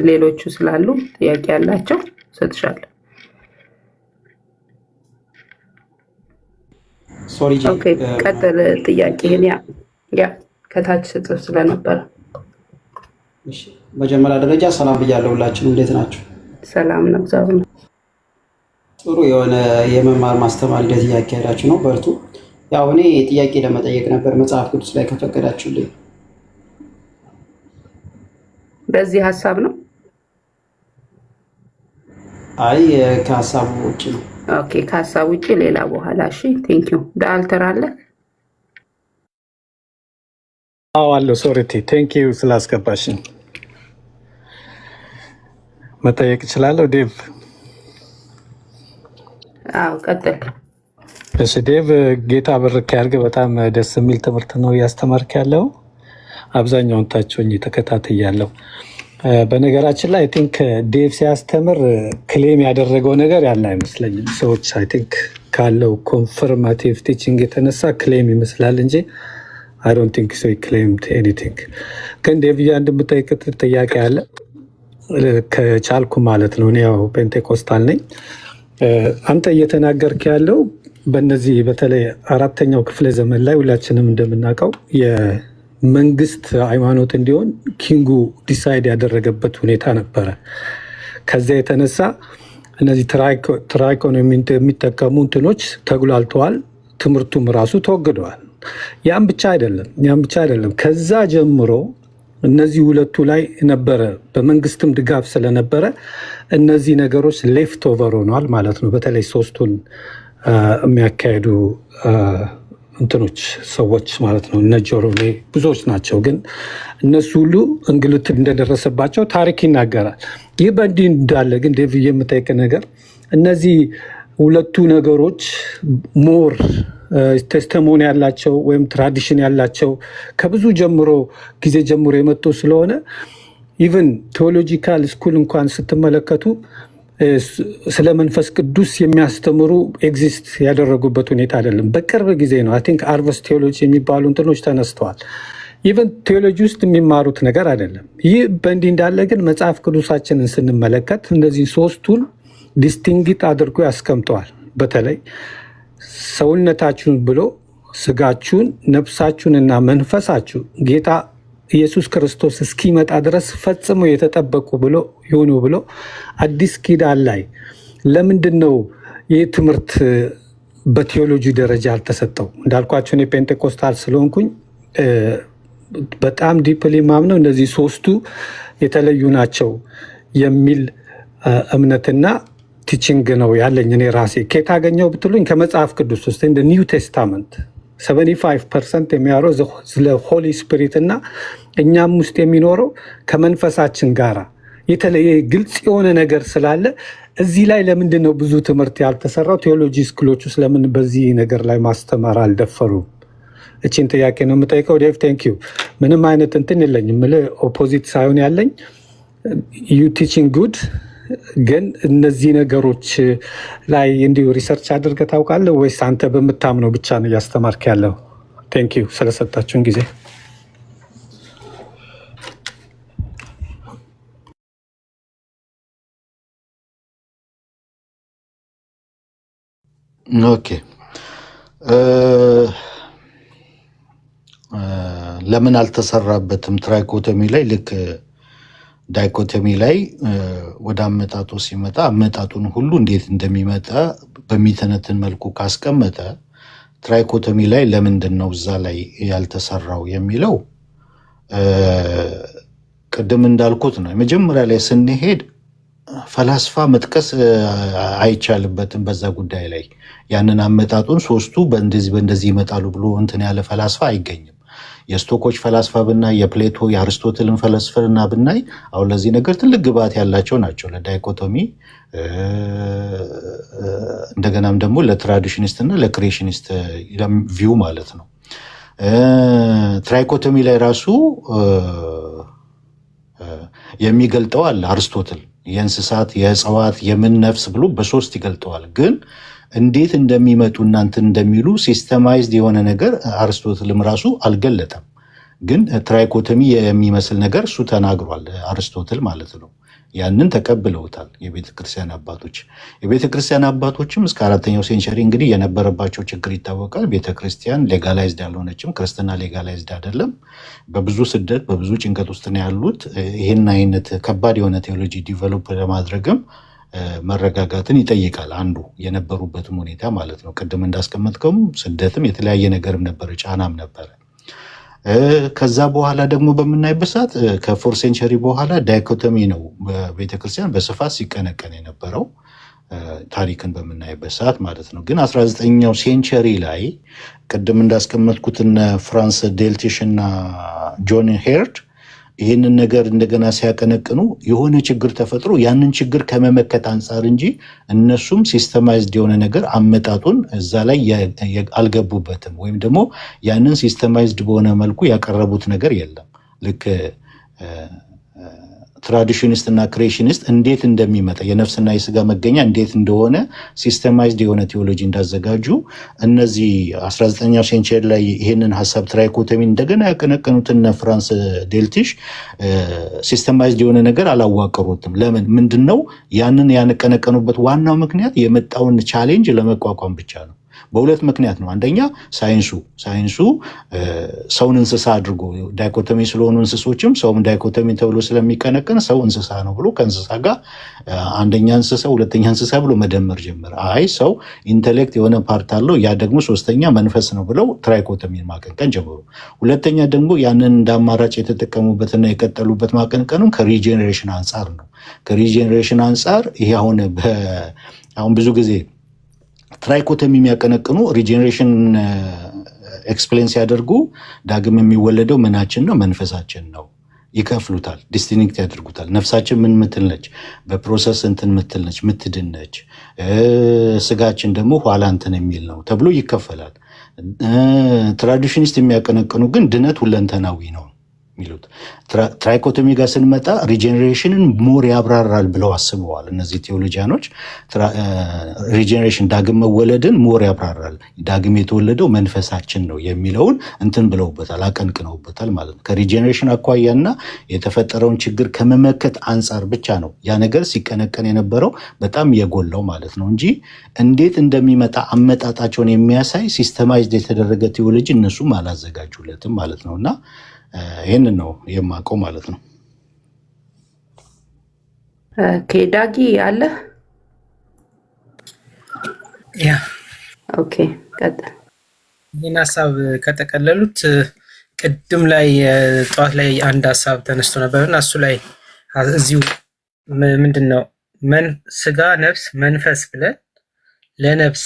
ሌሎቹ ስላሉ ጥያቄ ያላቸው ሰጥሻለሁ። ሶሪ ኦኬ ቀጥል። ጥያቄህን ያ ከታች ስጥፍ ስለነበረ እሺ። መጀመሪያ ደረጃ ሰላም ብያለሁ። ሁላችሁም እንዴት ናችሁ? ሰላም ነው፣ እግዚአብሔር ይመስገን። ጥሩ የሆነ የመማር ማስተማር ሂደት እያካሄዳችሁ ነው፣ በርቱ። ያው እኔ ጥያቄ ለመጠየቅ ነበር መጽሐፍ ቅዱስ ላይ ከፈቀዳችሁልኝ። በዚህ ሀሳብ ነው? አይ ከሀሳቡ ውጭ ነው። ኦኬ ከሀሳብ ውጭ ሌላ በኋላ። እሺ ቴንክ ዩ። ዳልተር አለ? አዎ አለው። ሶሪቲ ቴንክ ዩ ስላስገባሽኝ። መጠየቅ እችላለሁ ዴቭ? አዎ ቀጥል። እሺ ዴቭ፣ ጌታ ብርክ ያድርግ። በጣም ደስ የሚል ትምህርት ነው እያስተማርክ ያለው። አብዛኛውን ታችሁኝ ተከታትያለሁ። በነገራችን ላይ አይ ቲንክ ዴቭ ሲያስተምር ክሌም ያደረገው ነገር ያለ አይመስለኝም። ሰዎች አይ ቲንክ ካለው ኮንፈርማቲቭ ቲቺንግ የተነሳ ክሌም ይመስላል እንጂ አይ ዶንት ቲንክ ሶ ክሌምድ ኤኒቲንግ። ግን ዴቭ አንድ የምጠይቅህ ጥያቄ አለ ከቻልኩ ማለት ነው። እኔ ያው ፔንቴኮስታል ነኝ። አንተ እየተናገርክ ያለው በእነዚህ በተለይ 4ኛው ክፍለ ዘመን ላይ ሁላችንም እንደምናውቀው መንግስት ሃይማኖት እንዲሆን ኪንጉ ዲሳይድ ያደረገበት ሁኔታ ነበረ። ከዚያ የተነሳ እነዚህ ትራይኮኖሚ የሚጠቀሙ እንትኖች ተጉላልተዋል። ትምህርቱም ራሱ ተወግደዋል። ያም ብቻ አይደለም። ከዛ ጀምሮ እነዚህ ሁለቱ ላይ ነበረ፣ በመንግስትም ድጋፍ ስለነበረ እነዚህ ነገሮች ሌፍት ኦቨር ሆነዋል ማለት ነው። በተለይ ሶስቱን የሚያካሄዱ እንትኖች ሰዎች ማለት ነው። እነ ጆሮሜ ብዙዎች ናቸው፣ ግን እነሱ ሁሉ እንግልት እንደደረሰባቸው ታሪክ ይናገራል። ይህ በእንዲህ እንዳለ ግን ዴቭ የምጠይቅ ነገር እነዚህ ሁለቱ ነገሮች ሞር ቴስቲሞኒ ያላቸው ወይም ትራዲሽን ያላቸው ከብዙ ጊዜ ጀምሮ የመጡ ስለሆነ ኢቨን ቴዎሎጂካል ስኩል እንኳን ስትመለከቱ ስለ መንፈስ ቅዱስ የሚያስተምሩ ኤግዚስት ያደረጉበት ሁኔታ አይደለም። በቅርብ ጊዜ ነው አይ ቲንክ አርቨስ ቴዎሎጂ የሚባሉ እንትኖች ተነስተዋል። ኢቨን ቴዎሎጂ ውስጥ የሚማሩት ነገር አይደለም። ይህ በእንዲህ እንዳለ ግን መጽሐፍ ቅዱሳችንን ስንመለከት እነዚህ ሶስቱን ዲስቲንግት አድርጎ ያስቀምጠዋል። በተለይ ሰውነታችሁን ብሎ ስጋችሁን፣ ነፍሳችሁንና መንፈሳችሁ ጌታ ኢየሱስ ክርስቶስ እስኪመጣ ድረስ ፈጽሞ የተጠበቁ ብሎ ይሁኑ ብሎ አዲስ ኪዳን ላይ ለምንድን ነው ይህ ትምህርት በቴዎሎጂ ደረጃ አልተሰጠው? እንዳልኳቸው እኔ ፔንቴኮስታል ስለሆንኩኝ በጣም ዲፕሊ ማምነው እነዚህ ሶስቱ የተለዩ ናቸው የሚል እምነትና ቲቺንግ ነው ያለኝ። እኔ ራሴ ከየት አገኘው ብትሉኝ ከመጽሐፍ ቅዱስ ውስጥ እንደ ኒው ቴስታመንት 75% የሚያወራው ስለ ሆሊ ስፒሪት እና እኛም ውስጥ የሚኖረው ከመንፈሳችን ጋራ የተለየ ግልጽ የሆነ ነገር ስላለ እዚህ ላይ ለምንድን ነው ብዙ ትምህርት ያልተሰራው? ቴዎሎጂ ስኩሎች ውስጥ ለምን በዚህ ነገር ላይ ማስተማር አልደፈሩም? እቺን ጥያቄ ነው የምጠይቀው። ዴቭ ቴንክ ዩ። ምንም አይነት እንትን የለኝም፣ ኦፖዚት ሳይሆን ያለኝ ዩ ቲቺንግ ጉድ። ግን እነዚህ ነገሮች ላይ እንዲሁ ሪሰርች አድርገህ ታውቃለህ ወይስ አንተ በምታምነው ብቻ ነው እያስተማርክ ያለው? ቴንክ ዩ ስለሰጣችሁን ጊዜ። ኦኬ ለምን አልተሰራበትም? ትራይኮቶሚ ላይ ልክ ዳይኮቶሚ ላይ ወደ አመጣጡ ሲመጣ አመጣጡን ሁሉ እንዴት እንደሚመጣ በሚተነትን መልኩ ካስቀመጠ ትራይኮቶሚ ላይ ለምንድን ነው እዛ ላይ ያልተሰራው የሚለው ቅድም እንዳልኩት ነው። መጀመሪያ ላይ ስንሄድ ፈላስፋ መጥቀስ አይቻልበትም። በዛ ጉዳይ ላይ ያንን አመጣጡን ሶስቱ በእንደዚህ ይመጣሉ ብሎ እንትን ያለ ፈላስፋ አይገኝም። የስቶኮች ፈላስፋ ብናይ፣ የፕሌቶ የአርስቶትልን ፈለስፍና ብናይ አሁን ለዚህ ነገር ትልቅ ግብዓት ያላቸው ናቸው፣ ለዳይኮቶሚ እንደገናም ደግሞ ለትራዲሽኒስት እና ለክሬሽኒስት ቪው ማለት ነው። ትራይኮቶሚ ላይ ራሱ የሚገልጠው አለ አርስቶትል የእንስሳት የእጽዋት የምን ነፍስ ብሎ በሶስት ይገልጠዋል። ግን እንዴት እንደሚመጡ እናንትን እንደሚሉ ሲስተማይዝድ የሆነ ነገር አርስቶትልም ራሱ አልገለጠም። ግን ትራይኮቶሚ የሚመስል ነገር እሱ ተናግሯል አርስቶትል ማለት ነው። ያንን ተቀብለውታል የቤተክርስቲያን አባቶች። የቤተክርስቲያን አባቶችም እስከ 4ኛው ሴንቸሪ እንግዲህ የነበረባቸው ችግር ይታወቃል። ቤተክርስቲያን ሌጋላይዝድ ያልሆነችም፣ ክርስትና ሌጋላይዝድ አይደለም። በብዙ ስደት በብዙ ጭንቀት ውስጥ ነው ያሉት። ይህን አይነት ከባድ የሆነ ቴዎሎጂ ዲቨሎፕ ለማድረግም መረጋጋትን ይጠይቃል። አንዱ የነበሩበትም ሁኔታ ማለት ነው። ቅድም እንዳስቀመጥከውም ስደትም የተለያየ ነገርም ነበረ፣ ጫናም ነበረ። ከዛ በኋላ ደግሞ በምናይበት ሰዓት ከ4 ሴንቸሪ በኋላ ዳይኮቶሚ ነው በቤተክርስቲያን በስፋት ሲቀነቀን የነበረው ታሪክን በምናይበት ሰዓት ማለት ነው። ግን 19ኛው ሴንቸሪ ላይ ቅድም እንዳስቀመጥኩት እነ ፍራንስ ዴልቲሽ እና ጆን ሄርድ ይህንን ነገር እንደገና ሲያቀነቅኑ የሆነ ችግር ተፈጥሮ ያንን ችግር ከመመከት አንጻር እንጂ እነሱም ሲስተማይዝድ የሆነ ነገር አመጣጡን እዛ ላይ አልገቡበትም፣ ወይም ደግሞ ያንን ሲስተማይዝድ በሆነ መልኩ ያቀረቡት ነገር የለም። ልክ ትራዲሽኒስት እና ክሬሽኒስት እንዴት እንደሚመጣ የነፍስና የስጋ መገኛ እንዴት እንደሆነ ሲስተማይዝድ የሆነ ቴዎሎጂ እንዳዘጋጁ እነዚህ 19ኛው ሴንቸሪ ላይ ይህንን ሀሳብ ትራይኮቶሚ እንደገና ያቀነቀኑትን ፍራንስ ዴልቲሽ ሲስተማይዝድ የሆነ ነገር አላዋቀሩትም። ለምን? ምንድን ነው ያንን ያቀነቀኑበት ዋናው ምክንያት የመጣውን ቻሌንጅ ለመቋቋም ብቻ ነው። በሁለት ምክንያት ነው። አንደኛ ሳይንሱ ሰውን እንስሳ አድርጎ ዳይኮቶሚ ስለሆኑ እንስሶችም ሰውም ዳይኮቶሚ ተብሎ ስለሚቀነቀን ሰው እንስሳ ነው ብሎ ከእንስሳ ጋር አንደኛ እንስሳ ሁለተኛ እንስሳ ብሎ መደመር ጀመረ። አይ ሰው ኢንቴሌክት የሆነ ፓርት አለው፣ ያ ደግሞ ሶስተኛ መንፈስ ነው ብለው ትራይኮቶሚን ማቀንቀን ጀመሩ። ሁለተኛ ደግሞ ያንን እንደ አማራጭ የተጠቀሙበትና የቀጠሉበት ማቀንቀኑም ከሪጀኔሬሽን አንጻር ነው። ከሪጀኔሬሽን አንጻር ይሄ አሁን ብዙ ጊዜ ትራይኮቶሚ የሚያቀነቅኑ ሪጀኔሬሽን ኤክስፕሌን ሲያደርጉ ዳግም የሚወለደው ምናችን ነው? መንፈሳችን ነው። ይከፍሉታል፣ ዲስቲንክት ያደርጉታል። ነፍሳችን ምን ምትል ነች? በፕሮሰስ እንትን ምትል ነች፣ ምትድን ነች። ስጋችን ደግሞ ኋላ እንትን የሚል ነው ተብሎ ይከፈላል። ትራዲሽኒስት የሚያቀነቅኑ ግን ድነት ሁለንተናዊ ነው የሚሉት። ትራይኮቶሚ ጋር ስንመጣ ሪጀኔሬሽንን ሞር ያብራራል ብለው አስበዋል እነዚህ ቴዎሎጂያኖች። ሪጀኔሬሽን ዳግም መወለድን ሞር ያብራራል፣ ዳግም የተወለደው መንፈሳችን ነው የሚለውን እንትን ብለውበታል፣ አቀንቅነውበታል ማለት ነው። ከሪጀኔሬሽን አኳያና የተፈጠረውን ችግር ከመመከት አንጻር ብቻ ነው ያ ነገር ሲቀነቀን የነበረው በጣም የጎላው ማለት ነው እንጂ እንዴት እንደሚመጣ አመጣጣቸውን የሚያሳይ ሲስተማይዝድ የተደረገ ቴዎሎጂ እነሱም አላዘጋጁለትም ማለት ነው። እና ይህንን ነው የማውቀው ማለት ነው። ዳጊ አለ? ያ ኦኬ፣ ቀጥል። ይህን ሀሳብ ከጠቀለሉት ቅድም ላይ ጠዋት ላይ አንድ ሀሳብ ተነስቶ ነበርና እሱ ላይ እዚሁ ምንድን ነው ስጋ፣ ነፍስ፣ መንፈስ ብለን ለነፍስ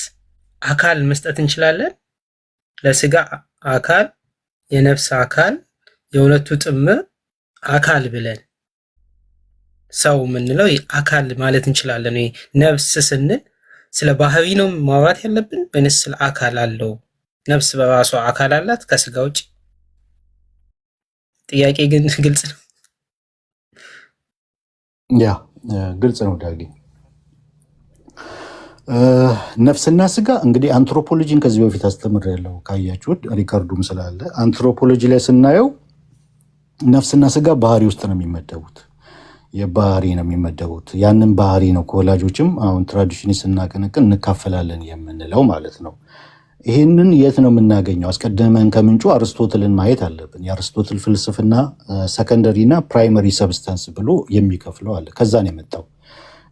አካል መስጠት እንችላለን። ለስጋ አካል፣ የነፍስ አካል፣ የሁለቱ ጥምር አካል ብለን ሰው የምንለው አካል ማለት እንችላለን። ነፍስ ስንል ስለ ባህሪ ነው ማውራት ያለብን ወይንስ ስለ አካል አለው? ነፍስ በራሷ አካል አላት ከስጋ ውጭ? ጥያቄ ግን ግልጽ ነው። ያ ግልጽ ነው ዳጊ። ነፍስና ስጋ እንግዲህ አንትሮፖሎጂን ከዚህ በፊት አስተምሬያለሁ ካያችሁት፣ ሪከርዱም ስላለ አንትሮፖሎጂ ላይ ስናየው ነፍስና ስጋ ባህሪ ውስጥ ነው የሚመደቡት፣ የባህሪ ነው የሚመደቡት። ያንን ባህሪ ነው ከወላጆችም አሁን ትራዲሽኒስት ስናቀነቅን እንካፈላለን የምንለው ማለት ነው። ይህንን የት ነው የምናገኘው? አስቀድመን ከምንጩ አርስቶትልን ማየት አለብን። የአርስቶትል ፍልስፍና ሰከንደሪ እና ፕራይመሪ ሰብስታንስ ብሎ የሚከፍለው አለ። ከዛ ነው የመጣው።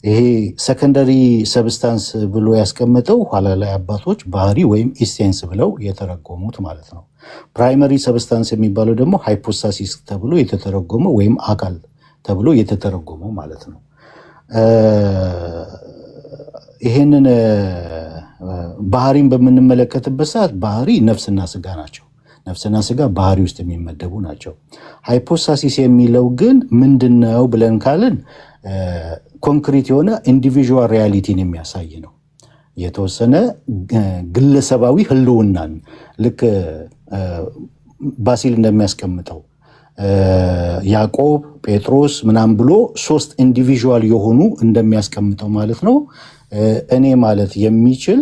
ይሄ ሰከንደሪ ሰብስታንስ ብሎ ያስቀመጠው ኋላ ላይ አባቶች ባህሪ ወይም ኢሴንስ ብለው የተረጎሙት ማለት ነው። ፕራይመሪ ሰብስታንስ የሚባለው ደግሞ ሃይፖስታሲስ ተብሎ የተተረጎመው ወይም አካል ተብሎ የተተረጎመው ማለት ነው። ይህንን ባህሪን በምንመለከትበት ሰዓት ባህሪ ነፍስና ስጋ ናቸው። ነፍስና ስጋ ባህሪ ውስጥ የሚመደቡ ናቸው። ሃይፖስታሲስ የሚለው ግን ምንድነው ብለን ካልን ኮንክሪት የሆነ ኢንዲቪዥዋል ሪያሊቲን የሚያሳይ ነው። የተወሰነ ግለሰባዊ ህልውናን ልክ ባሲል እንደሚያስቀምጠው ያዕቆብ፣ ጴጥሮስ ምናምን ብሎ 3 ኢንዲቪዥዋል የሆኑ እንደሚያስቀምጠው ማለት ነው። እኔ ማለት የሚችል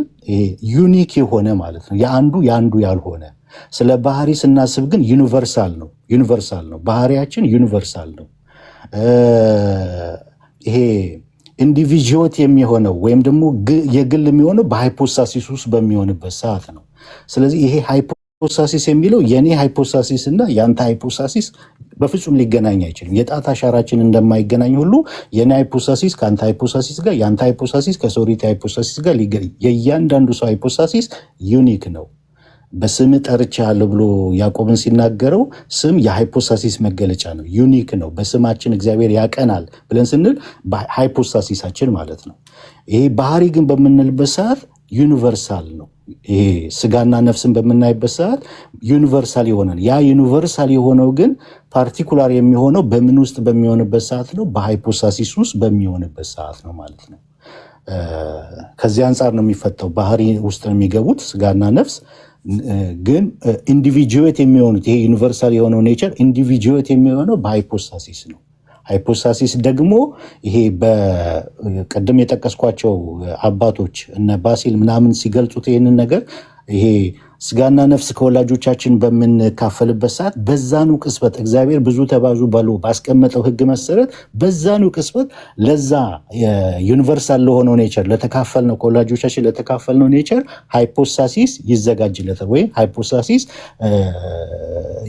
ዩኒክ የሆነ ማለት ነው። የአንዱ ያልሆነ። ስለ ባህሪ ስናስብ ግን ዩኒቨርሳል ነው። ባህሪያችን ዩኒቨርሳል ነው። ይሄ ኢንዲቪዥዌት የሚሆነው ወይም ደግሞ የግል የሚሆነው በሃይፖስታሲስ ውስጥ በሚሆንበት ሰዓት ነው። ስለዚህ ይሄ ሃይፖስታሲስ የሚለው የኔ ሃይፖስታሲስ እና የአንተ ሃይፖስታሲስ በፍጹም ሊገናኝ አይችልም። የጣት አሻራችን እንደማይገናኝ ሁሉ የኔ ሃይፖስታሲስ ከአንተ ሃይፖስታሲስ ጋር፣ የአንተ ሃይፖስታሲስ ከሶሪቲ ሃይፖስታሲስ ጋር የእያንዳንዱ ሰው ሃይፖስታሲስ ዩኒክ ነው። በስም ጠርቼሃለሁ ብሎ ያዕቆብን ሲናገረው ስም የሃይፖስታሲስ መገለጫ ነው፣ ዩኒክ ነው። በስማችን እግዚአብሔር ያቀናል ብለን ስንል ሃይፖስታሲሳችን ማለት ነው። ይሄ ባህሪ ግን በምንልበት ሰዓት ዩኒቨርሳል ነው። ይሄ ስጋና ነፍስን በምናይበት ሰዓት ዩኒቨርሳል የሆነ ያ ዩኒቨርሳል የሆነው ግን ፓርቲኩላር የሚሆነው በምን ውስጥ በሚሆንበት ሰዓት ነው? በሃይፖስታሲስ ውስጥ በሚሆንበት ሰዓት ነው ማለት ነው። ከዚህ አንጻር ነው የሚፈታው። ባህሪ ውስጥ ነው የሚገቡት ስጋና ነፍስ ግን ኢንዲቪጁዌት የሚሆኑት ይሄ ዩኒቨርሳል የሆነው ኔቸር ኢንዲቪጁዌት የሚሆነው በሃይፖስታሲስ ነው። ሃይፖስታሲስ ደግሞ ይሄ በቀደም የጠቀስኳቸው አባቶች እነ ባሲል ምናምን ሲገልጹት ይህንን ነገር ይሄ ስጋና ነፍስ ከወላጆቻችን በምንካፈልበት ሰዓት በዛኑ ቅጽበት እግዚአብሔር ብዙ ተባዙ ብሎ ባስቀመጠው ሕግ መሰረት በዛኑ ቅጽበት ለዛ ዩኒቨርሳል ለሆነው ኔቸር ለተካፈልነው ከወላጆቻችን ለተካፈልነው ኔቸር ሃይፖስታሲስ ይዘጋጅለታል ወይም ሃይፖስታሲስ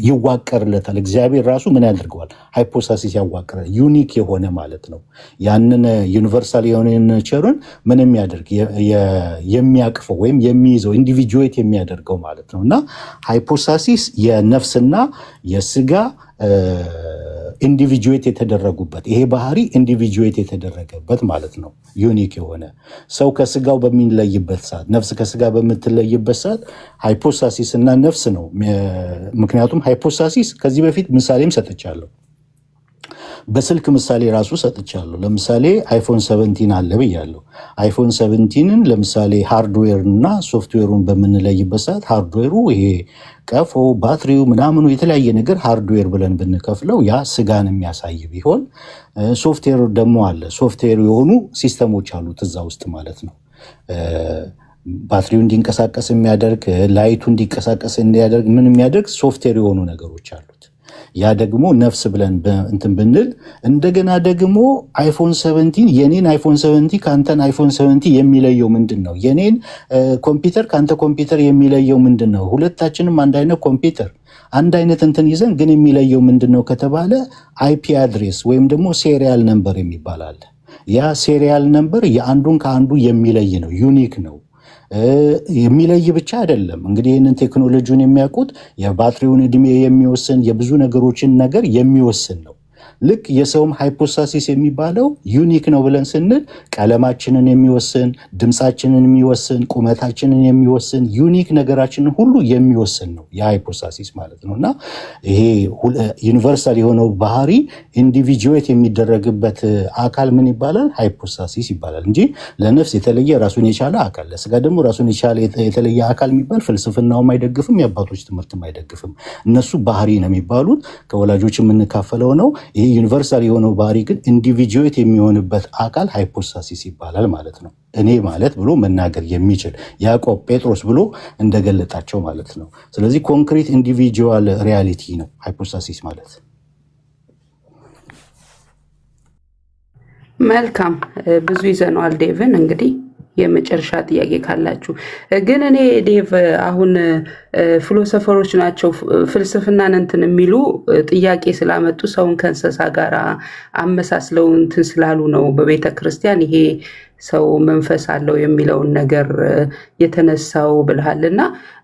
ይዋቀርለታል። እግዚአብሔር ራሱ ምን ያደርገዋል? ሃይፖስታሲስ ያዋቅራል። ዩኒክ የሆነ ማለት ነው። ያንን ዩኒቨርሳል የሆነ ኔቸርን ምን የሚያደርግ የሚያቅፈው ወይም የሚይዘው ኢንዲቪጁዌት የሚያደርገው ማለት ነው። እና ሃይፖስታሲስ የነፍስና የስጋ ኢንዲቪጁዌት የተደረጉበት ይሄ ባህሪ ኢንዲቪጁዌት የተደረገበት ማለት ነው። ዩኒክ የሆነ ሰው ከስጋው በሚለይበት ሰዓት፣ ነፍስ ከስጋ በምትለይበት ሰዓት ሃይፖስታሲስ እና ነፍስ ነው። ምክንያቱም ሃይፖስታሲስ ከዚህ በፊት ምሳሌም ሰጥቻለሁ። በስልክ ምሳሌ ራሱ ሰጥቻለሁ። ለምሳሌ አይፎን 17 አለ ብያለሁ። አይፎን 17ን ለምሳሌ ሃርድዌር እና ሶፍትዌሩን በምንለይበት ሰዓት ሃርድዌሩ ይሄ ቀፎ፣ ባትሪው ምናምኑ የተለያየ ነገር ሃርድዌር ብለን ብንከፍለው ያ ስጋን የሚያሳይ ቢሆን ሶፍትዌር ደግሞ አለ። ሶፍትዌር የሆኑ ሲስተሞች አሉት እዛ ውስጥ ማለት ነው። ባትሪው እንዲንቀሳቀስ የሚያደርግ ላይቱ እንዲንቀሳቀስ እንዲያደርግ ምን የሚያደርግ ሶፍትዌር የሆኑ ነገሮች አሉት። ያ ደግሞ ነፍስ ብለን እንትን ብንል እንደገና ደግሞ አይፎን 17 የኔን አይፎን 17 ከአንተን አይፎን 17 የሚለየው ምንድን ነው? የኔን ኮምፒውተር ከአንተ ኮምፒውተር የሚለየው ምንድን ነው? ሁለታችንም አንድ አይነት ኮምፒውተር አንድ አይነት እንትን ይዘን ግን የሚለየው ምንድን ነው ከተባለ አይፒ አድሬስ ወይም ደግሞ ሴሪያል ነምበር የሚባል አለ። ያ ሴሪያል ነምበር የአንዱን ከአንዱ የሚለይ ነው፣ ዩኒክ ነው። የሚለይ ብቻ አይደለም። እንግዲህ ይህንን ቴክኖሎጂውን የሚያውቁት የባትሪውን እድሜ የሚወስን የብዙ ነገሮችን ነገር የሚወስን ነው። ልክ የሰውም ሃይፖስታሲስ የሚባለው ዩኒክ ነው ብለን ስንል ቀለማችንን የሚወስን፣ ድምፃችንን የሚወስን፣ ቁመታችንን የሚወስን ዩኒክ ነገራችንን ሁሉ የሚወስን ነው የሃይፖስታሲስ ማለት ነው። እና ይሄ ዩኒቨርሳል የሆነው ባህሪ ኢንዲቪጁዌት የሚደረግበት አካል ምን ይባላል? ሃይፖስታሲስ ይባላል እንጂ ለነፍስ የተለየ ራሱን የቻለ አካል፣ ለስጋ ደግሞ ራሱን የቻለ የተለየ አካል የሚባል ፍልስፍናውም አይደግፍም፣ የአባቶች ትምህርትም አይደግፍም። እነሱ ባህሪ ነው የሚባሉት፣ ከወላጆች የምንካፈለው ነው። ይህ ዩኒቨርሳል የሆነው ባህሪ ግን ኢንዲቪጁዌት የሚሆንበት አካል ሃይፖስታሲስ ይባላል ማለት ነው። እኔ ማለት ብሎ መናገር የሚችል ያዕቆብ፣ ጴጥሮስ ብሎ እንደገለጣቸው ማለት ነው። ስለዚህ ኮንክሪት ኢንዲቪጁዋል ሪያሊቲ ነው ሃይፖስታሲስ ማለት። መልካም ብዙ ይዘነዋል ዴቭን። እንግዲህ የመጨረሻ ጥያቄ ካላችሁ ግን እኔ ዴቭ አሁን ፊሎሶፈሮች ናቸው ፍልስፍናን እንትን የሚሉ ጥያቄ ስላመጡ ሰውን ከእንስሳ ጋር አመሳስለው እንትን ስላሉ ነው በቤተ ክርስቲያን ይሄ ሰው መንፈስ አለው የሚለውን ነገር የተነሳው ብልሃልና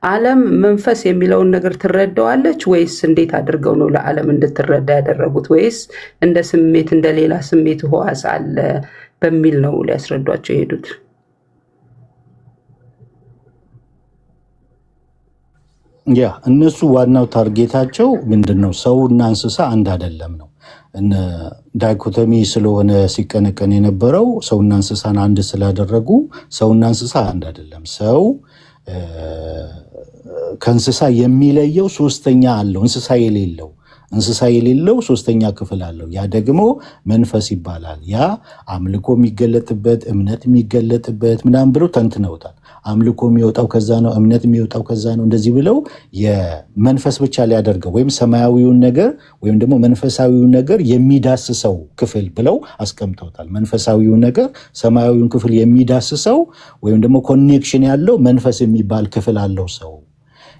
ዓለም መንፈስ የሚለውን ነገር ትረዳዋለች ወይስ እንዴት አድርገው ነው ለዓለም እንድትረዳ ያደረጉት? ወይስ እንደ ስሜት እንደ ሌላ ስሜት ህዋስ አለ በሚል ነው ሊያስረዷቸው የሄዱት? ያ እነሱ ዋናው ታርጌታቸው ምንድነው? ሰውና እንስሳ አንድ አይደለም ነው። ዳይኮቶሚ ስለሆነ ሲቀነቀን የነበረው ሰውና እንስሳን አንድ ስላደረጉ ሰውና እንስሳ አንድ አይደለም። ሰው ከእንስሳ የሚለየው ሶስተኛ አለው። እንስሳ የሌለው ሶስተኛ ክፍል አለው። ያ ደግሞ መንፈስ ይባላል። ያ አምልኮ የሚገለጥበት እምነት የሚገለጥበት ምናምን ብለው ተንትነውታል። አምልኮ የሚወጣው ከዛ ነው፣ እምነት የሚወጣው ከዛ ነው። እንደዚህ ብለው የመንፈስ ብቻ ሊያደርገው ወይም ሰማያዊውን ነገር ወይም ደግሞ መንፈሳዊውን ነገር የሚዳስሰው ክፍል ብለው አስቀምጠውታል። መንፈሳዊውን ነገር ሰማያዊውን ክፍል የሚዳስሰው ወይም ደግሞ ኮኔክሽን ያለው መንፈስ የሚባል ክፍል አለው ሰው።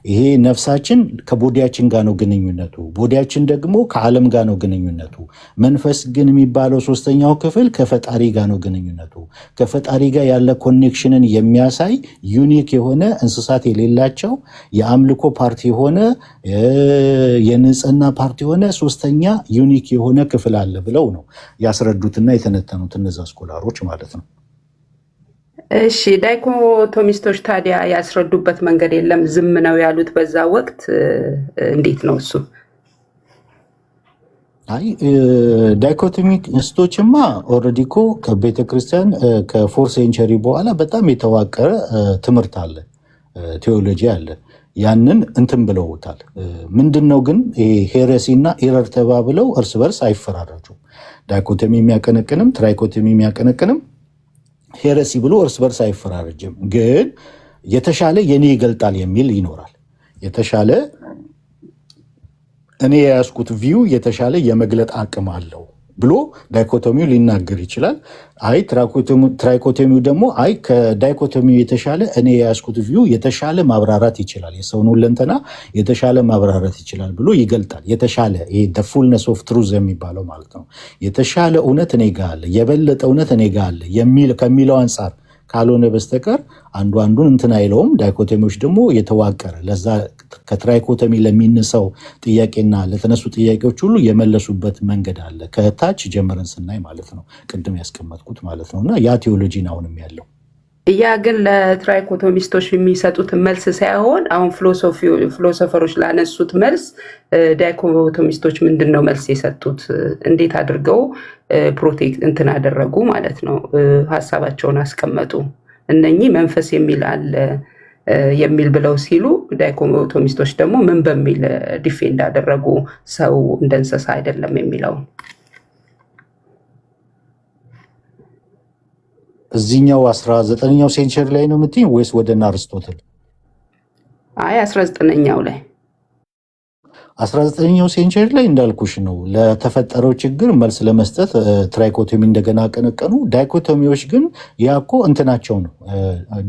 ይሄ ነፍሳችን ከቦዲያችን ጋር ነው ግንኙነቱ፣ ቦዲያችን ደግሞ ከዓለም ጋር ነው ግንኙነቱ። መንፈስ ግን የሚባለው ሶስተኛው ክፍል ከፈጣሪ ጋር ነው ግንኙነቱ። ከፈጣሪ ጋር ያለ ኮኔክሽንን የሚያሳይ ዩኒክ የሆነ እንስሳት የሌላቸው የአምልኮ ፓርቲ የሆነ የንጽህና ፓርቲ የሆነ ሶስተኛ ዩኒክ የሆነ ክፍል አለ ብለው ነው ያስረዱትና የተነተኑት እነዛ ስኮላሮች ማለት ነው። እሺ ዳይኮቶሚስቶች ታዲያ ያስረዱበት መንገድ የለም ዝም ነው ያሉት በዛ ወቅት እንዴት ነው እሱ? አይ ዳይኮቶሚስቶችማ ኦልሬዲ እኮ ከቤተ ክርስቲያን ከ4 ሴንቸሪ በኋላ በጣም የተዋቀረ ትምህርት አለ፣ ቴዎሎጂ አለ። ያንን እንትን ብለውታል። ምንድነው ግን ሄሬሲ እና ኤረር ተባብለው እርስ በርስ አይፈራረጁም። ዳይኮቶሚ የሚያቀነቅንም ትራይኮቶሚ የሚያቀነቅንም ሄረሲ ብሎ እርስ በርስ አይፈራረጅም። ግን የተሻለ የኔ ይገልጣል የሚል ይኖራል። የተሻለ እኔ የያዝኩት ቪው የተሻለ የመግለጥ አቅም አለው ብሎ ዳይኮቶሚው ሊናገር ይችላል። አይ ትራይኮቶሚው ደግሞ አይ ከዳይኮቶሚው የተሻለ እኔ የያዝኩት ቪው የተሻለ ማብራራት ይችላል፣ የሰውን ሁለንተና የተሻለ ማብራራት ይችላል ብሎ ይገልጣል። የተሻለ ይሄ the fullness of truth የሚባለው ማለት ነው። የተሻለ እውነት እኔ ጋር አለ፣ የበለጠ እውነት እኔ ጋር አለ ከሚለው አንጻር ካልሆነ በስተቀር አንዱ አንዱን እንትን አይለውም። ዳይኮቶሚዎች ደግሞ የተዋቀረ ለዛ ከትራይኮቶሚ ለሚነሳው ጥያቄና ለተነሱ ጥያቄዎች ሁሉ የመለሱበት መንገድ አለ፣ ከታች ጀምረን ስናይ ማለት ነው። ቅድም ያስቀመጥኩት ማለት ነው። እና ያ ቴዎሎጂ ነው አሁንም ያለው። ያ ግን ለትራይኮቶሚስቶች የሚሰጡት መልስ ሳይሆን አሁን ፊሎሶፈሮች ላነሱት መልስ ዳይኮቶሚስቶች ምንድን ነው መልስ የሰጡት? እንዴት አድርገው ፕሮቴክት እንትን አደረጉ ማለት ነው፣ ሀሳባቸውን አስቀመጡ። እነኚህ መንፈስ የሚል አለ የሚል ብለው ሲሉ ዳይኮቶሚስቶች ደግሞ ምን በሚል ዲፌንድ አደረጉ? ሰው እንደ እንስሳ አይደለም የሚለው እዚህኛው 19ኛው ሴንቸሪ ላይ ነው የምትይኝ ወይስ ወደና አርስቶትል? አይ 19ኛው ላይ 19ኛው ሴንቸሪ ላይ እንዳልኩሽ ነው። ለተፈጠረው ችግር መልስ ለመስጠት ትራይኮቶሚ እንደገና አቀነቀኑ። ዳይኮቶሚዎች ግን ያኮ እንትናቸው ነው፣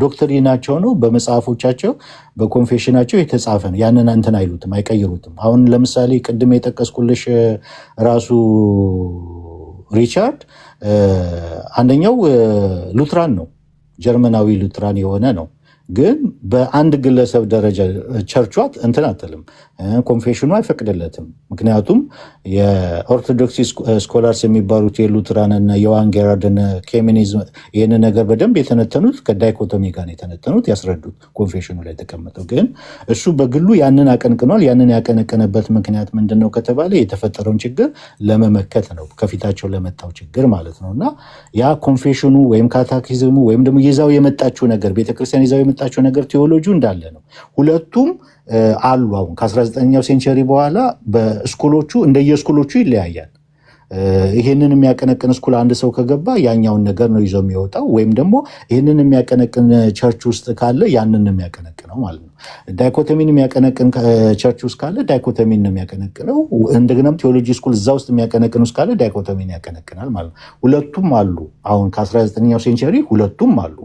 ዶክትሪናቸው ነው፣ በመጽሐፎቻቸው በኮንፌሽናቸው የተጻፈ ነው። ያንን እንትን አይሉትም፣ አይቀይሩትም። አሁን ለምሳሌ ቅድም የጠቀስኩልሽ ራሱ ሪቻርድ አንደኛው ሉትራን ነው፣ ጀርመናዊ ሉትራን የሆነ ነው። ግን በአንድ ግለሰብ ደረጃ ቸርቿት እንትን አትልም፣ ኮንፌሽኑ አይፈቅድለትም። ምክንያቱም የኦርቶዶክስ ስኮላርስ የሚባሉት የሉትራንና የዋንጌራድን ኬሚኒዝም ይህን ነገር በደንብ የተነተኑት ከዳይኮቶሚ ጋር የተነተኑት ያስረዱት ኮንፌሽኑ ላይ የተቀመጠው። ግን እሱ በግሉ ያንን አቀንቅኗል። ያንን ያቀነቀነበት ምክንያት ምንድን ነው ከተባለ የተፈጠረውን ችግር ለመመከት ነው፣ ከፊታቸው ለመጣው ችግር ማለት ነው። እና ያ ኮንፌሽኑ ወይም ካታኪዝሙ ወይም ደግሞ ይዛው የመጣችው ነገር ቤተክርስቲያን ይዛው የመጣችው ነገር ቴዎሎጂው እንዳለ ነው። ሁለቱም አሉ። አሁን ከ19ኛው ሴንቸሪ በኋላ በስኩሎቹ እንደየስኩሎቹ ይለያያል። ይህንን የሚያቀነቅን ስኩል አንድ ሰው ከገባ ያኛውን ነገር ነው ይዞ የሚወጣው፣ ወይም ደግሞ ይህንን የሚያቀነቅን ቸርች ውስጥ ካለ ያንን ነው የሚያቀነቅነው ማለት ነው። ዳይኮቶሚን የሚያቀነቅን ቸርች ውስጥ ካለ ዳይኮቶሚን ነው የሚያቀነቅነው። እንደገናም ቴዎሎጂ ስኩል እዛ ውስጥ የሚያቀነቅን ውስጥ ካለ ዳይኮቶሚን ያቀነቅናል ማለት ነው። ሁለቱም አሉ። አሁን ከ19ኛው ሴንቸሪ ሁለቱም አሉ።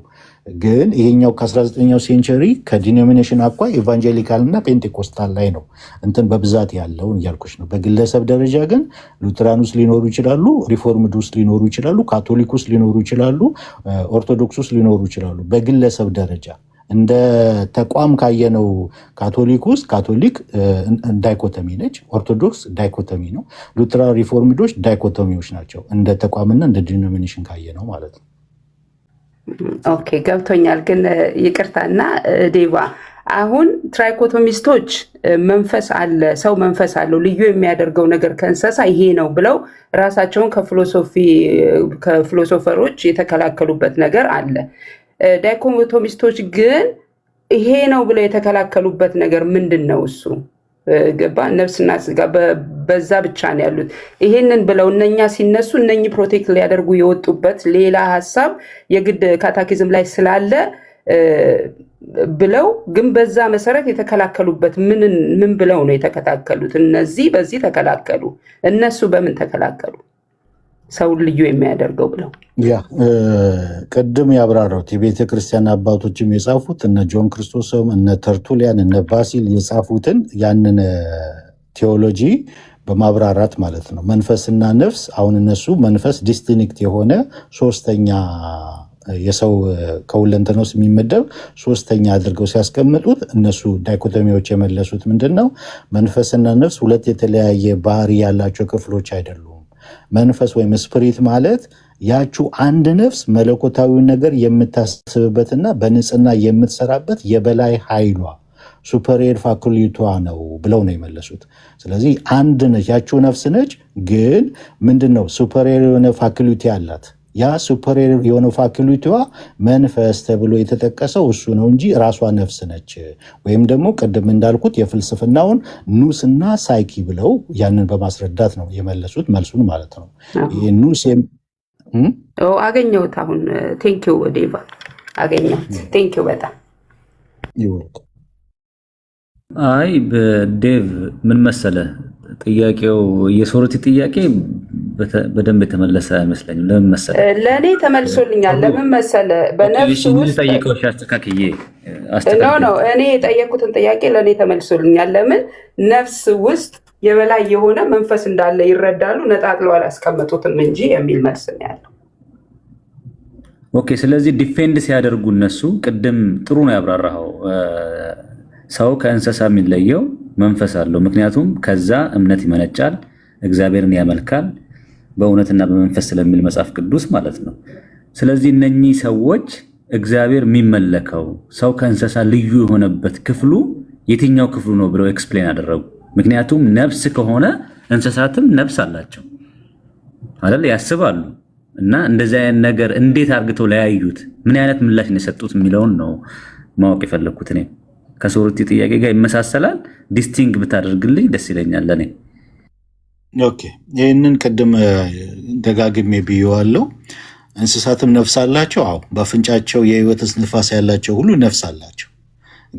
ግን ይሄኛው ከ19ኛው ሴንቸሪ ከዲኖሚኔሽን አኳይ ኢቫንጀሊካል እና ፔንቴኮስታል ላይ ነው እንትን በብዛት ያለው እያልኩሽ ነው። በግለሰብ ደረጃ ግን ሉትራን ውስጥ ሊኖሩ ይችላሉ፣ ሪፎርምድ ውስጥ ሊኖሩ ይችላሉ፣ ካቶሊክ ውስጥ ሊኖሩ ይችላሉ፣ ኦርቶዶክስ ውስጥ ሊኖሩ ይችላሉ። በግለሰብ ደረጃ እንደ ተቋም ካየነው ካቶሊክ ውስጥ ካቶሊክ ዳይኮቶሚ ነች፣ ኦርቶዶክስ ዳይኮቶሚ ነው፣ ሉትራን ሪፎርምዶች ዳይኮቶሚዎች ናቸው። እንደ ተቋምና እንደ ዲኖሚኔሽን ካየነው ማለት ነው። ኦኬ ገብቶኛል። ግን ይቅርታና ዴቫ አሁን ትራይኮቶሚስቶች መንፈስ አለ፣ ሰው መንፈስ አለው፣ ልዩ የሚያደርገው ነገር ከእንስሳ ይሄ ነው ብለው ራሳቸውን ከፊሎሶፈሮች የተከላከሉበት ነገር አለ። ዳይኮቶሚስቶች ግን ይሄ ነው ብለው የተከላከሉበት ነገር ምንድን ነው? እሱ ገባ ነፍስና ስጋ በዛ ብቻ ነው ያሉት። ይሄንን ብለው እነኛ ሲነሱ እነኚህ ፕሮቴክት ሊያደርጉ የወጡበት ሌላ ሀሳብ የግድ ካታኪዝም ላይ ስላለ ብለው ግን በዛ መሰረት የተከላከሉበት ምን ብለው ነው የተከላከሉት? እነዚህ በዚህ ተከላከሉ፣ እነሱ በምን ተከላከሉ? ሰውን ልዩ የሚያደርገው ብለው ያ ቅድም ያብራራሁት የቤተ ክርስቲያን አባቶችም የጻፉት እነ ጆን ክርስቶስም እነ ተርቱሊያን እነ ባሲል የጻፉትን ያንን ቴዎሎጂ በማብራራት ማለት ነው። መንፈስና ነፍስ አሁን እነሱ መንፈስ ዲስቲንክት የሆነ ሶስተኛ የሰው ከሁለንተና ውስጥ የሚመደብ ሶስተኛ አድርገው ሲያስቀምጡት እነሱ ዳይኮቶሚዎች የመለሱት ምንድን ነው? መንፈስና ነፍስ ሁለት የተለያየ ባህሪ ያላቸው ክፍሎች አይደሉም። መንፈስ ወይም ስፕሪት ማለት ያችሁ አንድ ነፍስ መለኮታዊውን ነገር የምታስብበትና በንጽህና የምትሰራበት የበላይ ኃይሏ ሱፐሪየር ፋኩሊቷ ነው ብለው ነው የመለሱት። ስለዚህ አንድ ነች፣ ያችሁ ነፍስ ነች። ግን ምንድነው ሱፐሪየር የሆነ ፋኩሊቲ አላት። ያ ሱፐሪየር የሆነ ፋኩሊቲዋ መንፈስ ተብሎ የተጠቀሰው እሱ ነው እንጂ ራሷ ነፍስ ነች። ወይም ደግሞ ቅድም እንዳልኩት የፍልስፍናውን ኑስና ሳይኪ ብለው ያንን በማስረዳት ነው የመለሱት መልሱን ማለት ነው። ኑስ አገኘሁት። አሁን ቴንኪው ዴቫ አገኘሁት። ቴንኪው በጣም አይ ዴቭ ምን መሰለ ጥያቄው የሶርቲ ጥያቄ በደንብ የተመለሰ አይመስለኝም። ለምን መሰለ ለእኔ ተመልሶልኛል። ለምን መሰለ በነፍስ ውስጥ ጠይቀው አስተካክዬ እኔ የጠየኩትን ጥያቄ ለእኔ ተመልሶልኛል። ለምን ነፍስ ውስጥ የበላይ የሆነ መንፈስ እንዳለ ይረዳሉ፣ ነጣጥለው አላስቀመጡትም እንጂ የሚል መልስ ነው ያለው። ኦኬ። ስለዚህ ዲፌንድ ሲያደርጉ እነሱ ቅድም ጥሩ ነው ያብራራኸው። ሰው ከእንስሳ የሚለየው መንፈስ አለው፣ ምክንያቱም ከዛ እምነት ይመነጫል፣ እግዚአብሔርን ያመልካል በእውነትና በመንፈስ ስለሚል መጽሐፍ ቅዱስ ማለት ነው። ስለዚህ እነኚህ ሰዎች እግዚአብሔር የሚመለከው ሰው ከእንስሳ ልዩ የሆነበት ክፍሉ የትኛው ክፍሉ ነው ብለው ኤክስፕሌን አደረጉ። ምክንያቱም ነፍስ ከሆነ እንስሳትም ነፍስ አላቸው አይደል? ያስባሉ። እና እንደዚህ አይነት ነገር እንዴት አርግተው ለያዩት ምን አይነት ምላሽ ነው የሰጡት የሚለውን ነው ማወቅ የፈለኩት። እኔ ከሶርቲ ጥያቄ ጋር ይመሳሰላል። ዲስቲንግ ብታደርግልኝ ደስ ይለኛል ለኔ። ኦኬ፣ ይህንን ቅድም ደጋግሜ ብየዋለሁ። እንስሳትም ነፍስ አላቸው። አዎ፣ በአፍንጫቸው የህይወት ንፋስ ያላቸው ሁሉ ነፍስ አላቸው።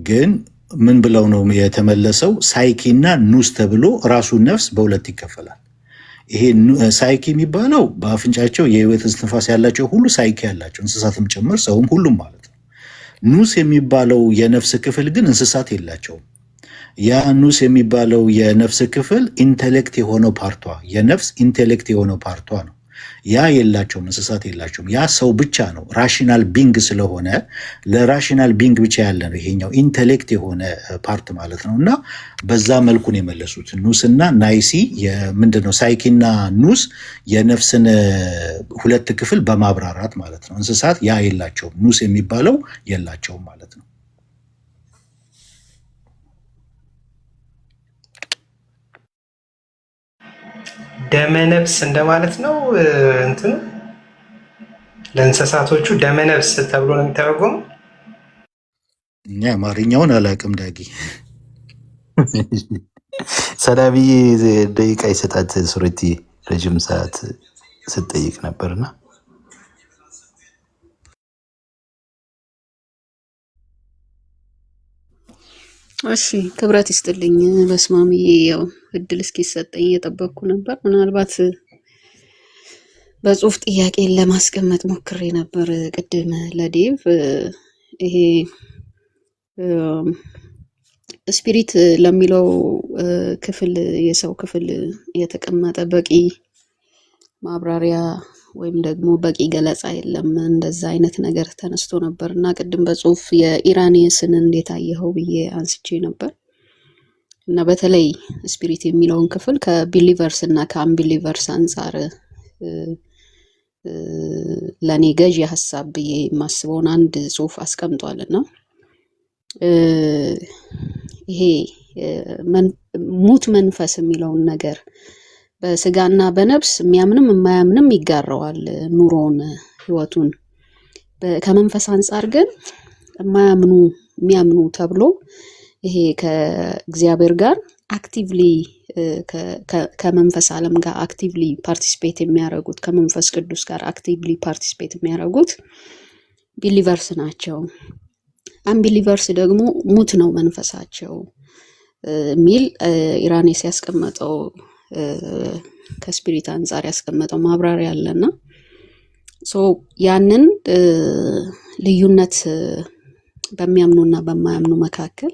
ግን ምን ብለው ነው የተመለሰው? ሳይኪ እና ኑስ ተብሎ ራሱ ነፍስ በሁለት ይከፈላል። ይሄ ሳይኪ የሚባለው በአፍንጫቸው የህይወት ንፋስ ያላቸው ሁሉ ሳይኪ ያላቸው እንስሳትም ጭምር ሰውም ሁሉም ማለት ነው። ኑስ የሚባለው የነፍስ ክፍል ግን እንስሳት የላቸውም። ያ ኑስ የሚባለው የነፍስ ክፍል ኢንቴሌክት የሆነው ፓርቷ የነፍስ ኢንቴሌክት የሆነው ፓርቷ ነው። ያ የላቸውም፣ እንስሳት የላቸውም። ያ ሰው ብቻ ነው። ራሽናል ቢንግ ስለሆነ ለራሽናል ቢንግ ብቻ ያለ ነው ይሄኛው ኢንቴሌክት የሆነ ፓርት ማለት ነው። እና በዛ መልኩ ነው የመለሱት። ኑስና ናይሲ ምንድነው ሳይኪና ኑስ የነፍስን ሁለት ክፍል በማብራራት ማለት ነው። እንስሳት ያ የላቸውም፣ ኑስ የሚባለው የላቸውም ማለት ነው። ደመነፍስ እንደማለት ነው። እንትኑ ለእንስሳቶቹ ደመነፍስ ተብሎ ነው የሚተረጎመው። እኛ አማርኛውን አላውቅም። ዳጊ ሰላምዬ ደቂቃ ይሰጣት ሱርቲ ረጅም ሰዓት ስትጠይቅ ነበርና እሺ ክብረት ይስጥልኝ። በስማምዬ ያው እድል እስኪሰጠኝ እየጠበቅኩ ነበር። ምናልባት በጽሁፍ ጥያቄን ለማስቀመጥ ሞክሬ ነበር ቅድም ለዴቭ ይሄ ስፒሪት ለሚለው ክፍል የሰው ክፍል የተቀመጠ በቂ ማብራሪያ ወይም ደግሞ በቂ ገለጻ የለም እንደዛ አይነት ነገር ተነስቶ ነበር እና ቅድም በጽሁፍ የኢራኒየስን እንዴት አየኸው ብዬ አንስቼ ነበር እና በተለይ ስፒሪት የሚለውን ክፍል ከቢሊቨርስ እና ከአንቢሊቨርስ አንጻር ለኔ ገዢ ሐሳብ ብዬ የማስበውን አንድ ጽሁፍ አስቀምጧልና ይሄ ሙት መንፈስ የሚለውን ነገር በስጋና በነፍስ የሚያምንም የማያምንም ይጋራዋል ኑሮውን ህይወቱን ከመንፈስ አንጻር ግን የማያምኑ የሚያምኑ ተብሎ ይሄ ከእግዚአብሔር ጋር አክቲቭሊ ከመንፈስ ዓለም ጋር አክቲቭሊ ፓርቲሲፔት የሚያደርጉት ከመንፈስ ቅዱስ ጋር አክቲቭሊ ፓርቲሲፔት የሚያደርጉት ቢሊቨርስ ናቸው። አንቢሊቨርስ ደግሞ ሙት ነው መንፈሳቸው ሚል ኢራኔስ ያስቀመጠው ከስፒሪት አንጻር ያስቀመጠው ማብራሪያ አለና ያንን ልዩነት በሚያምኑና በማያምኑ መካከል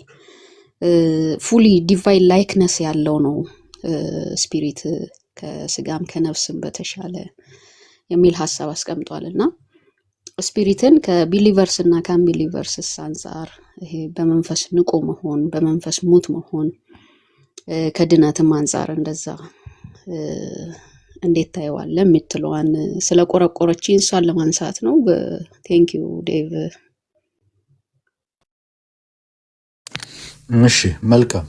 ፉሊ ዲቫይን ላይክነስ ያለው ነው ስፒሪት ከስጋም ከነፍስም በተሻለ የሚል ሐሳብ አስቀምጧልና ስፒሪትን ከቢሊቨርስ እና ከአንቢሊቨርስ አንጻር ይሄ በመንፈስ ንቆ መሆን በመንፈስ ሙት መሆን ከድነትም አንጻር እንደዛ እንዴት ታየዋለህ የምትለዋን ስለቆረቆረችኝ እሷን ለማንሳት ነው። ቴንክ ዩ ዴቭ። እሺ መልካም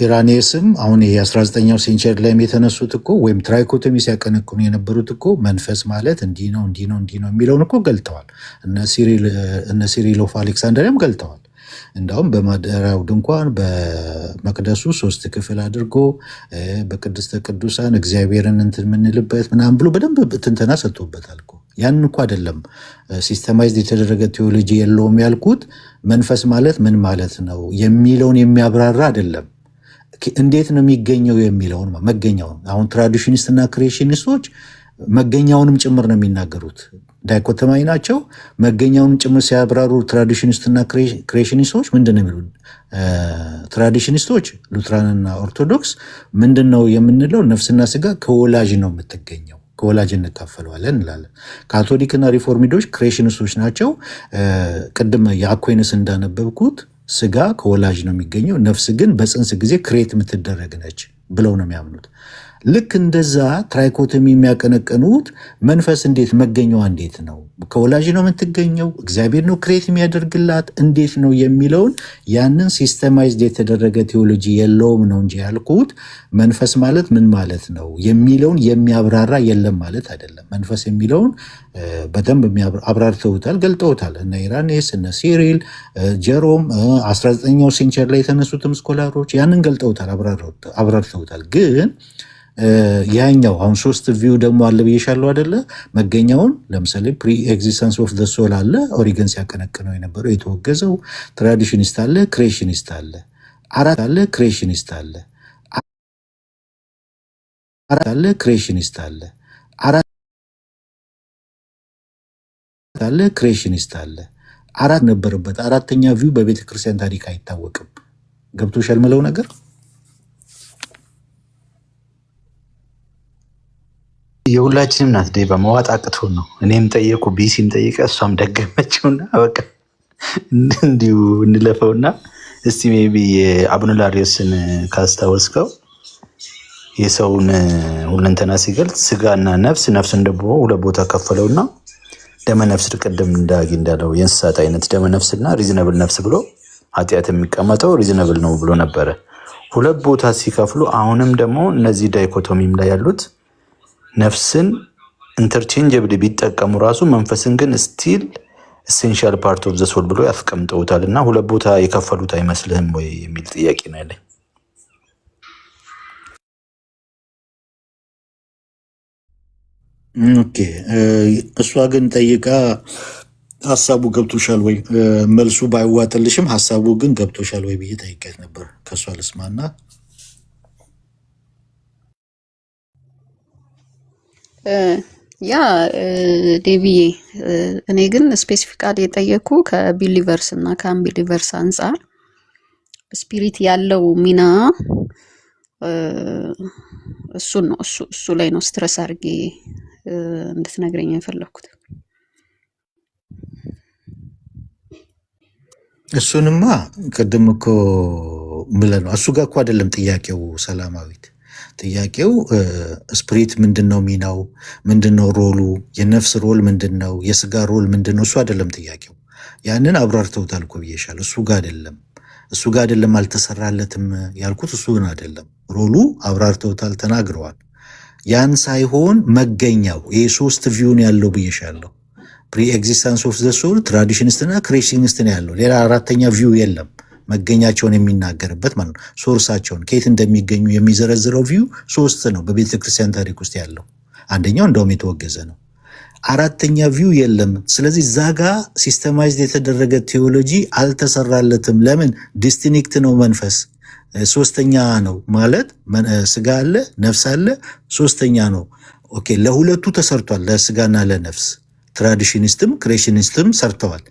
ኢራኔስም አሁን ይሄ 19ኛው ሴንቸሪ ላይ የተነሱት እኮ ወይም ትራይኮቶሚ ሲያቀነቅኑ የነበሩት እኮ መንፈስ ማለት እንዲህ ነው እንዲህ ነው እንዲህ ነው የሚለውን እኮ ገልጠዋል። እነ ሲሪል ኦፍ አሌክሳንድሪያም ገልጠዋል። እንዳውም በማደሪያው ድንኳን በመቅደሱ 3 ክፍል አድርጎ በቅድስተ ቅዱሳን እግዚአብሔርን እንትን የምንልበት ምናምን ብሎ በደንብ ትንተና ሰጥቶበታል እኮ። ያን እኮ አይደለም ሲስተማይዝድ የተደረገ ቴዎሎጂ የለውም ያልኩት። መንፈስ ማለት ምን ማለት ነው የሚለውን የሚያብራራ አይደለም። እንዴት ነው የሚገኘው የሚለውን መገኛውን። አሁን ትራዲሽኒስት እና ክሬሽኒስቶች መገኛውንም ጭምር ነው የሚናገሩት። ዳይኮቶማዊ ናቸው። መገኛውንም ጭምር ሲያብራሩ ትራዲሽኒስት እና ክሬሽኒስቶች ምንድን ነው የሚሉት? ትራዲሽኒስቶች ሉትራንና ኦርቶዶክስ ምንድን ነው የምንለው? ነፍስና ስጋ ከወላጅ ነው የምትገኘው፣ ከወላጅ እንካፈለዋለን እንላለን። ካቶሊክና ሪፎርሚዶች ክሬሽኒስቶች ናቸው። ቅድም የአኩይንስ እንዳነበብኩት ስጋ ከወላጅ ነው የሚገኘው፣ ነፍስ ግን በፅንስ ጊዜ ክሬት የምትደረግ ነች ብለው ነው የሚያምኑት። ልክ እንደዛ ትራይኮቶሚ የሚያቀነቀኑት መንፈስ እንዴት መገኘዋ እንዴት ነው? ከወላጅ ነው የምትገኘው? እግዚአብሔር ነው ክሬት የሚያደርግላት? እንዴት ነው የሚለውን ያንን ሲስተማይዝድ የተደረገ ቴዎሎጂ የለውም ነው እንጂ ያልኩት መንፈስ ማለት ምን ማለት ነው የሚለውን የሚያብራራ የለም ማለት አይደለም። መንፈስ የሚለውን በደንብ አብራርተውታል፣ ገልጠውታል። እነ ኢራኔስ፣ እነ ሲሪል፣ ጀሮም 19ኛው ሴንቸሪ ላይ የተነሱትም ስኮላሮች ያንን ገልጠውታል፣ አብራርተውታል። ግን ያኛው አሁን 3 ቪው ደግሞ አለ ብዬሻለሁ አይደለ? መገኛውን ለምሳሌ ፕሪ ኤግዚስተንስ ኦፍ ዘ ሶል አለ፣ ኦሪገን ሲያቀነቅነው የነበረው የተወገዘው። ትራዲሽኒስት አለ፣ ክሬሽኒስት አለ፣ አራት አለ፣ ክሬሽኒስት አለ፣ አራት አለ፣ ክሬሽኒስት አለ፣ አራት አለ፣ ክሬሽኒስት አለ። አራት ነበረበት። አራተኛ ቪው በቤተ ክርስቲያን ታሪክ አይታወቅም። ገብቶሻል ምለው ነገር? የሁላችንም ናት ዴቫ። መዋጥ አቅቶን ነው። እኔም ጠየቁ፣ ቢሲም ጠይቀ፣ እሷም ደገመችውና በቃ እንዲሁ እንለፈውና እስቲ ሜቢ የአቡነ-ላሪዮስን ካስታወስከው የሰውን ሁለንተና ሲገልጽ ስጋና ነፍስ፣ ነፍስን ደግሞ 2 ቦታ ከፈለውና ደመ ነፍስ ቅድም እንዳጊ እንዳለው የእንስሳት አይነት ደመ ነፍስና ሪዝነብል ነፍስ ብሎ ኃጢአት የሚቀመጠው ሪዝነብል ነው ብሎ ነበረ። 2 ቦታ ሲከፍሉ አሁንም ደግሞ እነዚህ ዳይኮቶሚም ላይ ያሉት ነፍስን ኢንተርቼንጀብል ቢጠቀሙ ራሱ መንፈስን ግን ስቲል ኤሴንሻል ፓርት ኦፍ ዘ ሶል ብሎ ያስቀምጠውታል። እና 2 ቦታ የከፈሉት አይመስልህም ወይ የሚል ጥያቄ ነው ያለኝ። ኦኬ እሷ ግን ጠይቃ ሀሳቡ ገብቶሻል ወይ? መልሱ ባይዋጥልሽም ሀሳቡ ግን ገብቶሻል ወይ ብዬ ጠይቄያት ነበር። ከእሷ ልስማና ያ ዴቪዬ እኔ ግን ስፔሲፊካሊ የጠየኩ ከቢሊቨርስ እና ከአንቢሊቨርስ አንጻር ስፒሪት ያለው ሚና እሱን ነው እሱ ላይ ነው ስትረስ አድርጌ እንድትነግረኝ የፈለኩት። እሱንማ ቅድም እኮ ብለህ ነው። እሱ ጋር እኮ አይደለም ጥያቄው ሰላማዊት። ጥያቄው ስፕሪት ምንድነው ሚናው? ምንድነው ሮሉ? የነፍስ ሮል ምንድነው? የስጋ ሮል ምንድነው? እሱ አይደለም ጥያቄው። ያንን አብራርተውታል እኮ ብዬሻል። እሱ ጋር አይደለም አልተሰራለትም ያልኩት እሱ ግን አይደለም። ሮሉ አብራርተውታል፣ ተናግረዋል። ያን ሳይሆን መገኛው ይሄ ሶስት ቪውን ያለው ብዬሻለሁ። ፕሪ ኤግዚስተንስ ኦፍ ዘ ሶል፣ ትራዲሽኒስትና ክሬሽኒስት ነው ያለው። ሌላ አራተኛ ቪው የለም። መገኛቸውን የሚናገርበት ማለት ነው። ሶርሳቸውን ከየት እንደሚገኙ የሚዘረዝረው ቪው ሶስት ነው በቤተ ክርስቲያን ታሪክ ውስጥ ያለው። አንደኛው እንደውም የተወገዘ ነው። አራተኛ ቪው የለም። ስለዚህ እዛ ጋ ሲስተማይዝድ የተደረገ ቴዎሎጂ አልተሰራለትም። ለምን? ዲስቲንክት ነው መንፈስ ሶስተኛ ነው ማለት ስጋ አለ፣ ነፍስ አለ፣ ሶስተኛ ነው። ኦኬ ለሁለቱ ተሰርቷል፣ ለስጋና ለነፍስ ትራዲሽኒስትም ክሬሽኒስትም ሰርተዋል።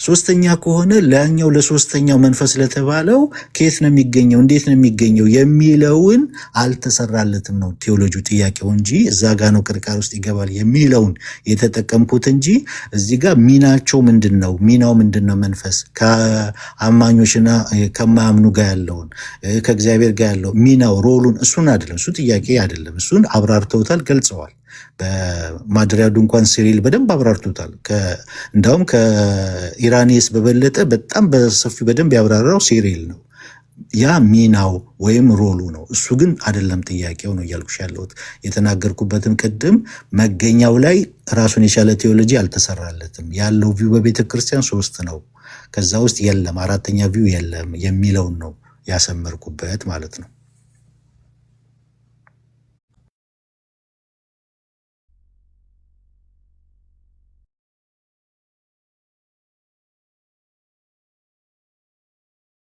ሶስተኛ ከሆነ ለኛው ለሶስተኛው መንፈስ ለተባለው ከየት ነው የሚገኘው እንዴት ነው የሚገኘው የሚለውን አልተሰራለትም ነው ቴዎሎጂ ጥያቄው እንጂ እዛ ጋ ነው ቅርቃር ውስጥ ይገባል የሚለውን የተጠቀምኩት እንጂ እዚህ ጋር ሚናቸው ምንድነው ሚናው ምንድነው መንፈስ ከአማኞችና ከማያምኑ ጋር ያለውን ከእግዚአብሔር ጋር ያለው ሚናው ሮሉን እሱን አይደለም። እሱ ጥያቄ አይደለም። እሱን አብራርተውታል፣ ገልጸዋል። በማደሪያ ድንኳን ሲሪል በደንብ አብራርቶታል። እንዳውም ከኢራኒስ በበለጠ በጣም በሰፊው በደንብ ያብራራው ሲሪል ነው። ያ ሚናው ወይም ሮሉ ነው። እሱ ግን አይደለም ጥያቄው ነው እያልኩሽ ያለሁት። የተናገርኩበትም ቅድም መገኛው ላይ ራሱን የቻለ ቴዎሎጂ አልተሰራለትም። ያለው ቪው በቤተ ክርስቲያን ሶስት ነው፣ ከዛ ውስጥ የለም አራተኛ ቪው የለም የሚለውን ነው ያሰመርኩበት ማለት ነው።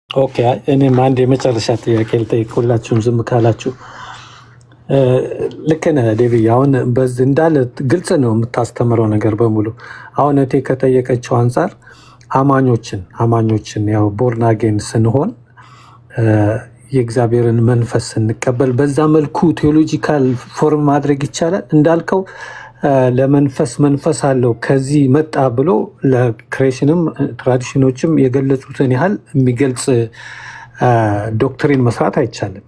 ኦኬ እኔም አንድ የመጨረሻ ጥያቄ ልጠይቅ፣ ሁላችሁም ዝም ካላችሁ። ልክ ነህ ዴቪ። አሁን በዚህ እንዳለ ግልጽ ነው የምታስተምረው ነገር በሙሉ። አሁን እቴ ከጠየቀችው አንጻር አማኞችን ያው ቦርን አጌን ስንሆን የእግዚአብሔርን መንፈስ ስንቀበል በዛ መልኩ ቴዎሎጂካል ፎርም ማድረግ ይቻላል እንዳልከው መንፈስ አለው ከዚህ መጣ ብሎ ለክሬሽንም ትራዲሽኖችም የገለጹትን ያህል የሚገልጽ ዶክትሪን መስራት አይቻልም።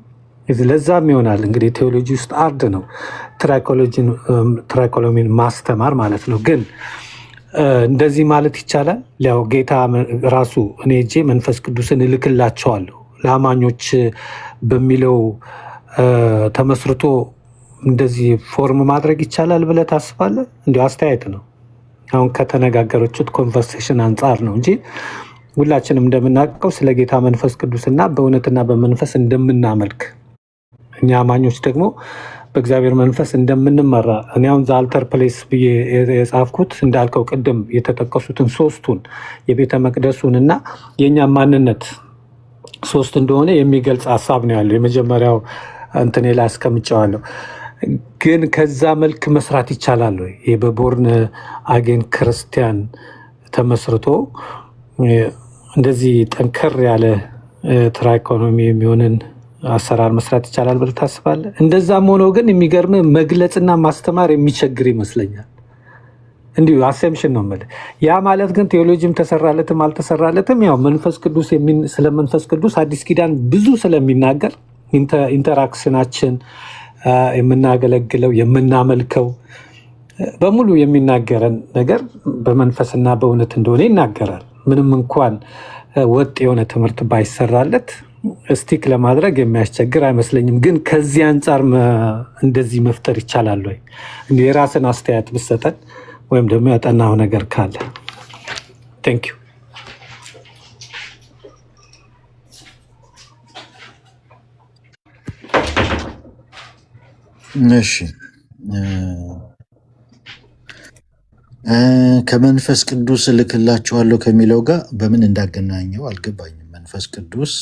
ለዛም ይሆናል እንግዲህ ቴዎሎጂ ውስጥ አርድ ነው ትራይኮሎሚን ማስተማር ማለት ነው። ግን እንደዚህ ማለት ይቻላል። ያው ጌታ ራሱ እኔ ሄጄ መንፈስ ቅዱስን እልክላቸዋለሁ ለአማኞች በሚለው ተመስርቶ እንደዚህ ፎርም ማድረግ ይቻላል ብለህ ታስባለህ? እንዲሁ አስተያየት ነው። አሁን ከተነጋገረችት ኮንቨርሴሽን አንጻር ነው እንጂ ሁላችንም እንደምናውቀው ስለ ጌታ መንፈስ ቅዱስና በእውነትና በመንፈስ እንደምናመልክ እኛ አማኞች ደግሞ በእግዚአብሔር መንፈስ እንደምንመራ እኔ አሁን ዘአልተር ፕሌስ ብዬ የጻፍኩት እንዳልከው ቅድም የተጠቀሱትን ሶስቱን የቤተ መቅደሱን እና የእኛ ማንነት ሶስት እንደሆነ የሚገልጽ ሀሳብ ነው ያለው። የመጀመሪያው እንትኔ ላይ አስቀምጨዋለሁ። ግን ከዛ መልክ መስራት ይቻላል ወይ? ይህ በቦርን አጌን ክርስቲያን ተመስርቶ እንደዚህ ጠንከር ያለ ትራይኮኖሚ የሚሆንን አሰራር መስራት ይቻላል ብለህ ታስባለህ? እንደዛም ሆኖ ግን የሚገርም መግለጽና ማስተማር የሚቸግር ይመስለኛል። እንዲሁ አሴምሽን ነው የምልህ። ያ ማለት ግን ቴዎሎጂም ተሰራለትም አልተሰራለትም ያው መንፈስ ቅዱስ ስለ መንፈስ ቅዱስ አዲስ ኪዳን ብዙ ስለሚናገር ኢንተራክሽናችን የምናገለግለው የምናመልከው በሙሉ የሚናገረን ነገር በመንፈስና በእውነት እንደሆነ ይናገራል። ምንም እንኳን ወጥ የሆነ ትምህርት ባይሰራለት ስቲክ ለማድረግ የሚያስቸግር አይመስለኝም። ግን ከዚህ አንጻር እንደዚህ መፍጠር ይቻላል ወይ? እንዲህ የራስን አስተያየት ብሰጠን ወይም ደግሞ ያጠናው ነገር ካለ ቴንክ ዩ። እሺ ከመንፈስ ቅዱስ እልክላችኋለሁ ከሚለው ጋር በምን እንዳገናኘው አልገባኝም። መንፈስ ቅዱስ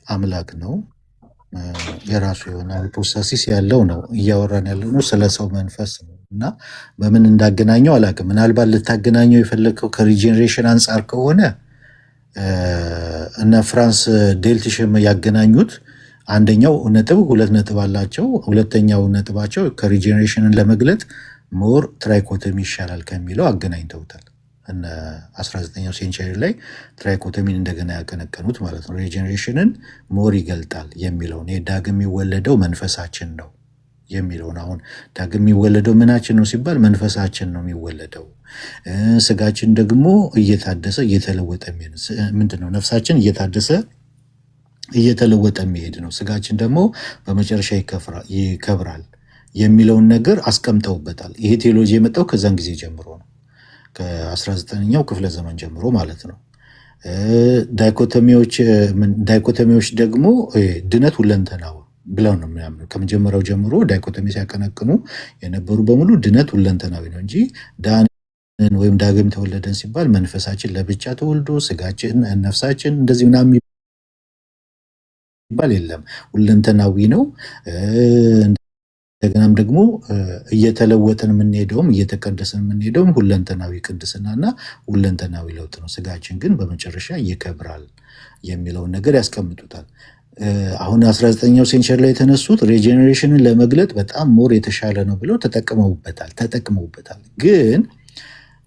አምላክ ነው። የራሱ የሆነ ፕሮሰሲስ ያለው ነው። እያወራን ያለው ነው ስለ ሰው መንፈስ ነው እና በምን እንዳገናኘው አላውቅም። ምናልባት ልታገናኘው የፈለግከው ከሪጀኔሬሽን አንጻር ከሆነ እነ ፍራንስ ዴልትሽም ያገናኙት አንደኛው ነጥብ 2 ነጥብ አላቸው። ሁለተኛው ነጥባቸው ከሪጀኔሬሽንን ለመግለጥ ሞር ትራይኮቶሚ ይሻላል ከሚለው አገናኝተውታል። እነ 19ኛው ሴንቸሪ ላይ ትራይኮቶሚን እንደገና ያቀነቀኑት ማለት ነው። ሪጀኔሬሽንን ሞር ይገልጣል የሚለውን ዳግም የሚወለደው መንፈሳችን ነው የሚለውን አሁን ዳግም የሚወለደው ምናችን ነው ሲባል መንፈሳችን ነው የሚወለደው። ስጋችን ደግሞ እየታደሰ እየተለወጠ የሚሄድ ምንድን ነው? ነፍሳችን እየታደሰ እየተለወጠ የሚሄድ ነው። ስጋችን ደግሞ በመጨረሻ ይከብራል የሚለውን ነገር አስቀምጠውበታል። ይሄ ቴዎሎጂ የመጣው ከዛን ጊዜ ጀምሮ ነው፣ ከ19ኛው ክፍለ ዘመን ጀምሮ ማለት ነው። ዳይኮቶሚዎች ደግሞ ድነት ሁለንተናዊ ብለው ነው የሚያምኑ። ከመጀመሪያው ጀምሮ ዳይኮቶሚ ሲያቀነቅኑ የነበሩ በሙሉ ድነት ሁለንተናዊ ነው እንጂ ዳንን ወይም ዳግም ተወለደን ሲባል መንፈሳችን ለብቻ ተወልዶ ስጋችን ነፍሳችን እንደዚህ ምናምን የሚባል የለም። ሁለንተናዊ ነው። እንደገናም ደግሞ እየተለወጠን የምንሄደውም እየተቀደሰን የምንሄደውም ሁለንተናዊ ቅድስናና ሁለንተናዊ ለውጥ ነው። ስጋችን ግን በመጨረሻ ይከብራል የሚለውን ነገር ያስቀምጡታል። አሁን 19ኛው ሴንቸሪ ላይ የተነሱት ሬጀኔሬሽንን ለመግለጥ በጣም ሞር የተሻለ ነው ብለው ተጠቅመውበታል። ግን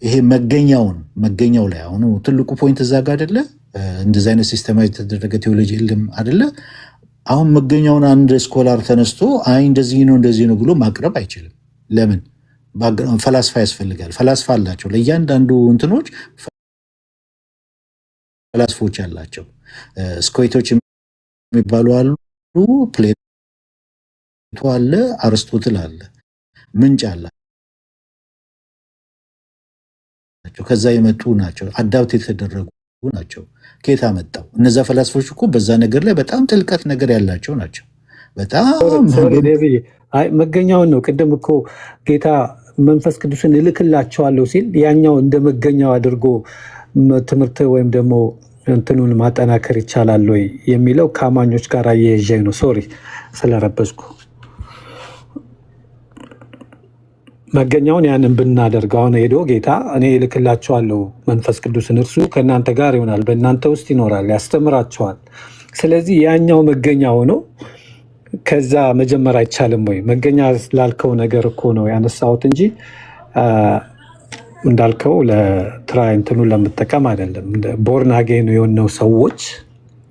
ይሄ መገኛው ላይ አሁን ትልቁ ፖይንት እዛ ጋር አይደለ? እንደዚህ አይነት ሲስተማይዝ የተደረገ ቴዎሎጂ የለም አይደለ? አሁን መገኛውን አንድ ስኮላር ተነስቶ አይ እንደዚህ ነው ብሎ ማቅረብ አይችልም። ለምን? ፈላስፋ ያስፈልጋል። ፈላስፋ አላቸው ለእያንዳንዱ እንትኖች ፈላስፎች አላቸው። ስኮይቶች የሚባሉ አሉ፣ ፕሌቶ አለ፣ አርስቶትል አለ፣ ምንጭ አላቸው። ከዛ የመጡ ናቸው፣ አዳብት የተደረጉ ናቸው። ከየት አመጣው? እነዛ ፈላስፎች እኮ በዛ ነገር ላይ በጣም ጥልቀት ነገር ያላቸው ናቸው። በጣም መገኛውን ነው። ቅድም እኮ ጌታ መንፈስ ቅዱስን እልክላቸዋለሁ ሲል ያኛው እንደ መገኛው አድርጎ ትምህርት ወይም ደግሞ እንትኑን ማጠናከር ይቻላል ወይ የሚለው ከአማኞች ጋር አያይዤ ነው። ሶሪ ስለረበዝኩ። መገኛውን ያንን ብናደርግ አሁን ሄዶ ጌታ እኔ እልክላቸዋለሁ መንፈስ ቅዱስን እርሱ ከእናንተ ጋር ይሆናል፣ በእናንተ ውስጥ ይኖራል፣ ያስተምራቸዋል። ስለዚህ ያኛው መገኛ ሆኖ ከዛ መጀመር አይቻልም ወይ? መገኛ ላልከው ነገር እኮ ነው ያነሳሁት እንጂ እንዳልከው ለትራይ እንትኑ ለመጠቀም አይደለም። ቦርናጌን የሆነው ሰዎች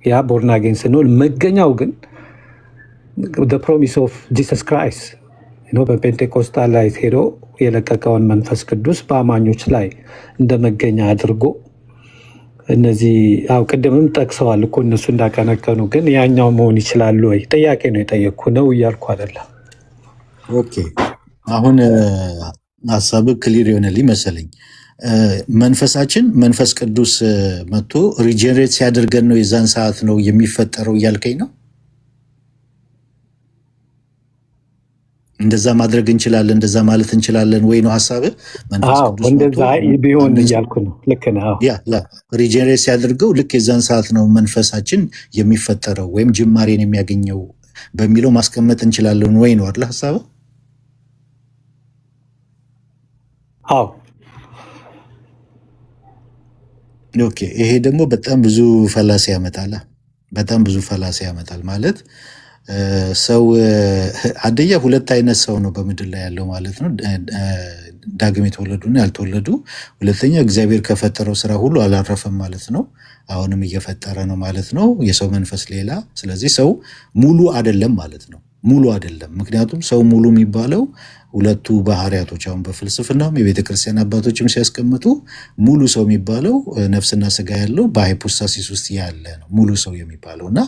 ያ ቦርናጌን ስንሆን መገኛው ግን ፕሮሚስ ኦፍ ጂሰስ ክራይስት በፔንቴኮስታል ላይ ሄዶ የለቀቀውን መንፈስ ቅዱስ በአማኞች ላይ እንደ መገኛ አድርጎ እነዚህ ቅድምም ጠቅሰዋል እኮ እነሱ እንዳቀነቀኑ፣ ግን ያኛው መሆን ይችላሉ ወይ? ጥያቄ ነው የጠየቅኩ ነው እያልኩ አይደለም። ኦኬ አሁን ሀሳብ ክሊር የሆነልኝ መሰለኝ። መንፈሳችን መንፈስ ቅዱስ መጥቶ ሪጀነሬት ሲያደርገን ነው የዛን ሰዓት ነው የሚፈጠረው እያልከኝ ነው? እንደዛ ማድረግ እንችላለን፣ እንደዛ ማለት እንችላለን ወይ ነው ሀሳብ? መንፈስ ቅዱስ እንደዛ ቢሆን እያልኩ ነው። ልክ ነህ። ሪጀነሬት ሲያደርገው ልክ የዛን ሰዓት ነው መንፈሳችን የሚፈጠረው ወይም ጅማሬን የሚያገኘው በሚለው ማስቀመጥ እንችላለን ወይ ነው አይደል ሀሳብ? አዎ። ኦኬ ይሄ ደግሞ በጣም ብዙ ፈላሲ ያመጣል። በጣም ብዙ ፈላሲ ያመጣል ማለት ሰው አንደኛ ሁለት አይነት ሰው ነው በምድር ላይ ያለው ማለት ነው። ዳግም የተወለዱና ያልተወለዱ። ሁለተኛ እግዚአብሔር ከፈጠረው ስራ ሁሉ አላረፈም ማለት ነው። አሁንም እየፈጠረ ነው ማለት ነው። የሰው መንፈስ ሌላ። ስለዚህ ሰው ሙሉ አይደለም ማለት ነው። ሙሉ አይደለም። ምክንያቱም ሰው ሙሉ የሚባለው ሁለቱ ባህሪያቶች አሁን በፍልስፍናም የቤተ ክርስቲያን አባቶችም ሲያስቀምጡ ሙሉ ሰው የሚባለው ነፍስና ስጋ ያለው በሃይፖስታሲስ ውስጥ ያለ ነው ሙሉ ሰው የሚባለው እና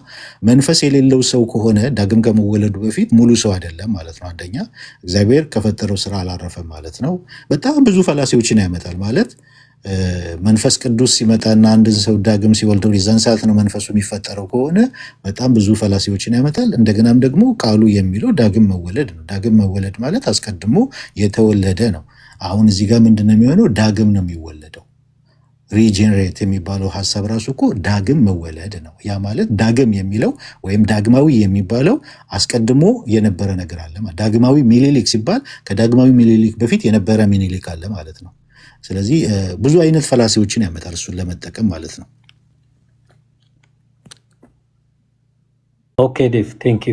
መንፈስ የሌለው ሰው ከሆነ ዳግም ከመወለዱ በፊት ሙሉ ሰው አይደለም ማለት ነው። አንደኛ እግዚአብሔር ከፈጠረው ስራ አላረፈም ማለት ነው። በጣም ብዙ ፈላሲዎችን ያመጣል ማለት መንፈስ ቅዱስ ሲመጣና አንድን ሰው ዳግም ሲወልደው የዛን ሰዓት ነው መንፈሱ የሚፈጠረው ከሆነ በጣም ብዙ ፈላሲዎችን ያመጣል። እንደገናም ደግሞ ቃሉ የሚለው ዳግም መወለድ ነው። ዳግም መወለድ ማለት አስቀድሞ የተወለደ ነው። አሁን እዚህ ጋር ምንድን ነው የሚሆነው? ዳግም ነው የሚወለደው። ሪጀነሬት የሚባለው ሀሳብ ራሱ እኮ ዳግም መወለድ ነው። ያ ማለት ዳግም የሚለው ወይም ዳግማዊ የሚባለው አስቀድሞ የነበረ ነገር አለ። ዳግማዊ ሚኒሊክ ሲባል ከዳግማዊ ሚኒሊክ በፊት የነበረ ሚኒሊክ አለ ማለት ነው። ስለዚህ ብዙ አይነት ፈላሲዎችን ያመጣል እሱን ለመጠቀም ማለት ነው። ኦኬ ዴቭ ቴንክ ዩ።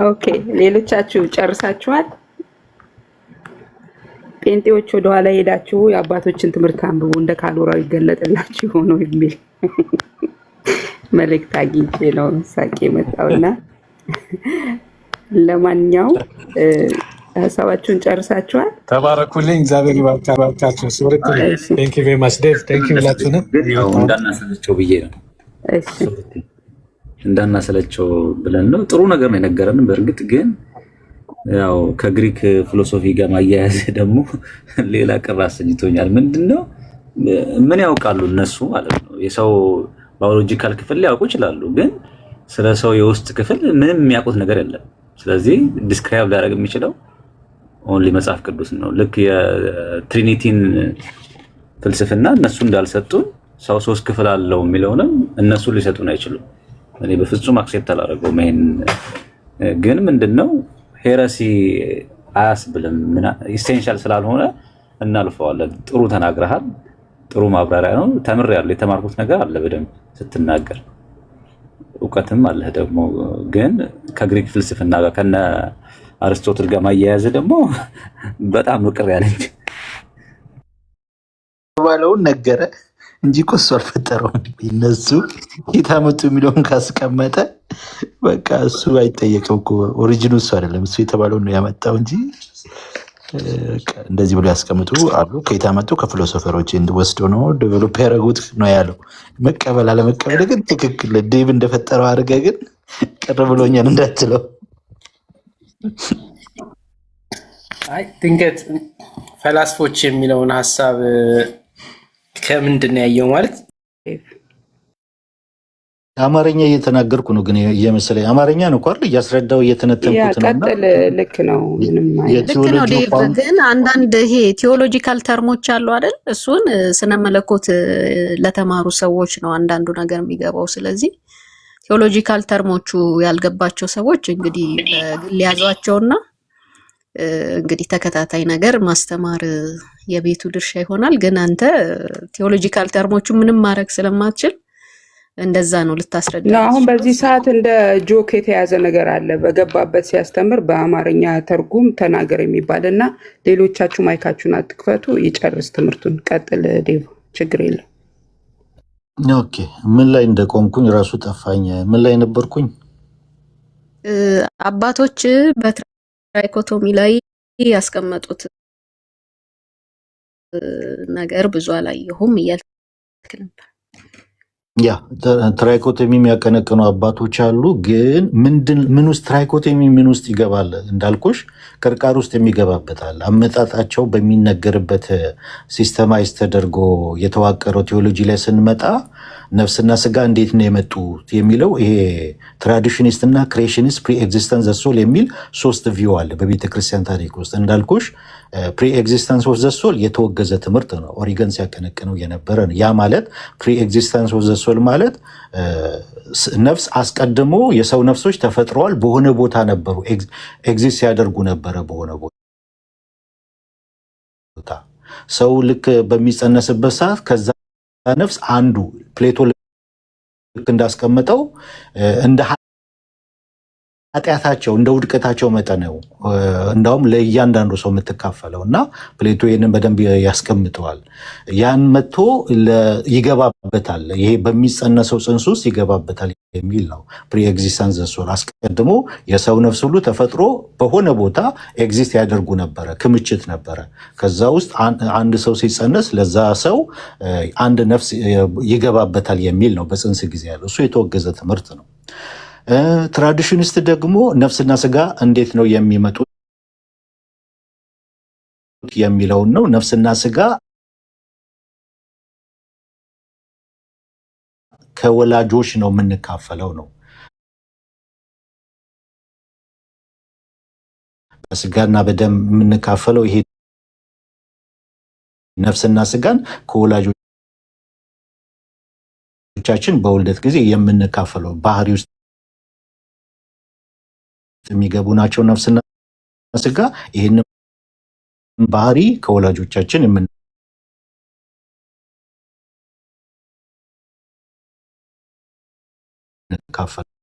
ኦኬ ሌሎቻችሁ ጨርሳችኋል? ጴንጤዎች ወደኋላ ሄዳችሁ የአባቶችን ትምህርት አንብቡ እንደ ካሎራው ይገለጥላችሁ ሆኖ የሚል መልእክት አግኝቼ ነው ሳቄ መጣውና፣ ለማንኛውም ሀሳባችሁን ጨርሳችኋል? ተባረኩልኝ። እግዚአብሔር ይባርካችሁ። ሶሪቲ ቴንክ ዩ ቬሪ ማች ዴቭ ቴንክ ዩ ሁላችሁንም። እንዳናሰለቸው ብዬ ነው እሺ እንዳናሰለቸው ብለን ነው። ጥሩ ነገር ነው የነገረን። በእርግጥ ግን ያው ከግሪክ ፊሎሶፊ ጋር ማያያዝ ደግሞ ሌላ ቅር አሰኝቶኛል። ምንድነው ምን ያውቃሉ እነሱ ማለት ነው። የሰው ባዮሎጂካል ክፍል ሊያውቁ ይችላሉ፣ ግን ስለ ሰው የውስጥ ክፍል ምንም የሚያውቁት ነገር የለም። ስለዚህ ዲስክራይብ ሊያደርግ የሚችለው ኦንሊ መጽሐፍ ቅዱስ ነው። ልክ የትሪኒቲን ፍልስፍና እነሱ እንዳልሰጡን ሰው ሶስት ክፍል አለው የሚለውንም እነሱ ሊሰጡን አይችሉም። እኔ በፍጹም አክሴፕት አላደርገውም። ይሄን ግን ምንድነው ሄረሲ አያስብልም። ኢሴንሻል ስላልሆነ እናልፈዋለን። ጥሩ ተናግረሃል። ጥሩ ማብራሪያ ነው። ተምሬያለሁ። የተማርኩት ነገር አለ በደንብ ስትናገር፣ እውቀትም አለ ደግሞ። ግን ከግሪክ ፍልስፍና ጋር ከነ አርስቶትል ጋር ማያያዝ ደግሞ በጣም ቅር ያለኝ ባለውን ነገረ እንጂ እኮ እሱ አልፈጠረውም። እነሱ የታመጡ የሚለውን ካስቀመጠ በቃ እሱ አይጠየቅም እኮ። ኦሪጂኑ እሱ አይደለም፣ እሱ የተባለውን ነው ያመጣው እንጂ እንደዚህ ብሎ ያስቀምጡ አሉ። ከየታመጡ ከፊሎሶፈሮች ወስደው ነው ዴቨሎፕ ያደረጉት ነው ያለው። መቀበል አለመቀበል ግን ትክክል ዴቭ እንደፈጠረው አድርገህ ግን ቅር ብሎኛል እንዳትለው። አይ ድንገት ፈላስፎች የሚለውን ሀሳብ ከምንድን ነው ያየው ማለት አማርኛ እየተናገርኩ ነው፣ ግን እየመሰለኝ አማርኛ ነው እኮ አይደል እያስረዳው እየተነተንኩት ነው። ቀጥል። ልክ ነው፣ ምንም ልክ ነው ዴቭ። ግን አንዳንድ ይሄ ቴዎሎጂካል ተርሞች አሉ አይደል? እሱን ስነ መለኮት ለተማሩ ሰዎች ነው አንዳንዱ ነገር የሚገባው። ስለዚህ ቴዎሎጂካል ተርሞቹ ያልገባቸው ሰዎች እንግዲህ በግል ያዟቸውና እንግዲህ ተከታታይ ነገር ማስተማር የቤቱ ድርሻ ይሆናል። ግን አንተ ቴዎሎጂካል ተርሞቹ ምንም ማድረግ ስለማትችል እንደዛ ነው ልታስረዳ ነው። አሁን በዚህ ሰዓት እንደ ጆክ የተያዘ ነገር አለ። በገባበት ሲያስተምር በአማርኛ ተርጉም ተናገር የሚባል እና ሌሎቻችሁ ማይካችሁን አትክፈቱ፣ ይጨርስ ትምህርቱን። ቀጥል ዴቭ፣ ችግር የለም። ኦኬ ምን ላይ እንደቆምኩኝ ራሱ ጠፋኝ። ምን ላይ ነበርኩኝ? አባቶች በትራይኮቶሚ ላይ ያስቀመጡት ነገር ብዙ አላየሁም እያልክ ነበር። ያ ትራይኮቶሚ የሚያቀነቅኑ አባቶች አሉ። ግን ምን ውስጥ ትራይኮቶሚ ምን ውስጥ ይገባል እንዳልኩሽ ቅርቃር ውስጥ የሚገባበታል። አመጣጣቸው በሚነገርበት ሲስተማይዝ ተደርጎ የተዋቀረው ቴዎሎጂ ላይ ስንመጣ ነፍስና ስጋ እንዴት ነው የመጡት የሚለው ይሄ ትራዲሽኒስት እና ክሬሽኒስት ፕሪ ኤግዚስተንስ ዘ ሶል የሚል ሶስት ቪው አለ በቤተ ክርስቲያን ታሪክ ውስጥ። እንዳልኩሽ ፕሪ ኤግዚስተንስ ኦፍ ዘ ሶል የተወገዘ ትምህርት ነው፣ ኦሪገን ሲያቀነቅነው የነበረ ነው። ያ ማለት ፕሪ ኤግዚስተንስ ኦፍ ዘ ሶል ማለት ነፍስ አስቀድሞ የሰው ነፍሶች ተፈጥረዋል፣ በሆነ ቦታ ነበሩ፣ ኤግዚስት ሲያደርጉ ነበረ በሆነ ቦታ። ሰው ልክ በሚጸነስበት ሰዓት ከዛ ነፍስ አንዱ ፕሌቶ ልክ እንዳስቀመጠው እንደ ኃጢአታቸው እንደ ውድቀታቸው መጠን ነው እንዳውም ለእያንዳንዱ ሰው የምትካፈለው እና ፕሌቶ ይህንን በደንብ ያስቀምጠዋል። ያን መጥቶ ይገባበታል፣ ይሄ በሚጸነሰው ጽንስ ውስጥ ይገባበታል የሚል ነው። ፕሪ ኤግዚስተንስ ዘ ሶል አስቀድሞ የሰው ነፍስ ሁሉ ተፈጥሮ በሆነ ቦታ ኤግዚስት ያደርጉ ነበረ፣ ክምችት ነበረ። ከዛ ውስጥ አንድ ሰው ሲጸነስ ለዛ ሰው አንድ ነፍስ ይገባበታል የሚል ነው በጽንስ ጊዜ ያለው። እሱ የተወገዘ ትምህርት ነው። ትራዲሽኒስት ደግሞ ነፍስና ስጋ እንዴት ነው የሚመጡት የሚለውን ነው። ነፍስና ስጋ ከወላጆች ነው የምንካፈለው ነው። በስጋና በደም የምንካፈለው ይሄ ነፍስና ስጋን ከወላጆቻችን በውልደት ጊዜ የምንካፈለው ባህሪ ውስጥ የሚገቡ ናቸው። ነፍስና ስጋ ይህንን ባህሪ ከወላጆቻችን የምንካፈለው